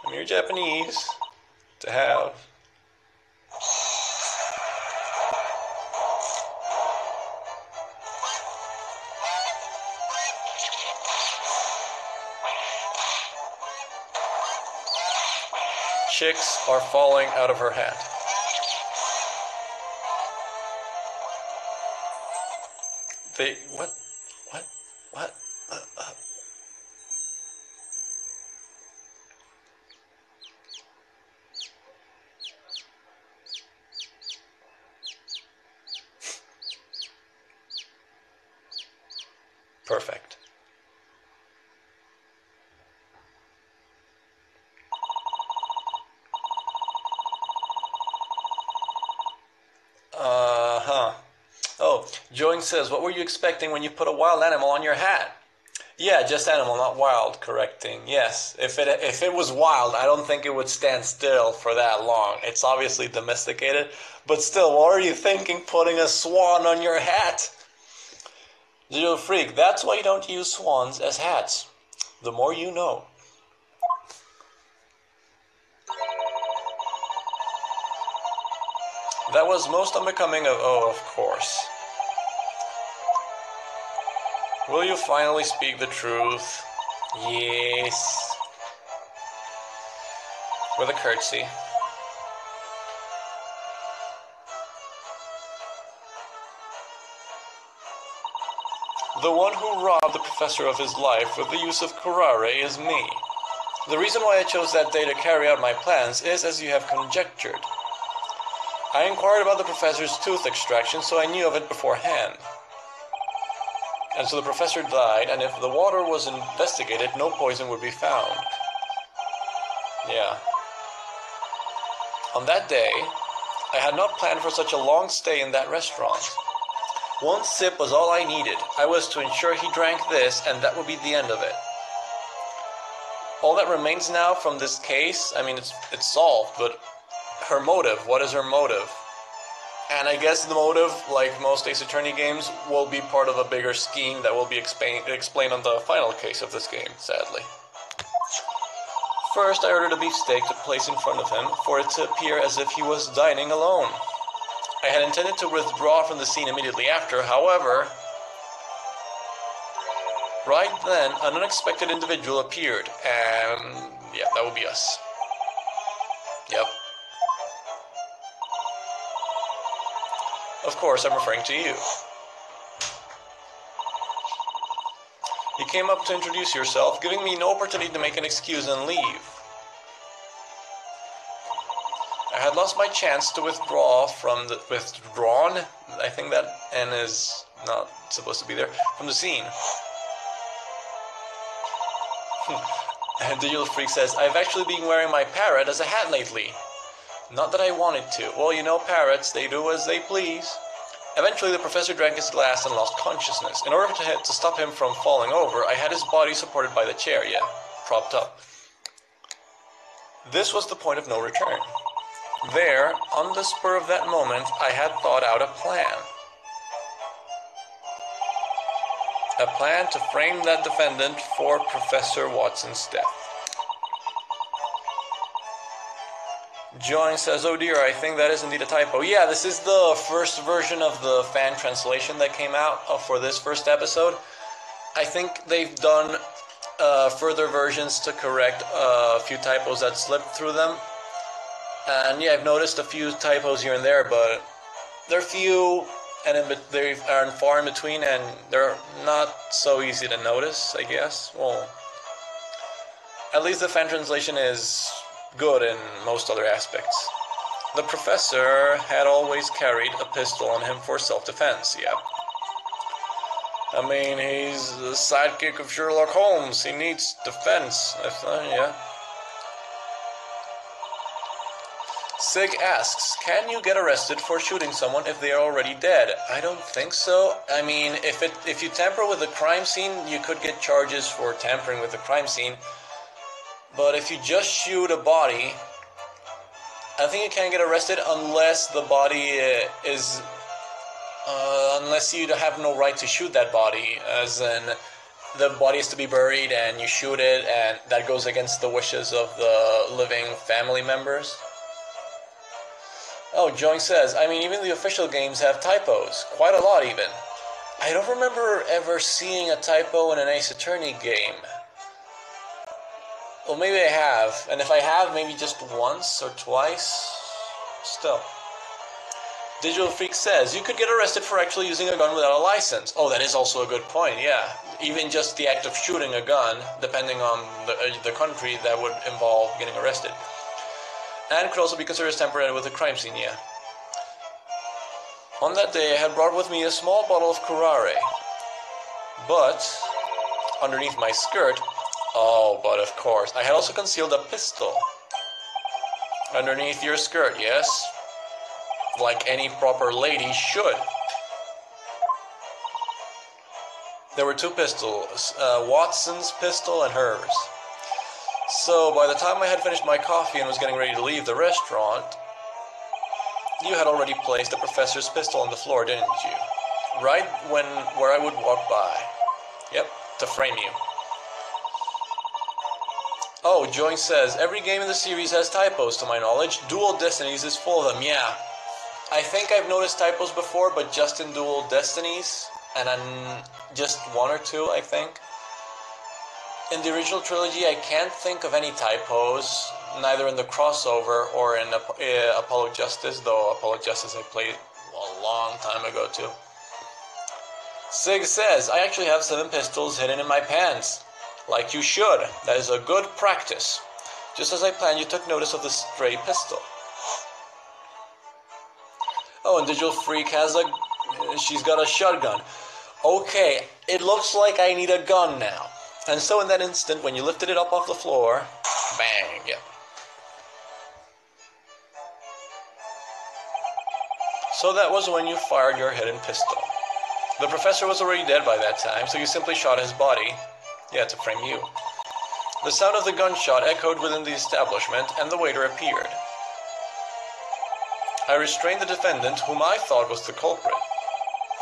I mean, you're Japanese to have... Chicks are falling out of her hat. They... What? Perfect. Uh-huh. Oh, Joing says, what were you expecting when you put a wild animal on your hat? Yeah, just animal, not wild, correcting. Yes, if it was wild, I don't think it would stand still for that long. It's obviously domesticated, but still, what are you thinking putting a swan on your hat? Digital Freak, that's why you don't use swans as hats. The more you know. That was most unbecoming of... Oh, of course. Will you finally speak the truth? Yes. With a curtsy. The one who robbed the professor of his life with the use of curare is me. The reason why I chose that day to carry out my plans is as you have conjectured. I inquired about the professor's tooth extraction, so I knew of it beforehand. And so the professor died, and if the water was investigated, no poison would be found. Yeah. On that day, I had not planned for such a long stay in that restaurant. One sip was all I needed. I was to ensure he drank this, and that would be the end of it. All that remains now from this case, I mean, it's solved, but her motive, what is her motive? And I guess the motive, like most Ace Attorney games, will be part of a bigger scheme that will be explained on the final case of this game, sadly. First, I ordered a beefsteak to place in front of him, for it to appear as if he was dining alone. I had intended to withdraw from the scene immediately after, however, right then, an unexpected individual appeared, and yeah, that would be us. Yep. Of course, I'm referring to you. You came up to introduce yourself, giving me no opportunity to make an excuse and leave. I had lost my chance to withdraw from the... Withdrawn? I think that N is not supposed to be there. From the scene. Digital Freak says, I've actually been wearing my parrot as a hat lately. Not that I wanted to. Well, you know parrots, they do as they please. Eventually, the professor drank his glass and lost consciousness. In order to stop him from falling over, I had his body supported by the chair, yeah, propped up. This was the point of no return. There, on the spur of that moment, I had thought out a plan. A plan to frame that defendant for Professor Watson's death. Join says, oh dear, I think that is indeed a typo. Yeah, this is the first version of the fan translation that came out for this first episode. I think they've done further versions to correct a few typos that slipped through them. And yeah, I've noticed a few typos here and there, but they're few and they are far in between, and they're not so easy to notice, I guess. Well, at least the fan translation is good in most other aspects. The professor had always carried a pistol on him for self-defense, yeah. I mean, he's the sidekick of Sherlock Holmes. He needs defense, yeah. Sig asks, can you get arrested for shooting someone if they are already dead? I don't think so. I mean, if you tamper with the crime scene, you could get charges for tampering with the crime scene. But if you just shoot a body, I think you can't get arrested unless the body is... unless you have no right to shoot that body, as in the body is to be buried and you shoot it, and that goes against the wishes of the living family members. Oh, Joing says, I mean, even the official games have typos. Quite a lot, even. I don't remember ever seeing a typo in an Ace Attorney game. Well, maybe I have. And if I have, maybe just once or twice. Still. Digital Freak says, you could get arrested for actually using a gun without a license. Oh, that is also a good point, yeah. Even just the act of shooting a gun, depending on the country, that would involve getting arrested. And could also be considered as tampering with a crime scene, yeah. On that day, I had brought with me a small bottle of curare. But underneath my skirt, oh, but of course, I had also concealed a pistol. Underneath your skirt, yes? Like any proper lady should. There were two pistols, Watson's pistol and hers. So by the time I had finished my coffee and was getting ready to leave the restaurant, you had already placed the professor's pistol on the floor, didn't you? Right where I would walk by. Yep, to frame you. Oh, Joy says, every game in the series has typos to my knowledge. Dual Destinies is full of them, yeah. I think I've noticed typos before, but just in Dual Destinies, and then just one or two, I think. In the original trilogy, I can't think of any typos, neither in the crossover or in Apollo Justice, though Apollo Justice I played a long time ago too. Sig says, I actually have 7 pistols hidden in my pants. Like you should. That is a good practice. Just as I planned, you took notice of the stray pistol. Oh, and Digital Freak she's got a shotgun. Okay, it looks like I need a gun now. And so in that instant, when you lifted it up off the floor, bang, yeah. So that was when you fired your hidden pistol. The professor was already dead by that time, so you simply shot his body. Yeah, to frame you. The sound of the gunshot echoed within the establishment, and the waiter appeared. I restrained the defendant, whom I thought was the culprit,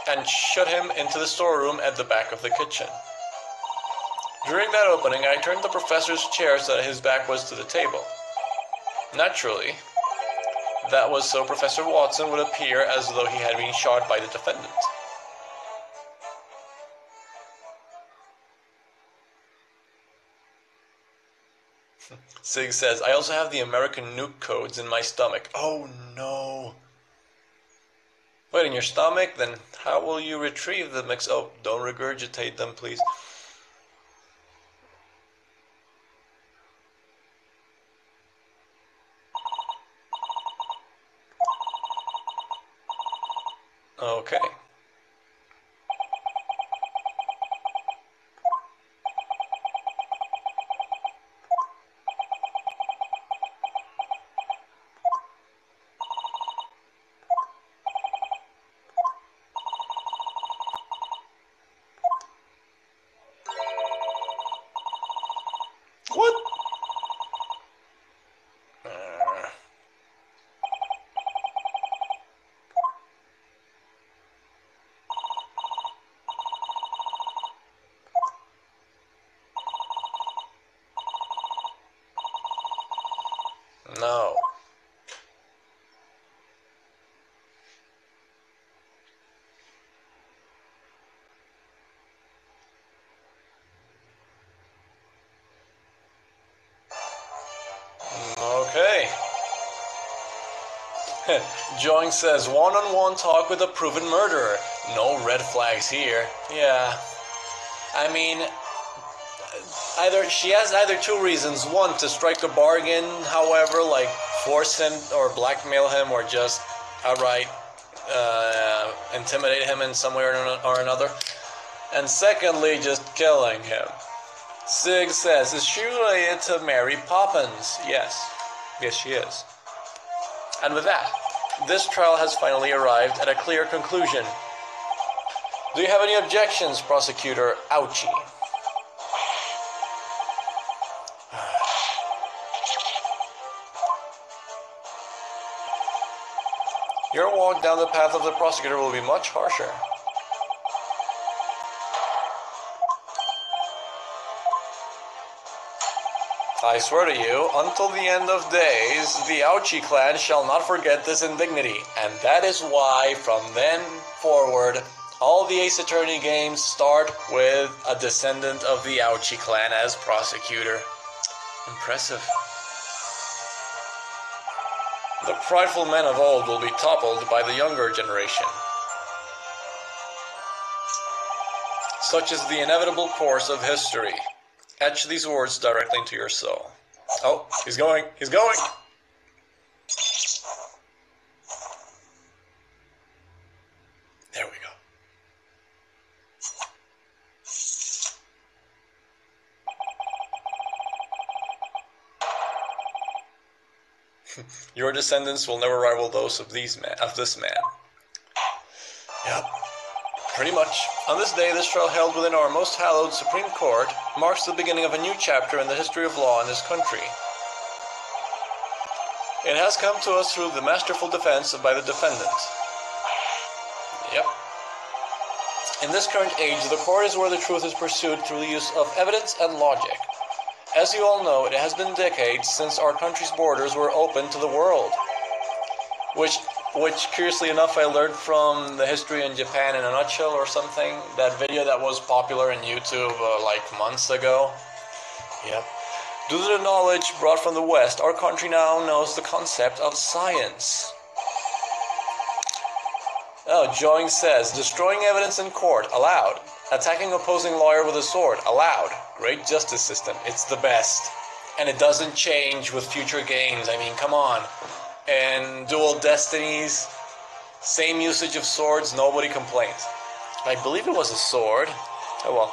and shut him into the storeroom at the back of the kitchen. During that opening, I turned the professor's chair so that his back was to the table. Naturally, that was so Professor Watson would appear as though he had been shot by the defendant. Sig says, I also have the American nuke codes in my stomach. Oh no. Wait, in your stomach? Then how will you retrieve the mix? Oh, don't regurgitate them, please. Okay. What? No. Okay. Joing says, one-on-one talk with a proven murderer. No red flags here. Yeah. I mean, she has either two reasons. One, to strike a bargain, however, like force him or blackmail him or just outright intimidate him in some way or another. And secondly, just killing him. Sig says, is she related to Mary Poppins? Yes. Yes, she is. And with that, this trial has finally arrived at a clear conclusion. Do you have any objections, Prosecutor Ouchie? Your walk down the path of the prosecutor will be much harsher. I swear to you, until the end of days, the Ouchie clan shall not forget this indignity, and that is why, from then forward, all the Ace Attorney games start with a descendant of the Ouchie clan as prosecutor. Impressive. The prideful men of old will be toppled by the younger generation. Such is the inevitable course of history. Etch these words directly into your soul. Oh, he's going. He's going. There we go. Your descendants will never rival those of this man. Yep. Pretty much. On this day, this trial held within our most hallowed Supreme Court marks the beginning of a new chapter in the history of law in this country. It has come to us through the masterful defense by the defendant. Yep. In this current age, the court is where the truth is pursued through the use of evidence and logic. As you all know, it has been decades since our country's borders were open to the world. Which curiously enough, I learned from the history in Japan in a nutshell or something. That video that was popular in YouTube like months ago. Yep. Due to the knowledge brought from the West, our country now knows the concept of science. Oh, Joing says, destroying evidence in court, allowed. Attacking opposing lawyer with a sword, allowed. Great justice system, it's the best. And it doesn't change with future games, I mean, come on. And Dual Destinies, same usage of swords, nobody complains. I believe it was a sword. Oh well.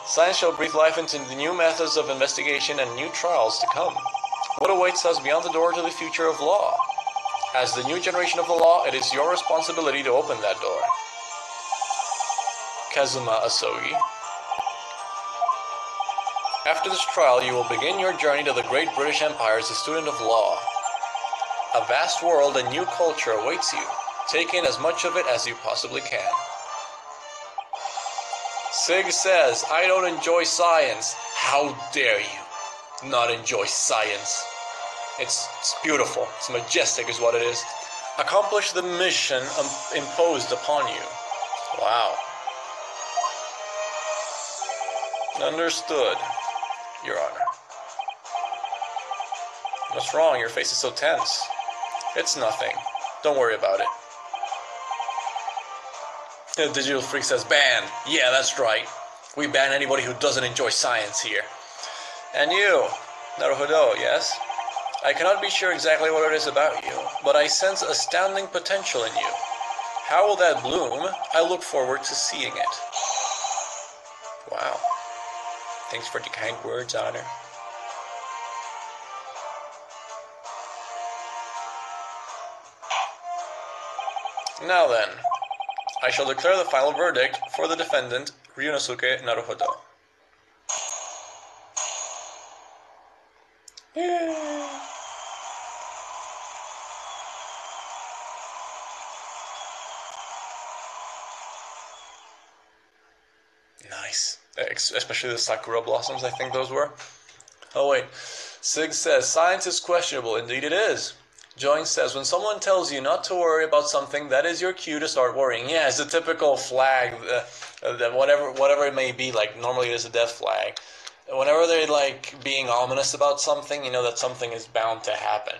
Science shall breathe life into the new methods of investigation and new trials to come. What awaits us beyond the door to the future of law? As the new generation of the law, it is your responsibility to open that door. Kazuma Asogi. After this trial, you will begin your journey to the great British Empire as a student of law. A vast world and new culture awaits you. Take in as much of it as you possibly can. Sig says, I don't enjoy science. How dare you not enjoy science? It's beautiful. It's majestic is what it is. Accomplish the mission imposed upon you. Wow. Understood, Your Honor. What's wrong? Your face is so tense. It's nothing. Don't worry about it. The Digital Freak says, ban. Yeah, that's right. We ban anybody who doesn't enjoy science here. And you, Naruhodo, yes? I cannot be sure exactly what it is about you, but I sense astounding potential in you. How will that bloom? I look forward to seeing it. Wow. Thanks for the kind words, Honor. Now then, I shall declare the final verdict for the defendant, Ryunosuke Naruhodo. Yay! Nice. Especially the sakura blossoms, I think those were. Oh wait. Sig says, science is questionable. Indeed it is. Joing says, when someone tells you not to worry about something, that is your cue to start worrying. Yeah, it's a typical flag, whatever it may be, like normally it is a death flag. Whenever they're like being ominous about something, you know that something is bound to happen.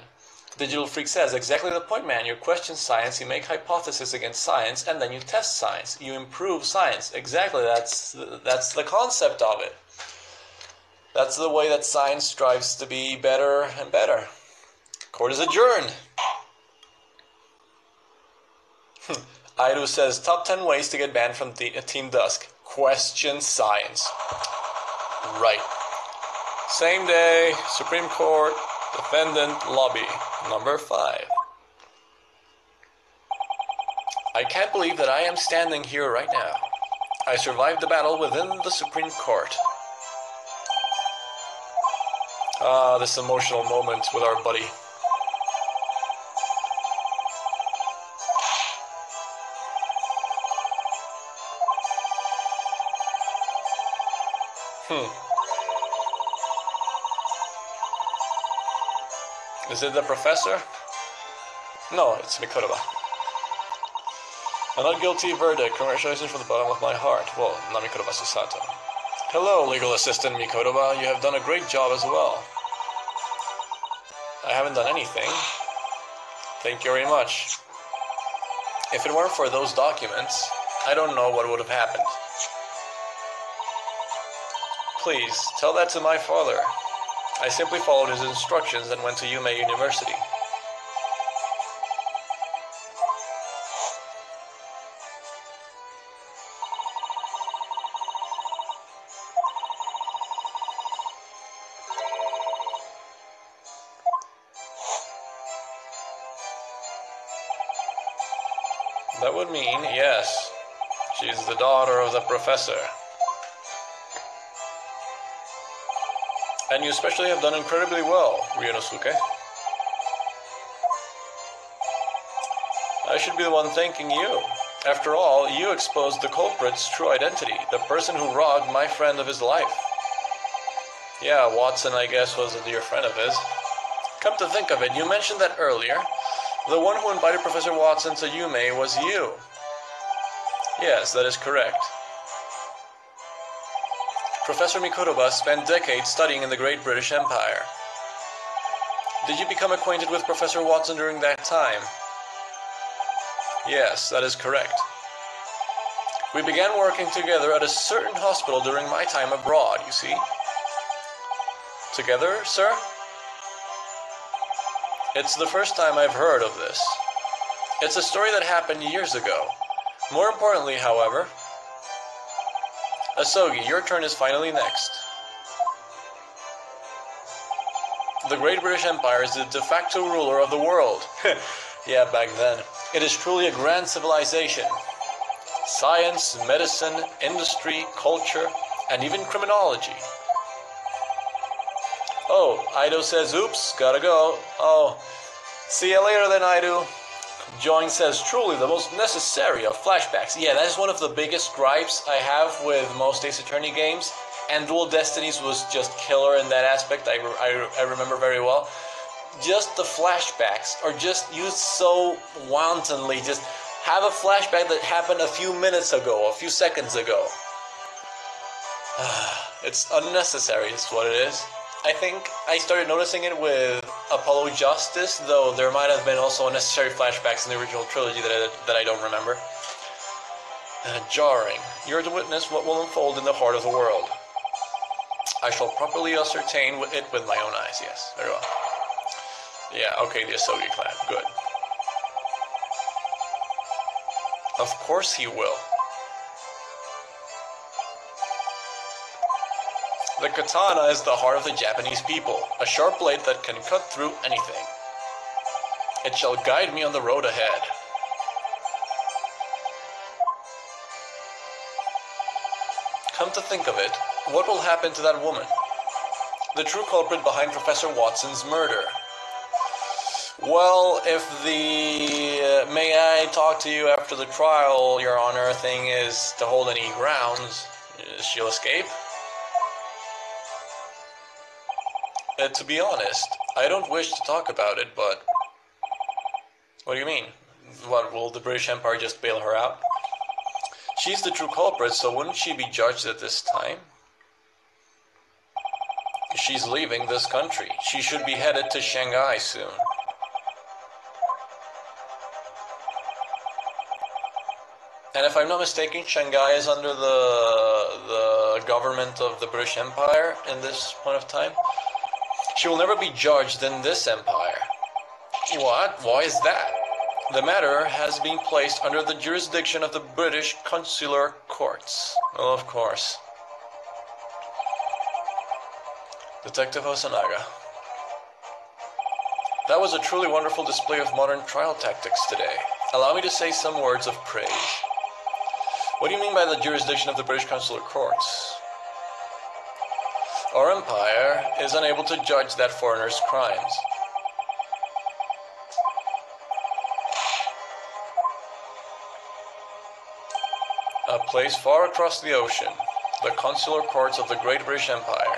Digital Freak says, exactly the point, man. You question science, you make hypotheses against science, and then you test science. You improve science. Exactly, that's the concept of it. That's the way that science strives to be better and better. Court is adjourned. Aidu says, top 10 ways to get banned from Team Dusk. Question science. Right. Same day, Supreme Court, defendant lobby, number 5. I can't believe that I am standing here right now. I survived the battle within the Supreme Court. Ah, this emotional moment with our buddy. Is it the professor? No, it's Mikotoba. A not guilty verdict. Congratulations from the bottom of my heart. Well, not Mikotoba Susato. Hello, legal assistant Mikotoba. You have done a great job as well. I haven't done anything. Thank you very much. If it weren't for those documents, I don't know what would have happened. Please, tell that to my father. I simply followed his instructions and went to Yume University. That would mean, yes, she's the daughter of the professor. And you especially have done incredibly well, Ryunosuke. I should be the one thanking you. After all, you exposed the culprit's true identity, the person who robbed my friend of his life. Yeah, Watson, I guess, was a dear friend of his. Come to think of it, you mentioned that earlier. The one who invited Professor Watson to Yume was you. Yes, that is correct. Professor Mikutoba spent decades studying in the Great British Empire. Did you become acquainted with Professor Watson during that time? Yes, that is correct. We began working together at a certain hospital during my time abroad, you see. Together, sir? It's the first time I've heard of this. It's a story that happened years ago. More importantly, however, Asogi, your turn is finally next. The Great British Empire is the de facto ruler of the world. Yeah, back then. It is truly a grand civilization. Science, medicine, industry, culture, and even criminology. Oh, Aido says, oops, gotta go. Oh, see you later then, Aido. Join says, truly the most necessary of flashbacks. Yeah, that is one of the biggest gripes I have with most Ace Attorney games. And Dual Destinies was just killer in that aspect, I remember very well. Just the flashbacks are just used so wantonly. Just have a flashback that happened a few minutes ago, a few seconds ago. It's unnecessary is what it is. I think I started noticing it with Apollo Justice, though there might have been also unnecessary flashbacks in the original trilogy that I don't remember. Jarring. You're to witness what will unfold in the heart of the world. I shall properly ascertain it with my own eyes, yes. Very well. Yeah, okay, the Asogi clan. Good. Of course he will. The katana is the heart of the Japanese people, a sharp blade that can cut through anything. It shall guide me on the road ahead. Come to think of it, what will happen to that woman? The true culprit behind Professor Watson's murder. Well, if the may I talk to you after the trial, Your Honor, thing is to hold any grounds, she'll escape? To be honest, I don't wish to talk about it, but... What do you mean? What, will the British Empire just bail her out? She's the true culprit, so wouldn't she be judged at this time? She's leaving this country. She should be headed to Shanghai soon. And if I'm not mistaken, Shanghai is under the government of the British Empire in this point of time. She will never be judged in this empire. What? Why is that? The matter has been placed under the jurisdiction of the British consular courts. Well, of course. Detective Hosonaga. That was a truly wonderful display of modern trial tactics today. Allow me to say some words of praise. What do you mean by the jurisdiction of the British consular courts? Our empire is unable to judge that foreigner's crimes. A place far across the ocean, the consular courts of the Great British Empire.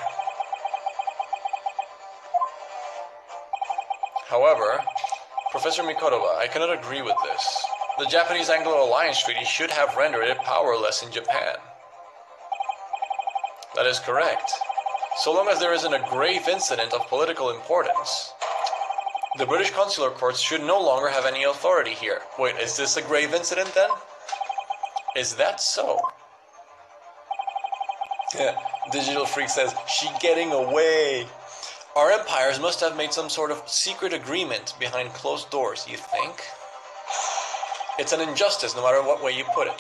However, Professor Mikotoba, I cannot agree with this. The Japanese Anglo-Alliance Treaty should have rendered it powerless in Japan. That is correct. So long as there isn't a grave incident of political importance, the British consular courts should no longer have any authority here. Wait, is this a grave incident then? Is that so? Yeah, Digital Freak says, she getting away. Our empires must have made some sort of secret agreement behind closed doors, you think? It's an injustice no matter what way you put it.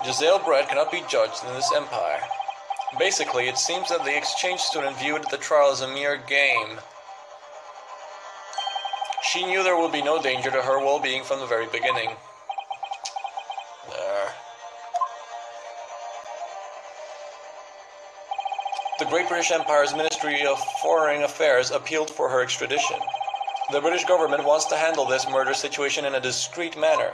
Giselle Brett cannot be judged in this empire. Basically, it seems that the exchange student viewed the trial as a mere game. She knew there would be no danger to her well-being from the very beginning. There. The Great British Empire's Ministry of Foreign Affairs appealed for her extradition. The British government wants to handle this murder situation in a discreet manner.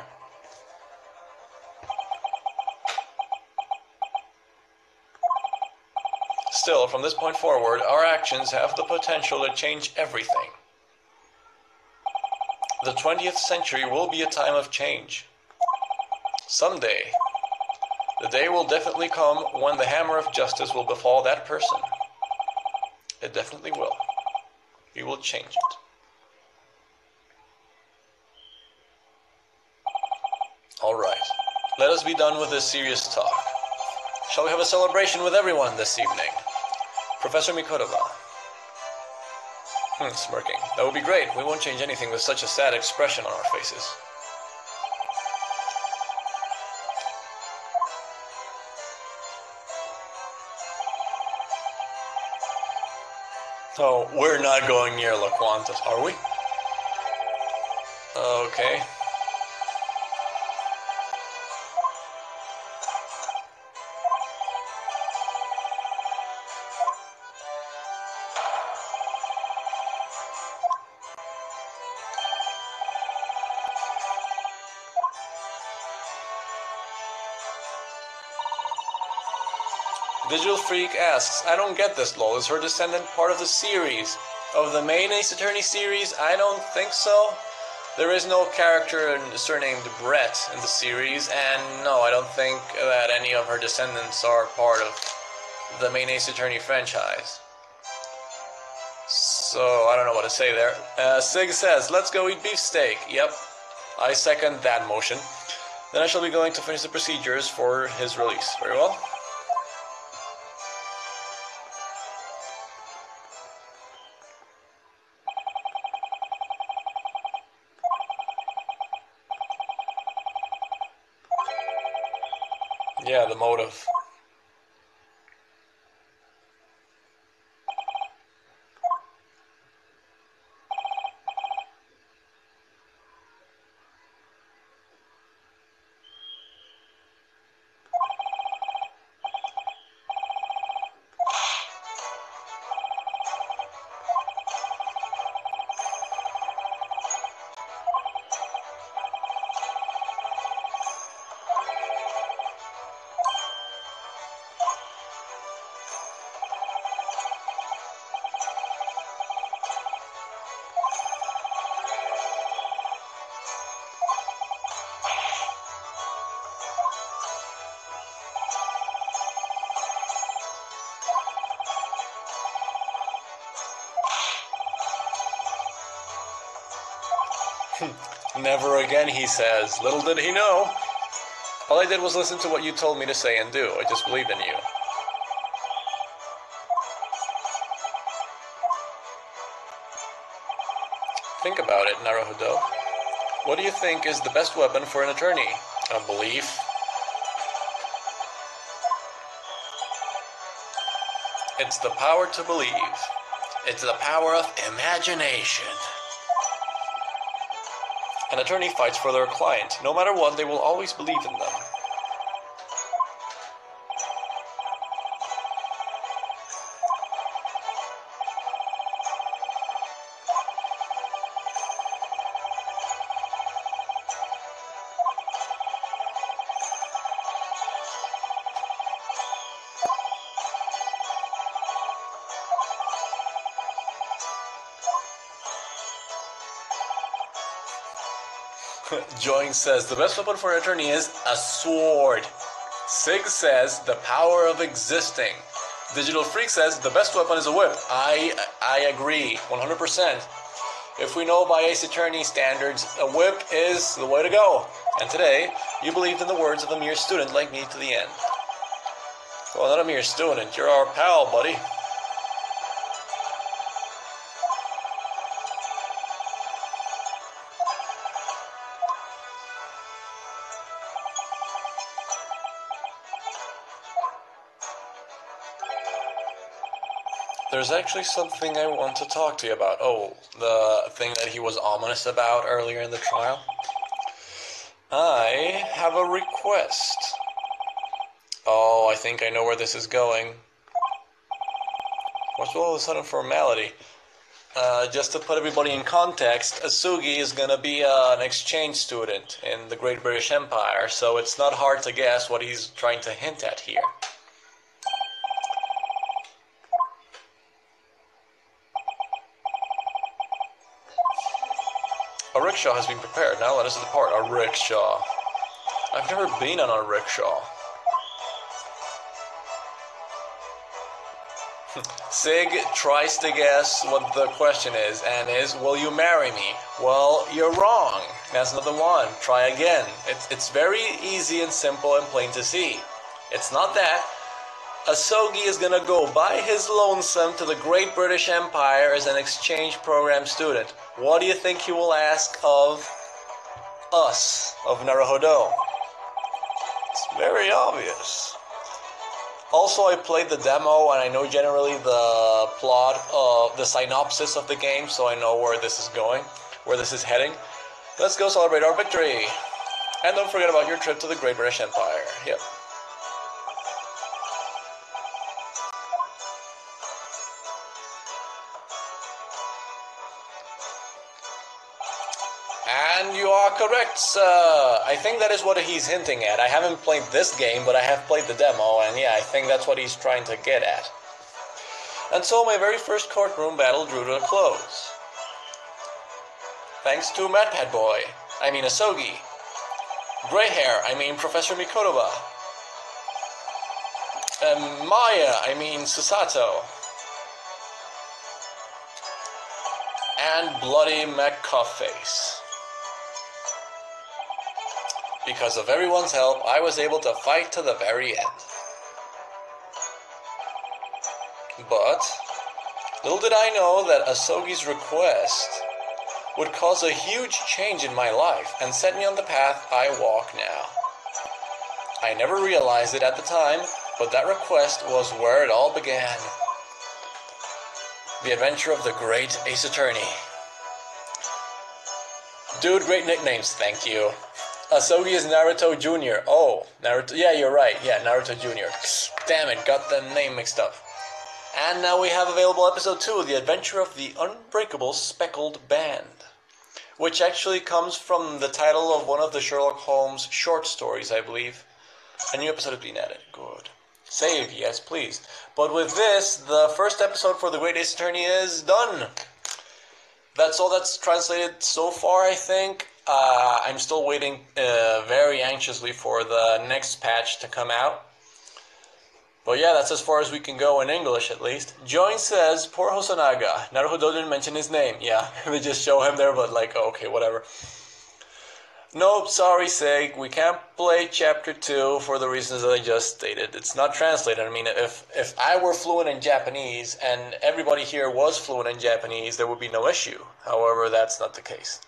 Still, from this point forward, our actions have the potential to change everything. The 20th century will be a time of change. Someday, the day will definitely come when the hammer of justice will befall that person. It definitely will. We will change it. Alright, let us be done with this serious talk. Shall we have a celebration with everyone this evening? Professor Mikodova. Smirking. That would be great. We won't change anything with such a sad expression on our faces. Oh, we're not going near La Quantas, are we? Okay. Digital Freak asks, I don't get this, lol. Is her descendant part of the series? Of the main Ace Attorney series? I don't think so. There is no character surnamed Brett in the series, and no, I don't think that any of her descendants are part of the main Ace Attorney franchise. So, I don't know what to say there. Sig says, let's go eat beefsteak. Yep, I second that motion. Then I shall be going to finish the procedures for his release. Very well. Yeah, the motive. Never again, he says. Little did he know. All I did was listen to what you told me to say and do. I just believed in you. Think about it, Naruhodo. What do you think is the best weapon for an attorney? A belief? It's the power to believe. It's the power of imagination. An attorney fights for their client. No matter what, they will always believe in them. Join says, the best weapon for an attorney is a sword. Sig says, the power of existing. Digital Freak says, the best weapon is a whip. I agree, 100%. If we know by Ace Attorney standards, a whip is the way to go. And today, you believed in the words of a mere student like me to the end. Well, not a mere student, you're our pal, buddy. there's actually something I want to talk to you about. Oh, the thing that he was ominous about earlier in the trial. I have a request. Oh, I think I know where this is going. What's all of a sudden formality? Just to put everybody in context, Asugi is going to be an exchange student in the Great British Empire, so it's not hard to guess what he's trying to hint at here. A rickshaw has been prepared. Now let us depart. A rickshaw. I've never been on a rickshaw. Sig tries to guess what the question is, and is, will you marry me? Well, you're wrong. That's not the one. Try again. It's very easy and simple and plain to see. It's not that. Asogi is gonna go by his lonesome to the Great British Empire as an exchange program student. What do you think he will ask of us, of Naruhodo? It's very obvious. Also, I played the demo, and I know generally the plot of the synopsis of the game, so I know where this is going, where this is heading. Let's go celebrate our victory. And don't forget about your trip to the Great British Empire. Yep. And you are correct, sir. I think that is what he's hinting at. I haven't played this game, but I have played the demo, and yeah, I think that's what he's trying to get at. And so my very first courtroom battle drew to a close. Thanks to Madpad Boy, I mean Asogi. Gray hair, I mean Professor Mikodova. Maya, I mean Susato. And Bloody McCuffface. Because of everyone's help, I was able to fight to the very end. But little did I know that Asogi's request would cause a huge change in my life and set me on the path I walk now. I never realized it at the time, but that request was where it all began. The adventure of the great Ace Attorney. Dude, great nicknames, thank you. Asogi is Naruto Jr. Oh, Naruto. Yeah, you're right. Yeah, Naruto Jr. Damn it, got the name mixed up. And now we have available episode 2, The Adventure of the Unbreakable Speckled Band, which actually comes from the title of one of the Sherlock Holmes short stories, I believe. A new episode has been added. Good. Save, yes, please. But with this, the first episode for The Great Ace Attorney is done. That's all that's translated so far, I think. I'm still waiting very anxiously for the next patch to come out. But yeah, that's as far as we can go in English, at least. Join says, poor Hosonaga. Naruhodo didn't mention his name. Yeah, they just show him there, but like, okay, whatever. Nope, sorry, Sig. We can't play Chapter 2 for the reasons that I just stated. It's not translated. I mean, if I were fluent in Japanese and everybody here was fluent in Japanese, there would be no issue. However, that's not the case.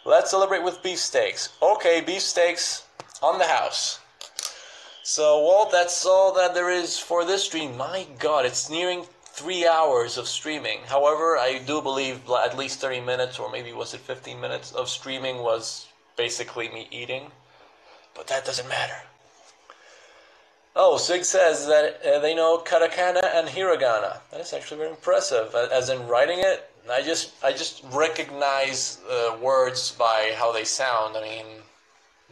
Let's celebrate with beefsteaks. Okay, beefsteaks on the house. So, well, that's all that there is for this stream. My God, it's nearing 3 hours of streaming. However, I do believe at least 30 minutes, or maybe was it 15 minutes of streaming was basically me eating. But that doesn't matter. Oh, Sig says that they know katakana and hiragana. That is actually very impressive. As in writing it, I just recognize words by how they sound. I mean,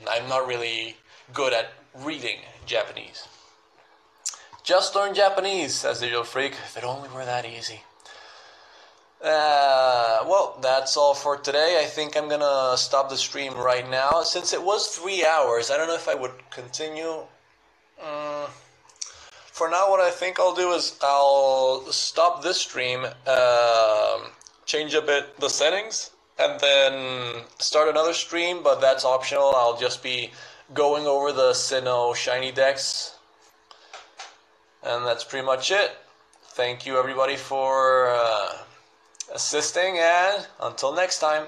I'm not really good at reading Japanese. Just learn Japanese, says Digital Freak. If it only were that easy. Well, that's all for today. I think I'm gonna stop the stream right now. Since it was 3 hours, I don't know if I would continue. For now, what I think I'll do is I'll stop this stream, change a bit the settings, and then start another stream, but that's optional. I'll just be going over the Sinnoh shiny decks, and that's pretty much it. Thank you everybody for assisting, and until next time.